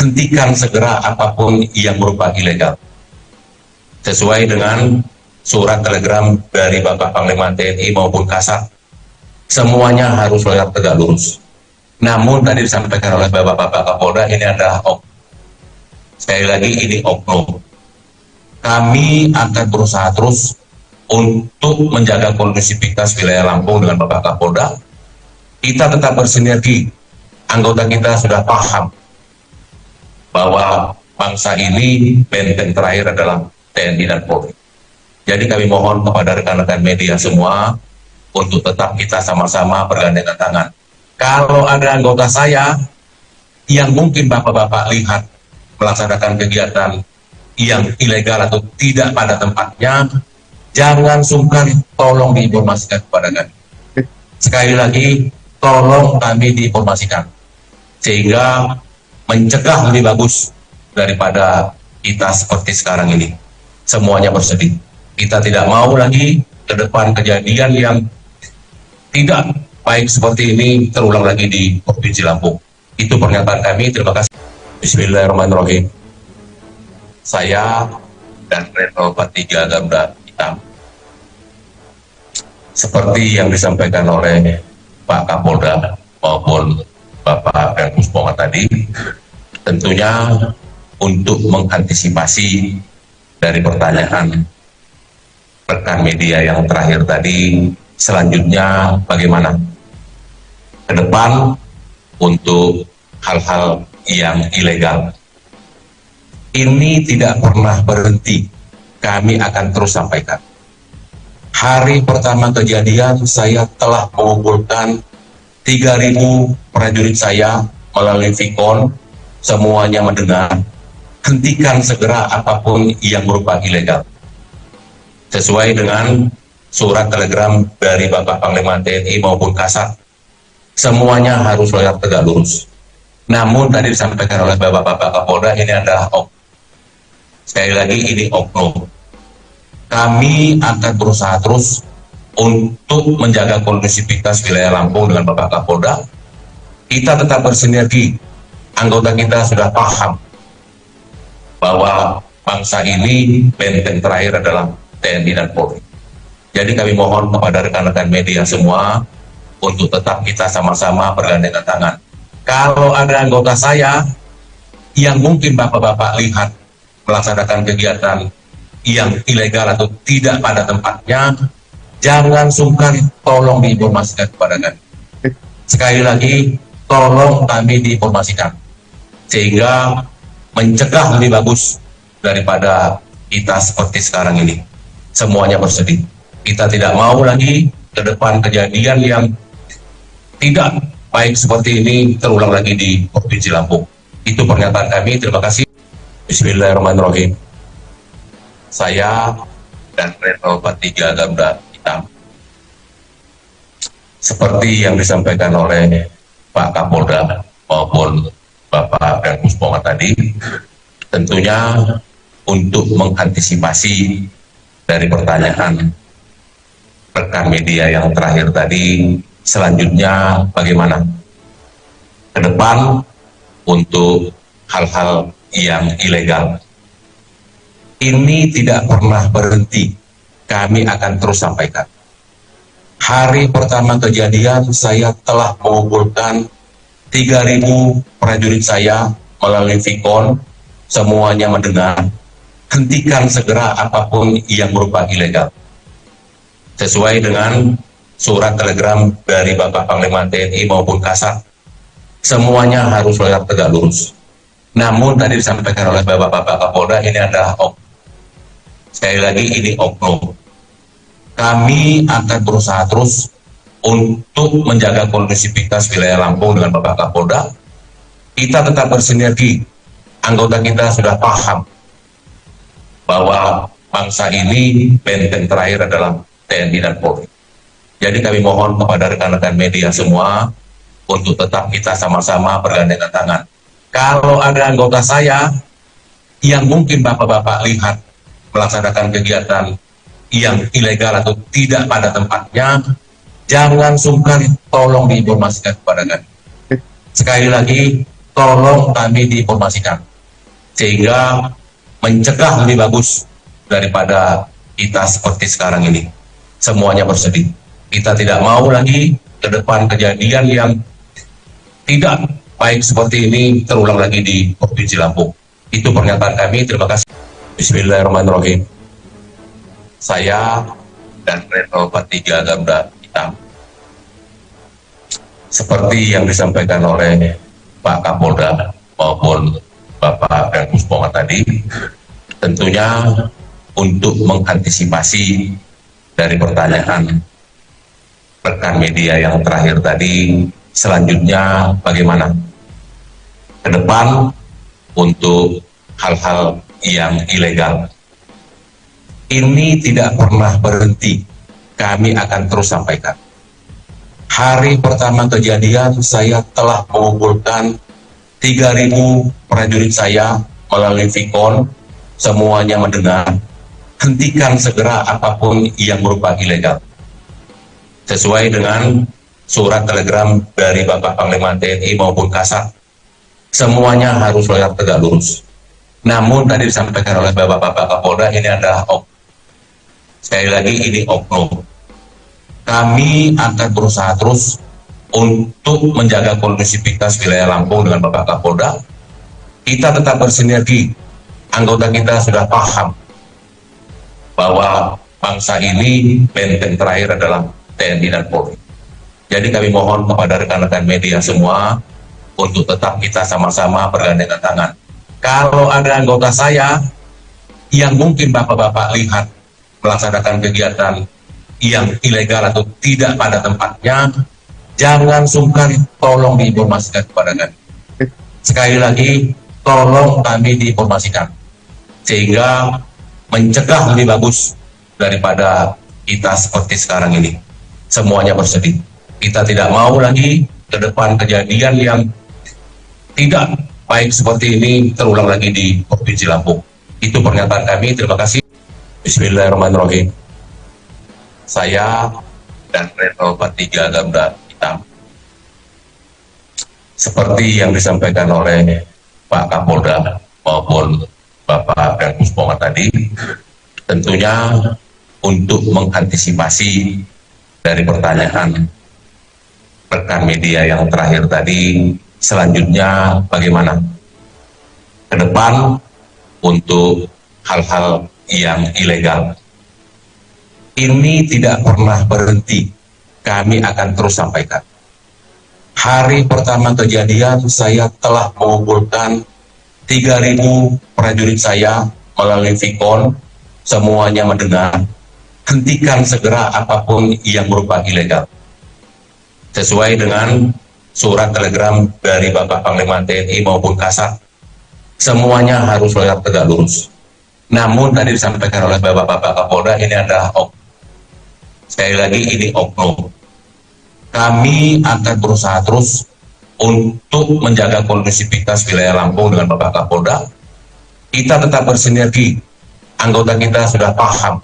hentikan segera apapun yang berupa ilegal. Sesuai dengan surat telegram dari Bapak Panglima TNI maupun Kasat, semuanya harus tegak lurus. Namun tadi disampaikan oleh Bapak Kapolda, ini adalah sekali lagi ini oknum. Kami akan berusaha terus untuk menjaga kondusivitas wilayah Lampung dengan Bapak Kapolda. Kita tetap bersinergi. Anggota kita sudah paham bahwa bangsa ini benteng terakhir adalah TNI dan Polri. Jadi kami mohon kepada rekan-rekan media semua untuk tetap kita sama-sama bergandengan tangan. Kalau ada anggota saya yang mungkin Bapak-Bapak lihat melaksanakan kegiatan yang ilegal atau tidak pada tempatnya, jangan sungkan tolong diinformasikan kepada kami. Sekali lagi, tolong kami diinformasikan sehingga mencegah lebih bagus daripada kita seperti sekarang ini. Semuanya bersedih. Kita tidak mau lagi ke depan kejadian yang tidak baik seperti ini terulang lagi di Provinsi Lampung. Itu pernyataan kami. Terima kasih. Bismillahirrahmanirrahim. Saya dan Retno 43 Garuda Hitam, seperti yang disampaikan oleh Pak Kapolda maupun Bapak dan Pusponga tadi, tentunya untuk mengantisipasi dari pertanyaan rekan media yang terakhir tadi, selanjutnya bagaimana ke depan untuk hal-hal yang ilegal. Ini tidak pernah berhenti, kami akan terus sampaikan. Hari pertama kejadian, saya telah mengumpulkan 3.000 prajurit saya melalui Vicon, semuanya mendengar, hentikan segera apapun yang berupa ilegal. Sesuai dengan surat telegram dari Bapak Panglima TNI maupun Kasat, semuanya harus tegak lurus. Namun tadi disampaikan oleh Bapak-Bapak Kapolda, ini adalah sekali lagi ini oknum. Kami akan berusaha terus untuk menjaga kondusivitas wilayah Lampung dengan Bapak Kapolda. Kita tetap bersinergi. Anggota kita sudah paham bahwa bangsa ini benteng terakhir adalah TNI dan Polri. Jadi kami mohon kepada rekan-rekan media semua untuk tetap kita sama-sama bergandengan tangan. Kalau ada anggota saya yang mungkin Bapak-Bapak lihat melaksanakan kegiatan yang ilegal atau tidak pada tempatnya, jangan sungkan, tolong diinformasikan kepada kami. Sekali lagi, tolong kami diinformasikan, sehingga mencegah lebih bagus daripada kita seperti sekarang ini. Semuanya bersedih. Kita tidak mau lagi ke depan kejadian yang tidak baik seperti ini terulang lagi di Provinsi Lampung. Itu pernyataan kami. Terima kasih. Bismillahirrahmanirrahim. Saya dan Renal 43 Garuda Hitam, seperti yang disampaikan oleh Pak Kapolda maupun Bapak dan Pusponga tadi, tentunya untuk mengantisipasi dari pertanyaan rekan media yang terakhir tadi, selanjutnya bagaimana ke depan untuk hal-hal yang ilegal. Ini tidak pernah berhenti, kami akan terus sampaikan. Hari pertama kejadian, saya telah mengumpulkan 3.000 prajurit saya melalui Vicon, semuanya mendengar, hentikan segera apapun yang berupa ilegal. Sesuai dengan surat telegram dari Bapak Panglima TNI maupun Kasat, semuanya harus tegak lurus. Namun tadi disampaikan oleh Bapak-Bapak Kapolda, ini adalah sekali lagi ini oknum. Kami akan berusaha terus untuk menjaga kondusivitas wilayah Lampung dengan Bapak Kapolda. Kita tetap bersinergi. Anggota kita sudah paham bahwa bangsa ini benteng terakhir adalah TNI dan Polri. Jadi kami mohon kepada rekan-rekan media semua untuk tetap kita sama-sama bergandengan tangan. Kalau ada anggota saya yang mungkin Bapak-Bapak lihat melaksanakan kegiatan yang ilegal atau tidak pada tempatnya, jangan sungkan, tolong diinformasikan kepada kami. Sekali lagi, tolong kami diinformasikan, sehingga mencegah lebih bagus daripada kita seperti sekarang ini. Semuanya bersedih. Kita tidak mau lagi ke depan kejadian yang tidak baik seperti ini terulang lagi di Provinsi Lampung. Itu pernyataan kami. Terima kasih. Bismillahirrahmanirrahim. Saya dan Renal 43 Garuda Hitam, seperti yang disampaikan oleh Pak Kapolda maupun Bapak dan Pusponga tadi, tentunya untuk mengantisipasi dari pertanyaan rekan media yang terakhir tadi, selanjutnya bagaimana ke depan untuk hal-hal yang ilegal. Ini tidak pernah berhenti, kami akan terus sampaikan. Hari pertama kejadian, saya telah mengumpulkan 3.000 prajurit saya melalui Vicon, semuanya mendengar, hentikan segera apapun yang berupa ilegal. Sesuai dengan surat telegram dari Bapak Panglima TNI maupun Kasat, semuanya harus tegak lurus. Namun tadi disampaikan oleh Bapak-Bapak Kapolda, ini adalah sekali lagi ini oknum. Kami akan berusaha terus untuk menjaga kondusivitas wilayah Lampung dengan Bapak Kapolda. Kita tetap bersinergi. Anggota kita sudah paham bahwa bangsa ini benteng terakhir adalah TNI dan Polri. Jadi kami mohon kepada rekan-rekan media semua untuk tetap kita sama-sama bergandengan tangan. Kalau ada anggota saya yang mungkin Bapak-Bapak lihat melaksanakan kegiatan yang ilegal atau tidak pada tempatnya, jangan sungkan, tolong diinformasikan kepada kami. Sekali lagi, tolong kami diinformasikan, sehingga mencegah lebih bagus daripada kita seperti sekarang ini. Semuanya bersedih. Kita tidak mau lagi ke depan kejadian yang tidak baik seperti ini terulang lagi di Provinsi Lampung. Itu pernyataan kami. Terima kasih. Bismillahirrahmanirrahim. Saya dan Retno 43 Garuda Hitam, seperti yang disampaikan oleh Pak Kapolda maupun Bapak dan Pusponga tadi, tentunya untuk mengantisipasi dari pertanyaan rekan media yang terakhir tadi, selanjutnya bagaimana ke depan untuk hal-hal yang ilegal. Ini tidak pernah berhenti, kami akan terus sampaikan. Hari pertama kejadian, saya telah mengumpulkan 3.000 prajurit saya melalui Vicon, semuanya mendengar, hentikan segera apapun yang berupa ilegal. Sesuai dengan surat telegram dari Bapak Panglima TNI maupun Kasat, semuanya harus tegak lurus. Namun tadi disampaikan oleh Bapak Kapolda, ini adalah oknum. Sekali lagi, ini oknum. Kami akan berusaha terus untuk menjaga kondusivitas wilayah Lampung dengan Bapak Kapolda. Kita tetap bersinergi. Anggota kita sudah paham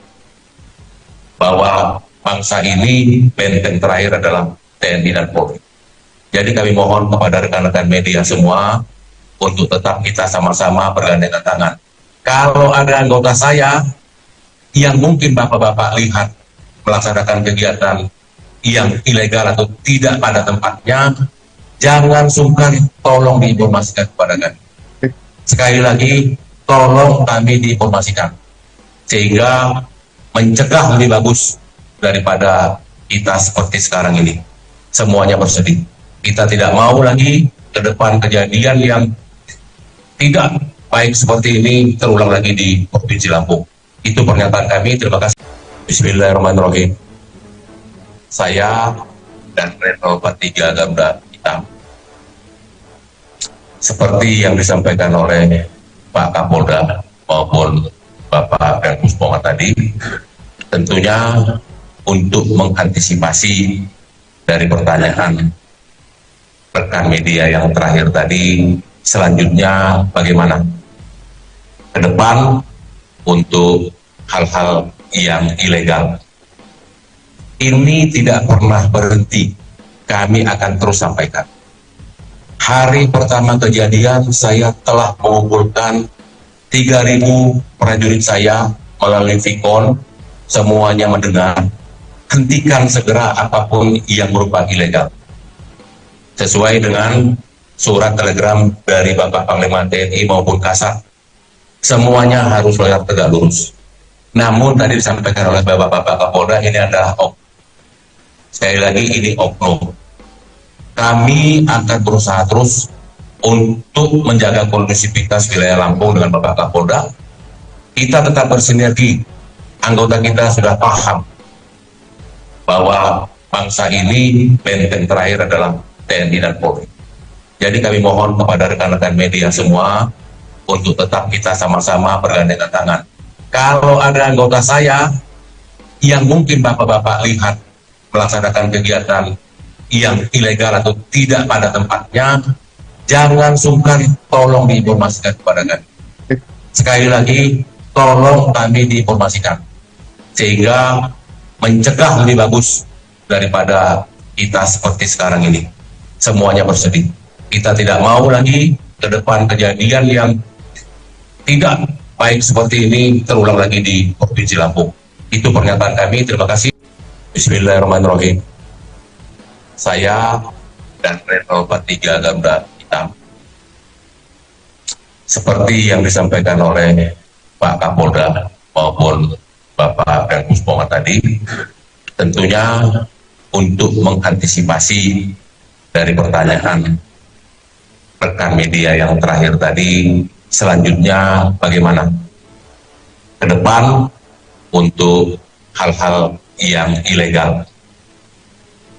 bahwa bangsa ini benteng terakhir adalah TNI dan Polri. Jadi kami mohon kepada rekan-rekan media semua untuk tetap kita sama-sama bergandengan tangan. Kalau ada anggota saya yang mungkin Bapak-Bapak lihat melaksanakan kegiatan yang ilegal atau tidak pada tempatnya, jangan sungkan, tolong diinformasikan kepada kami. Sekali lagi, tolong kami diinformasikan, sehingga mencegah lebih bagus daripada kita seperti sekarang ini. Semuanya bersedih. Kita tidak mau lagi ke depan kejadian yang tidak baik seperti ini terulang lagi di Provinsi Lampung. Itu pernyataan kami. Terima kasih. Bismillahirrahmanirrahim. Saya dan Retno 43 Garuda Hitam, seperti yang disampaikan oleh Pak Kapolda maupun Bapak dan Pusponga tadi, tentunya untuk mengantisipasi dari pertanyaan rekan media yang terakhir tadi, selanjutnya bagaimana ke depan untuk hal-hal yang ilegal. Ini tidak pernah berhenti, kami akan terus sampaikan. Hari pertama kejadian, saya telah mengumpulkan 3.000 prajurit saya melalui Vicon, semuanya mendengar, hentikan segera apapun yang berupa ilegal. Sesuai dengan surat telegram dari Bapak Panglima TNI maupun Kasat, semuanya harus tegak lurus. Namun tadi disampaikan oleh Bapak Kapolda, ini adalah oknum. Sekali lagi, ini oknum. Kami akan berusaha terus untuk menjaga kondusivitas wilayah Lampung dengan Bapak Kapolda. Kita tetap bersinergi. Anggota kita sudah paham bahwa bangsa ini benteng terakhir adalah TNI dan Polri. Jadi kami mohon kepada rekan-rekan media semua untuk tetap kita sama-sama bergandengan tangan. Kalau ada anggota saya yang mungkin Bapak-Bapak lihat melaksanakan kegiatan yang ilegal atau tidak pada tempatnya, jangan sungkan, tolong diinformasikan kepada kami. Sekali lagi, tolong kami diinformasikan, sehingga mencegah lebih bagus daripada kita seperti sekarang ini. Semuanya bersedih. Kita tidak mau lagi ke depan kejadian yang tidak baik seperti ini terulang lagi di Provinsi Lampung. Itu pernyataan kami. Terima kasih. Bismillahirrahmanirrahim. Saya dan Retno 43 Garuda Hitam, seperti yang disampaikan oleh Pak Kapolda maupun Bapak dan Pusponga tadi, tentunya untuk mengantisipasi dari pertanyaan rekan media yang terakhir tadi, selanjutnya bagaimana ke depan untuk hal-hal yang ilegal.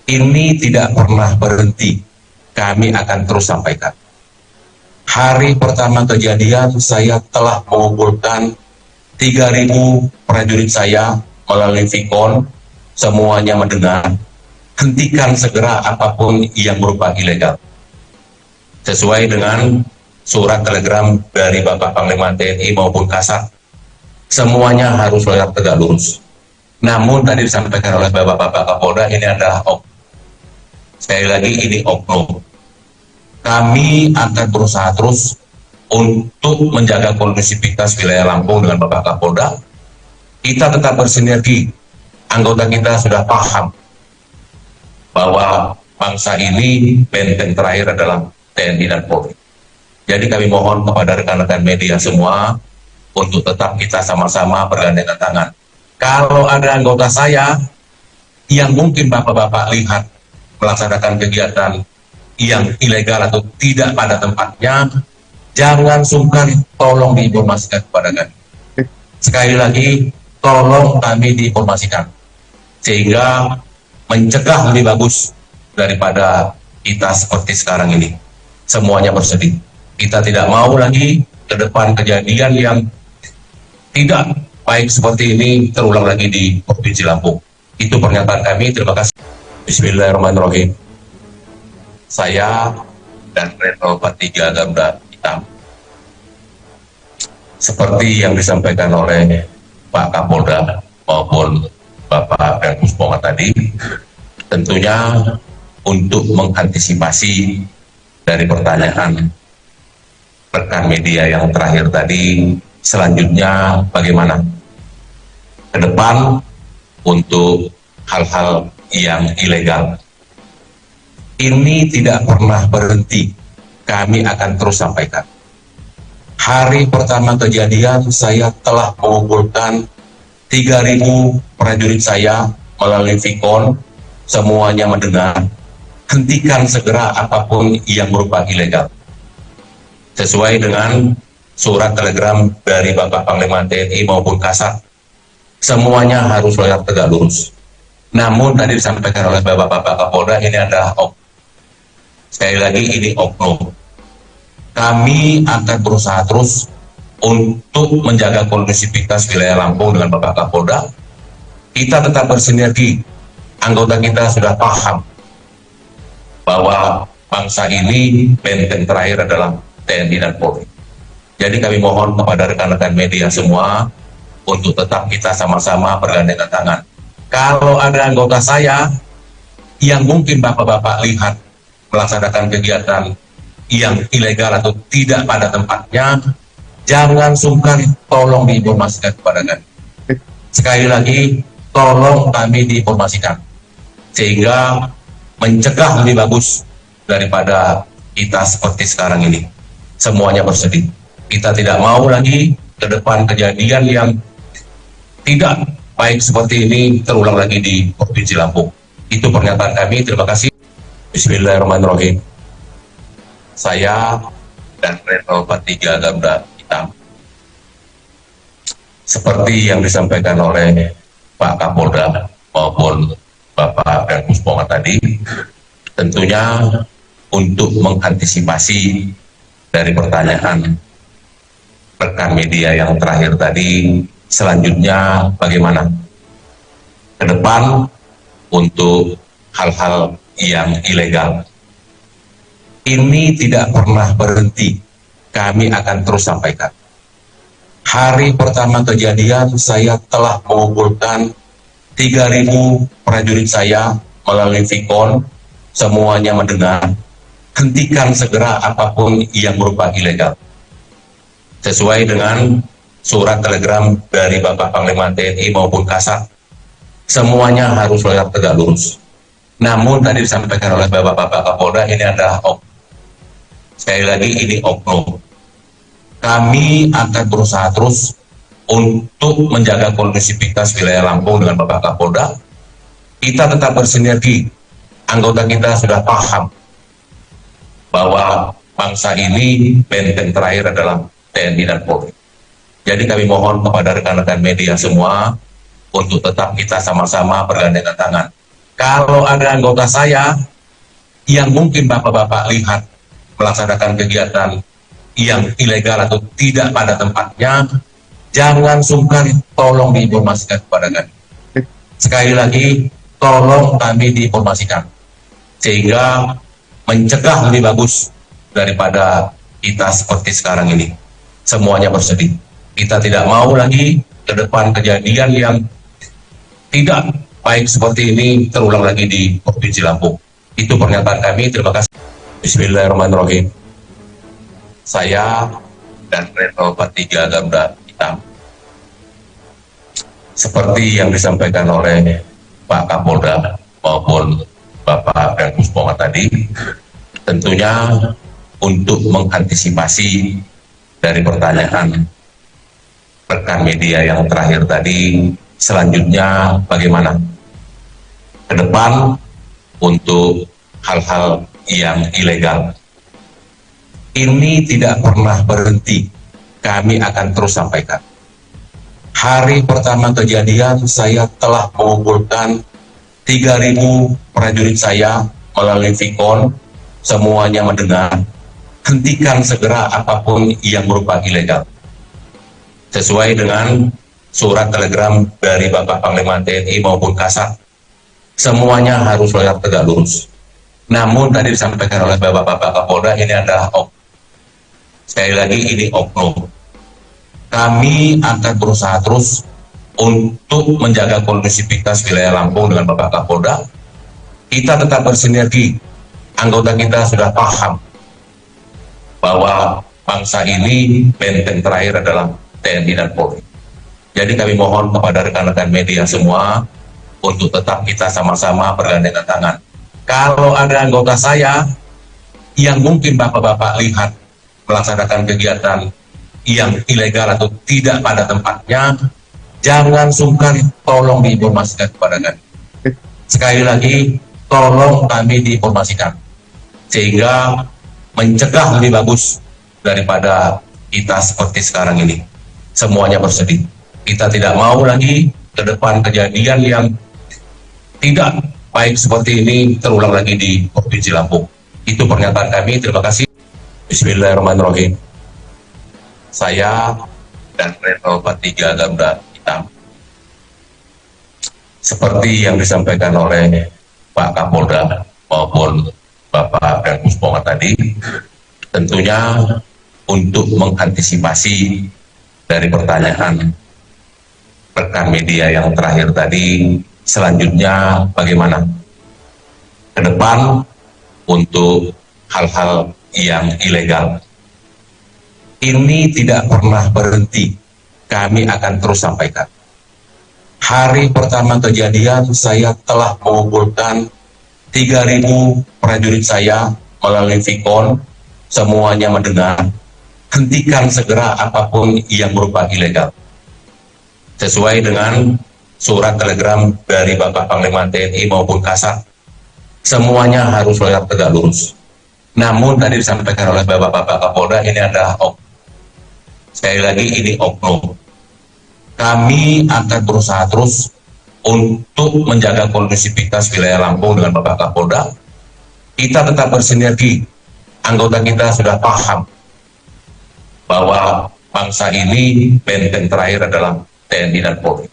Ini tidak pernah berhenti, kami akan terus sampaikan. Hari pertama kejadian saya telah mengumpulkan 3.000 prajurit saya melalui Vicon, semuanya mendengar, hentikan segera apapun yang berupa ilegal. Sesuai dengan surat telegram dari Bapak Panglima TNI maupun Kasat, semuanya harus tegak lurus. Namun tadi disampaikan oleh Bapak Kapolda, ini adalah sekali lagi ini oknum. Kami akan berusaha terus untuk menjaga kondusivitas wilayah Lampung dengan Bapak Kapolda. Kita tetap bersinergi. Anggota kita sudah paham bahwa bangsa ini benteng terakhir adalah TNI dan Polri. Jadi kami mohon kepada rekan-rekan media semua untuk tetap kita sama-sama bergandengan tangan. Kalau ada anggota saya yang mungkin Bapak-Bapak lihat melaksanakan kegiatan yang ilegal atau tidak pada tempatnya, jangan sungkan, tolong diinformasikan kepada kami. Sekali lagi, tolong kami diinformasikan, sehingga mencegah lebih bagus daripada kita seperti sekarang ini. Semuanya bersedih. Kita tidak mau lagi ke depan kejadian yang tidak baik seperti ini terulang lagi di Provinsi Lampung. Itu pernyataan kami, terima kasih. Bismillahirrahmanirrahim. Saya dan Retno 43 Garuda Hitam, seperti yang disampaikan oleh Pak Kapolda maupun Bapak Pangdam Pongat tadi, tentunya untuk mengantisipasi dari pertanyaan rekan media yang terakhir tadi, selanjutnya bagaimana ke depan untuk hal-hal yang ilegal. Ini tidak pernah berhenti, kami akan terus sampaikan. Hari pertama kejadian saya telah mengumpulkan 3.000 prajurit saya melalui Vicon, semuanya mendengar, hentikan segera apapun yang berupa ilegal. Sesuai dengan surat telegram dari Bapak Panglima TNI maupun Kasat, semuanya harus tegak lurus. Namun tadi disampaikan oleh Bapak Kapolda, ini adalah sekali lagi ini oknum. Kami akan berusaha terus untuk menjaga kondusivitas wilayah Lampung dengan Bapak Kapolda. Kita tetap bersinergi. Anggota kita sudah paham bahwa bangsa ini benteng terakhir adalah TNI dan Polri. Jadi kami mohon kepada rekan-rekan media semua untuk tetap kita sama-sama bergandengan tangan. Kalau ada anggota saya yang mungkin Bapak-Bapak lihat melaksanakan kegiatan yang ilegal atau tidak pada tempatnya, jangan sungkan, tolong diinformasikan kepada kami. Sekali lagi, tolong kami diinformasikan, sehingga mencegah lebih bagus daripada kita seperti sekarang ini. Semuanya bersedih. Kita tidak mau lagi ke depan kejadian yang tidak baik seperti ini terulang lagi di Provinsi Lampung. Itu pernyataan kami, terima kasih. Bismillahirrahmanirrahim. Saya dan Retno 43 Garuda Hitam, seperti yang disampaikan oleh Pak Kapolda maupun Bapak Pangdam Pongat tadi, tentunya untuk mengantisipasi dari pertanyaan rekan media yang terakhir tadi, selanjutnya bagaimana ke depan untuk hal-hal yang ilegal. Ini tidak pernah berhenti, kami akan terus sampaikan. Hari pertama kejadian saya telah mengumpulkan 3.000 prajurit saya melalui Vicon, semuanya mendengar, hentikan segera apapun yang berupa ilegal. Sesuai dengan surat telegram dari Bapak Panglima TNI maupun Kasat, semuanya harus tegak lurus. Namun tadi disampaikan oleh Bapak Kapolda, ini adalah sekali lagi ini oknum. Kami akan berusaha terus untuk menjaga kondusivitas wilayah Lampung dengan Bapak Kapolda. Kita tetap bersinergi. Anggota kita sudah paham bahwa bangsa ini benteng terakhir adalah TNI dan Polri. Jadi kami mohon kepada rekan-rekan media semua untuk tetap kita sama-sama bergandengan tangan. Kalau ada anggota saya yang mungkin bapak-bapak lihat melaksanakan kegiatan yang ilegal atau tidak pada tempatnya, jangan sungkan, tolong diinformasikan kepada kami. Sekali lagi, tolong kami diinformasikan, sehingga mencegah lebih bagus daripada kita seperti sekarang ini. Semuanya bersedih. Kita tidak mau lagi ke depan kejadian yang tidak baik seperti ini terulang lagi di Provinsi Lampung. Itu pernyataan kami. Terima kasih. Bismillahirrahmanirrahim. Saya dan Retno 43 Garuda Hitam, seperti yang disampaikan oleh Pak Kapolda maupun Bapak dan Pusponga tadi, tentunya untuk mengantisipasi dari pertanyaan rekan media yang terakhir tadi, selanjutnya bagaimana ke depan untuk hal-hal yang ilegal. Ini tidak pernah berhenti, kami akan terus sampaikan. Hari pertama kejadian, saya telah mengumpulkan 3.000 prajurit saya melalui Vicon, semuanya mendengar, hentikan segera apapun yang berupa ilegal. Sesuai dengan surat telegram dari Bapak Panglima TNI maupun Kasat, semuanya harus tegak lurus. Namun tadi disampaikan oleh Bapak Kapolda, ini adalah sekali lagi ini oknum. Kami akan berusaha terus untuk menjaga kondusivitas wilayah Lampung dengan Bapak Kapolda. Kita tetap bersinergi. Anggota kita sudah paham bahwa bangsa ini benteng terakhir adalah TNI dan Polri. Jadi kami mohon kepada rekan-rekan media semua untuk tetap kita sama-sama bergandengan tangan. Kalau ada anggota saya yang mungkin bapak-bapak lihat melaksanakan kegiatan yang ilegal atau tidak pada tempatnya, jangan sungkan, tolong diinformasikan kepada kami. Sekali lagi, tolong kami diinformasikan, sehingga mencegah lebih bagus daripada kita seperti sekarang ini. Semuanya bersedih. Kita tidak mau lagi ke depan kejadian yang tidak baik seperti ini terulang lagi di Provinsi Lampung. Itu pernyataan kami. Terima kasih. Bismillahirrahmanirrahim. Saya dan Retno 43 Garuda Hitam, seperti yang disampaikan oleh Pak Kapolda maupun Bapak dan Pusponga tadi, tentunya untuk mengantisipasi dari pertanyaan rekan media yang terakhir tadi, selanjutnya bagaimana ke depan untuk hal-hal yang ilegal. Ini tidak pernah berhenti, kami akan terus sampaikan. Hari pertama kejadian, saya telah mengumpulkan 3.000 prajurit saya melalui Vicon, semuanya mendengar, hentikan segera apapun yang berupa ilegal. Sesuai dengan surat telegram dari Bapak Panglima TNI maupun Kasat, semuanya harus tegak lurus. Namun tadi disampaikan oleh Bapak Kapolda, ini adalah sekali lagi ini oknum. Kami akan berusaha terus untuk menjaga kondusivitas wilayah Lampung dengan Bapak Kapolda. Kita tetap bersinergi. Anggota kita sudah paham bahwa bangsa ini benteng terakhir adalah TNI dan Polri.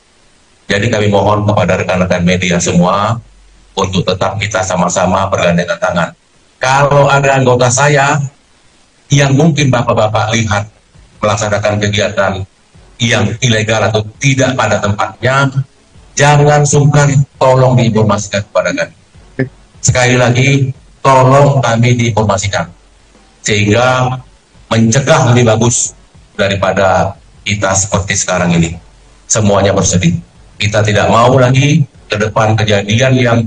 Jadi kami mohon kepada rekan-rekan media semua untuk tetap kita sama-sama bergandengan tangan. Kalau ada anggota saya yang mungkin bapak-bapak lihat melaksanakan kegiatan yang ilegal atau tidak pada tempatnya, jangan sungkan, tolong diinformasikan kepada kami. Sekali lagi, tolong kami diinformasikan, sehingga mencegah lebih bagus daripada kita seperti sekarang ini. Semuanya bersedih. Kita tidak mau lagi ke depan kejadian yang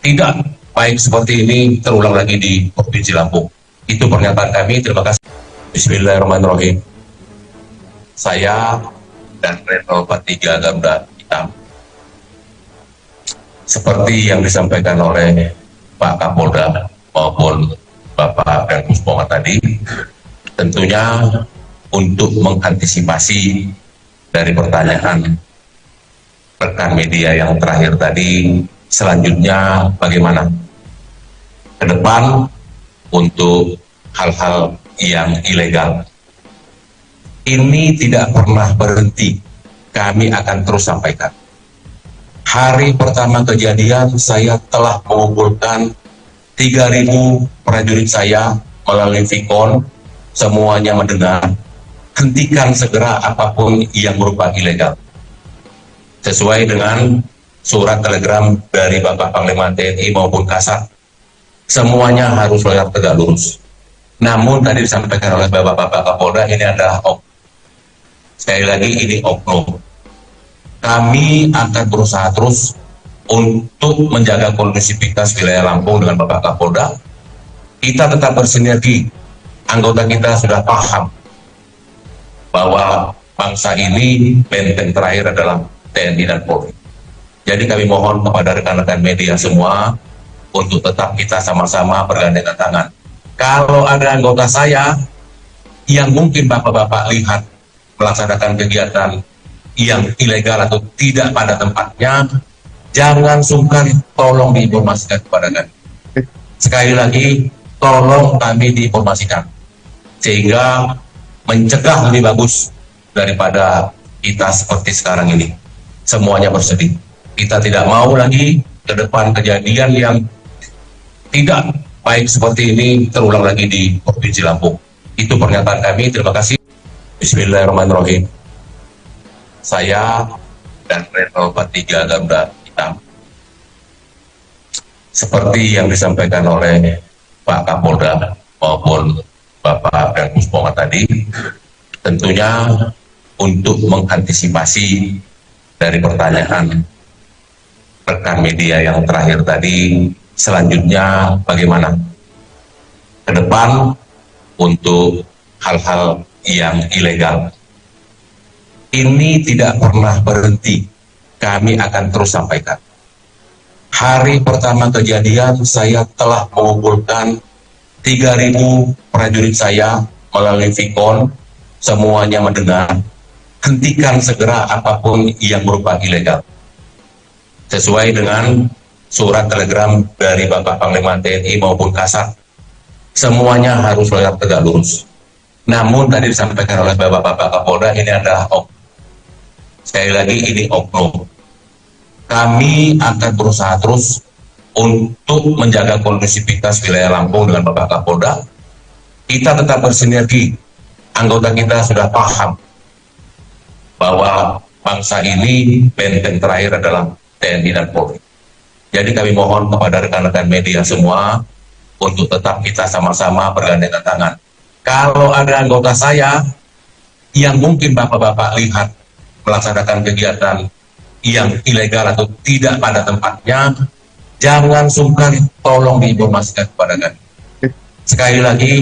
tidak baik seperti ini terulang lagi di Provinsi Lampung. Itu pernyataan kami. Terima kasih. Bismillahirrahmanirrahim. Saya dan Retno 43 Garuda Hitam, seperti yang disampaikan oleh Pak Kapolda maupun Bapak dan Pusponga tadi, tentunya untuk mengantisipasi dari pertanyaan rekan media yang terakhir tadi, selanjutnya bagaimana ke depan untuk hal-hal yang ilegal. Ini tidak pernah berhenti, kami akan terus sampaikan. Hari pertama kejadian, saya telah mengumpulkan 3.000 prajurit saya melalui Vicon, semuanya mendengar, hentikan segera apapun yang berupa ilegal. Sesuai dengan surat telegram dari Bapak Panglima TNI maupun Kasat, semuanya harus tegak lurus. Namun tadi disampaikan oleh Bapak-Bapak Kapolda, ini adalah sekali lagi ini oknum. Kami akan berusaha terus untuk menjaga kondusivitas wilayah Lampung dengan Bapak Kapolda. Kita tetap bersinergi. Anggota kita sudah paham bahwa bangsa ini benteng terakhir adalah TNI dan Polri. Jadi kami mohon kepada rekan-rekan media semua untuk tetap kita sama-sama bergandengan tangan. Kalau ada anggota saya yang mungkin Bapak-Bapak lihat melaksanakan kegiatan yang ilegal atau tidak pada tempatnya, jangan sungkan, tolong diinformasikan kepada kami. Sekali lagi, tolong kami diinformasikan, sehingga mencegah lebih bagus daripada kita seperti sekarang ini. Semuanya bersedih. Kita tidak mau lagi ke depan kejadian yang tidak baik seperti ini terulang lagi di Provinsi Lampung. Itu pernyataan kami. Terima kasih. Bismillahirrahmanirrahim. Saya dan Retno 43 Garuda Hitam, seperti yang disampaikan oleh Pak Kapolda maupun Bapak dan Pusponga tadi, tentunya untuk mengantisipasi dari pertanyaan rekan media yang terakhir tadi, selanjutnya bagaimana ke depan untuk hal-hal yang ilegal. Ini tidak pernah berhenti, kami akan terus sampaikan. Hari pertama kejadian, saya telah mengumpulkan 3.000 prajurit saya melalui Vicon, semuanya mendengar, hentikan segera apapun yang berupa ilegal. Sesuai dengan surat telegram dari Bapak Panglima TNI maupun Kasat, semuanya harus tegak lurus. Namun tadi disampaikan oleh Bapak-Bapak Kapolda, ini adalah sekali lagi ini oknum. Kami akan berusaha terus untuk menjaga kondusivitas wilayah Lampung dengan Bapak Kapolda. Kita tetap bersinergi. Anggota kita sudah paham bahwa bangsa ini benteng terakhir adalah TNI dan Polri. Jadi kami mohon kepada rekan-rekan media semua untuk tetap kita sama-sama bergandengan tangan. Kalau ada anggota saya yang mungkin Bapak-Bapak lihat melaksanakan kegiatan yang ilegal atau tidak pada tempatnya, jangan sungkan, tolong diinformasikan kepada kami. Sekali lagi,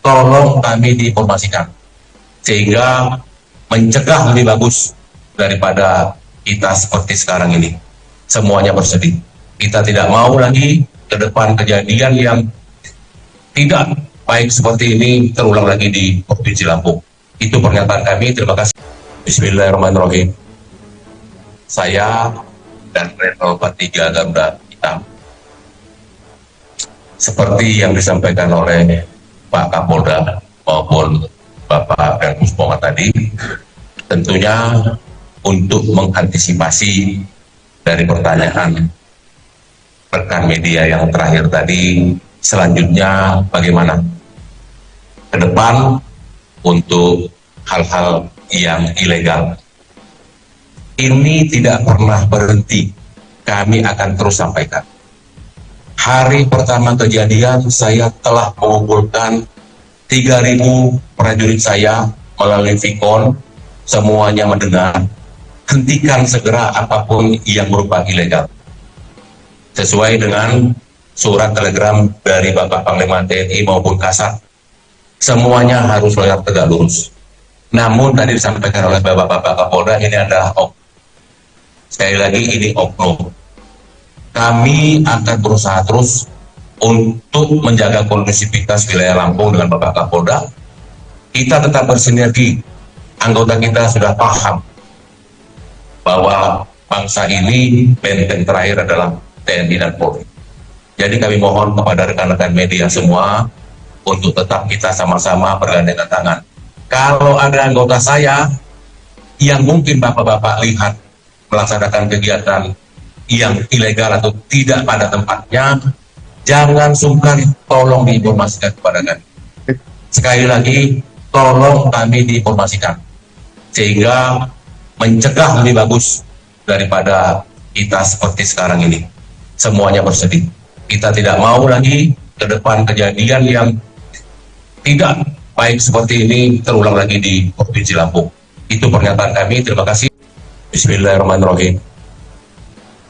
tolong kami diinformasikan, sehingga mencegah lebih bagus daripada kita seperti sekarang ini. Semuanya bersedih. Kita tidak mau lagi ke depan kejadian yang tidak baik seperti ini terulang lagi di Provinsi Lampung. Itu pernyataan kami. Terima kasih. Bismillahirrahmanirrahim. Saya dan Retno 43 Garuda Hitam, seperti yang disampaikan oleh Pak Kapolda maupun Bapak dan Pusponga tadi, tentunya untuk mengantisipasi dari pertanyaan rekan media yang terakhir tadi, selanjutnya bagaimana ke depan untuk hal-hal yang ilegal. Ini tidak pernah berhenti, kami akan terus sampaikan. Hari pertama kejadian, saya telah mengumpulkan 3.000 prajurit saya melalui Vicon, semuanya mendengar, hentikan segera apapun yang berupa ilegal. Sesuai dengan surat telegram dari Bapak Panglima TNI maupun Kasat, semuanya harus tegak lurus. Namun tadi disampaikan oleh Bapak-Bapak Kapolda, ini adalah sekali lagi ini oknum. Kami akan berusaha terus untuk menjaga kondusivitas wilayah Lampung dengan Bapak Kapolda, kita tetap bersinergi. Anggota kita sudah paham bahwa bangsa ini benteng terakhir adalah TNI dan Polri. Jadi kami mohon kepada rekan-rekan media semua untuk tetap kita sama-sama bergandengan tangan. Kalau ada anggota saya yang mungkin bapak-bapak lihat melaksanakan kegiatan yang ilegal atau tidak pada tempatnya, jangan sungkan, tolong diinformasikan kepada kami. Sekali lagi, tolong kami diinformasikan, sehingga mencegah lebih bagus daripada kita seperti sekarang ini. Semuanya bersedih. Kita tidak mau lagi ke depan kejadian yang tidak baik seperti ini terulang lagi di Provinsi Lampung. Itu pernyataan kami. Terima kasih. Bismillahirrahmanirrahim.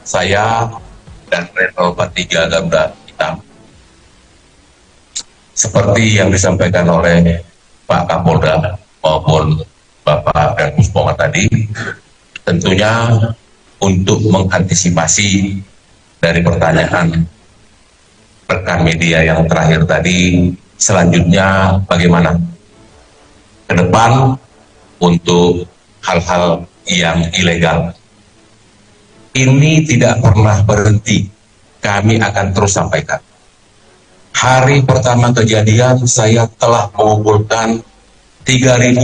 Saya dan Level 43 Garuda Hitam, seperti yang disampaikan oleh Pak Kapolda maupun Bapak dan Pusponga tadi, tentunya untuk mengantisipasi dari pertanyaan rekan media yang terakhir tadi, selanjutnya bagaimana ke depan untuk hal-hal yang ilegal. Ini tidak pernah berhenti, kami akan terus sampaikan. Hari pertama kejadian, saya telah mengumpulkan 3.000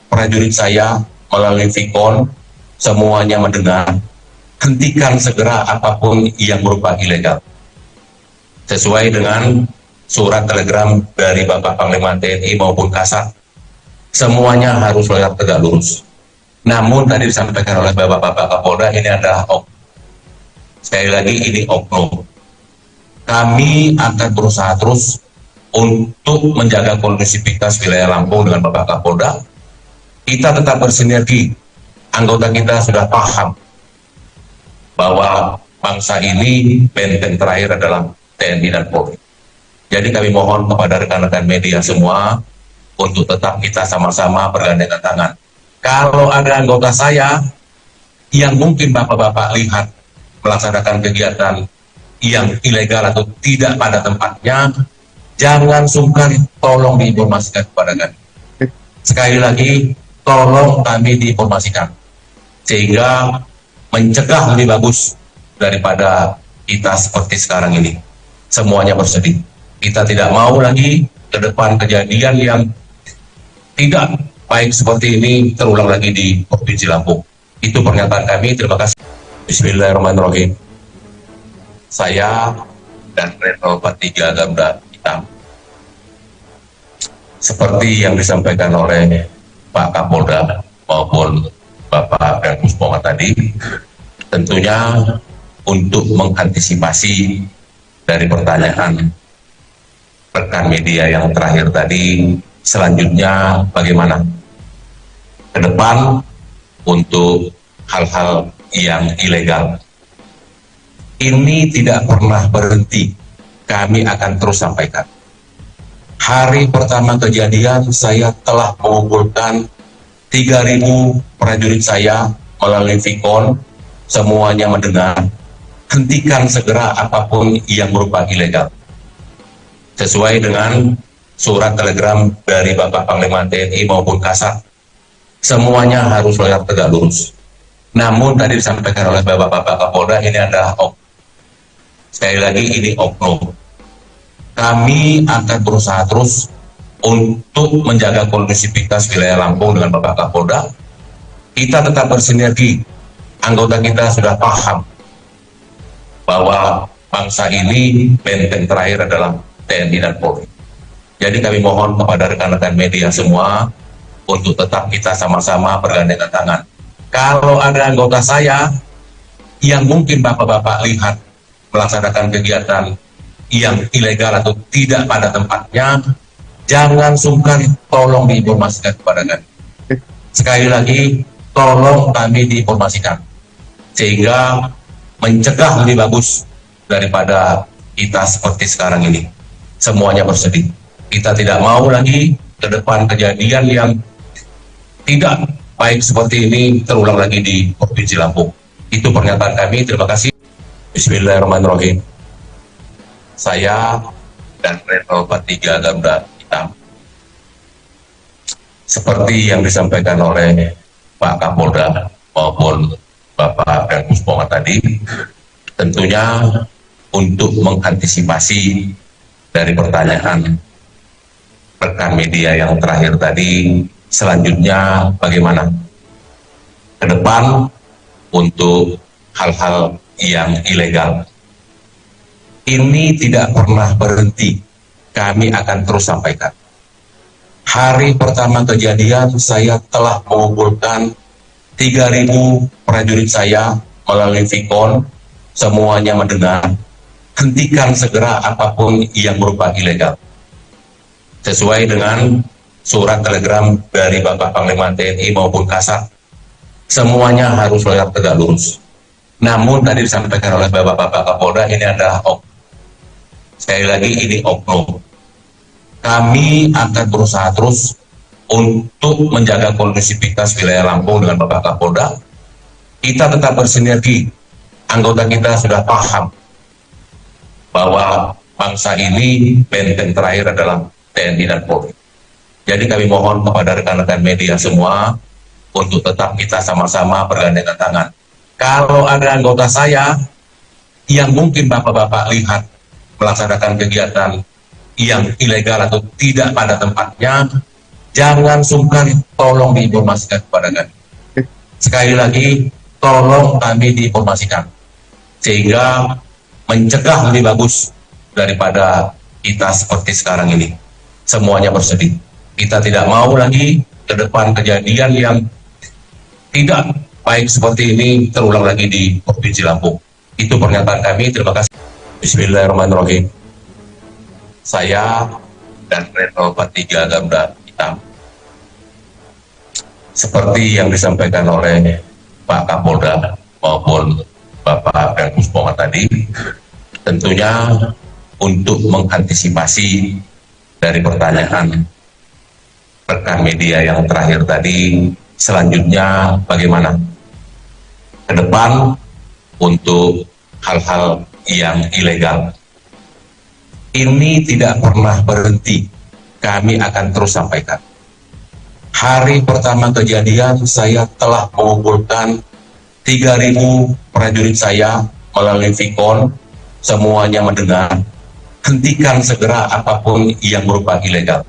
prajurit saya melalui Vicon, semuanya mendengar, hentikan segera apapun yang berupa ilegal. Sesuai dengan surat telegram dari Bapak Panglima TNI maupun Kasat, semuanya harus tegak lurus. Namun tadi disampaikan oleh Bapak Kapolda, ini adalah oknum. Sekali lagi, ini oknum. Kami akan berusaha terus untuk menjaga kondusivitas wilayah Lampung dengan Bapak Kapolda. Kita tetap bersinergi. Anggota kita sudah paham bahwa bangsa ini benteng terakhir adalah TNI dan Polri. Jadi kami mohon kepada rekan-rekan media semua untuk tetap kita sama-sama bergandengan tangan. Kalau ada anggota saya yang mungkin bapak-bapak lihat melaksanakan kegiatan yang ilegal atau tidak pada tempatnya, jangan sungkan, tolong diinformasikan kepada kami. Sekali lagi, tolong kami diinformasikan, sehingga mencegah lebih bagus daripada kita seperti sekarang ini. Semuanya bersedih. Kita tidak mau lagi ke depan kejadian yang tidak baik seperti ini terulang lagi di Provinsi Lampung. Itu pernyataan kami. Terima kasih. Bismillahirrahmanirrahim. Saya dan Level 43 Garuda Hitam, seperti yang disampaikan oleh Pak Kapolda maupun Bapak dan Pusponga tadi, tentunya untuk mengantisipasi dari pertanyaan rekan media yang terakhir tadi, selanjutnya bagaimana ke depan untuk hal-hal yang ilegal. Ini tidak pernah berhenti, kami akan terus sampaikan. Hari pertama kejadian, saya telah mengumpulkan 3.000 prajurit saya melalui Vicon, semuanya mendengar, hentikan segera apapun yang berupa ilegal. Sesuai dengan surat telegram dari Bapak Panglima TNI maupun Kasat, semuanya harus tegak lurus. Namun tadi disampaikan oleh Bapak Kapolda, ini adalah oknum. Sekali lagi, ini oknum. Kami akan berusaha terus untuk menjaga kondusivitas wilayah Lampung dengan Bapak Kapolda. Kita tetap bersinergi. Anggota kita sudah paham bahwa bangsa ini benteng terakhir adalah TNI dan Polri. Jadi kami mohon kepada rekan-rekan media semua untuk tetap kita sama-sama bergandengan tangan. Kalau ada anggota saya yang mungkin bapak-bapak lihat melaksanakan kegiatan yang ilegal atau tidak pada tempatnya, jangan sungkan, tolong diinformasikan kepada kami. Sekali lagi, tolong kami diinformasikan, sehingga mencegah lebih bagus daripada kita seperti sekarang ini. Semuanya bersedih. Kita tidak mau lagi ke depan kejadian yang tidak baik seperti ini terulang lagi di Provinsi Lampung. Itu pernyataan kami. Terima kasih. Bismillahirrahmanirrahim. saya dan Level 43 Garuda Hitam, seperti yang disampaikan oleh Pak Kapolda maupun Bapak dan Pusponga tadi, tentunya untuk mengantisipasi dari pertanyaan rekan media yang terakhir tadi, selanjutnya bagaimana ke depan untuk hal-hal yang ilegal. Ini tidak pernah berhenti, kami akan terus sampaikan. Hari pertama kejadian, saya telah mengumpulkan 3.000 prajurit saya melalui Vicon, semuanya mendengar, hentikan segera apapun yang berupa ilegal. Sesuai dengan surat telegram dari Bapak Panglima TNI maupun Kasat, semuanya harus tegak lurus. Namun tadi disampaikan oleh Bapak Kapolda, ini adalah sekali lagi ini oknum. Kami akan berusaha terus untuk menjaga kondusivitas wilayah Lampung dengan Bapak Kapolda. Kita tetap bersinergi. Anggota kita sudah paham bahwa bangsa ini benteng terakhir adalah TNI dan Polri. Jadi kami mohon kepada rekan-rekan media semua untuk tetap kita sama-sama bergandengan tangan. Kalau ada anggota saya yang mungkin Bapak-Bapak lihat melaksanakan kegiatan yang ilegal atau tidak pada tempatnya, jangan sungkan, tolong diinformasikan kepada kami. Sekali lagi, tolong kami diinformasikan, sehingga mencegah lebih bagus daripada kita seperti sekarang ini. Semuanya bersedih. Kita tidak mau lagi ke depan kejadian yang tidak baik seperti ini terulang lagi di Provinsi Lampung. Itu pernyataan kami. Terima kasih. Bismillahirrahmanirrahim. Saya dan Level 43 Garuda Hitam, seperti yang disampaikan oleh Pak Kapolda maupun Bapak dan Pusponga tadi, tentunya untuk mengantisipasi dari pertanyaan rekan media yang terakhir tadi, selanjutnya bagaimana ke depan untuk hal-hal yang ilegal. Ini tidak pernah berhenti, kami akan terus sampaikan. Hari pertama kejadian, saya telah mengumpulkan 3.000 prajurit saya melalui Vicon, semuanya mendengar, hentikan segera apapun yang berupa ilegal.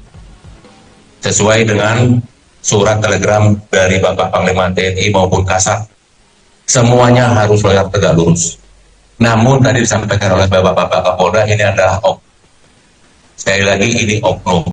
Sesuai dengan surat telegram dari Bapak Panglima TNI maupun Kasat, semuanya harus tegak lurus. Namun tadi disampaikan oleh Bapak Kapolda, ini adalah sekali lagi ini oknum.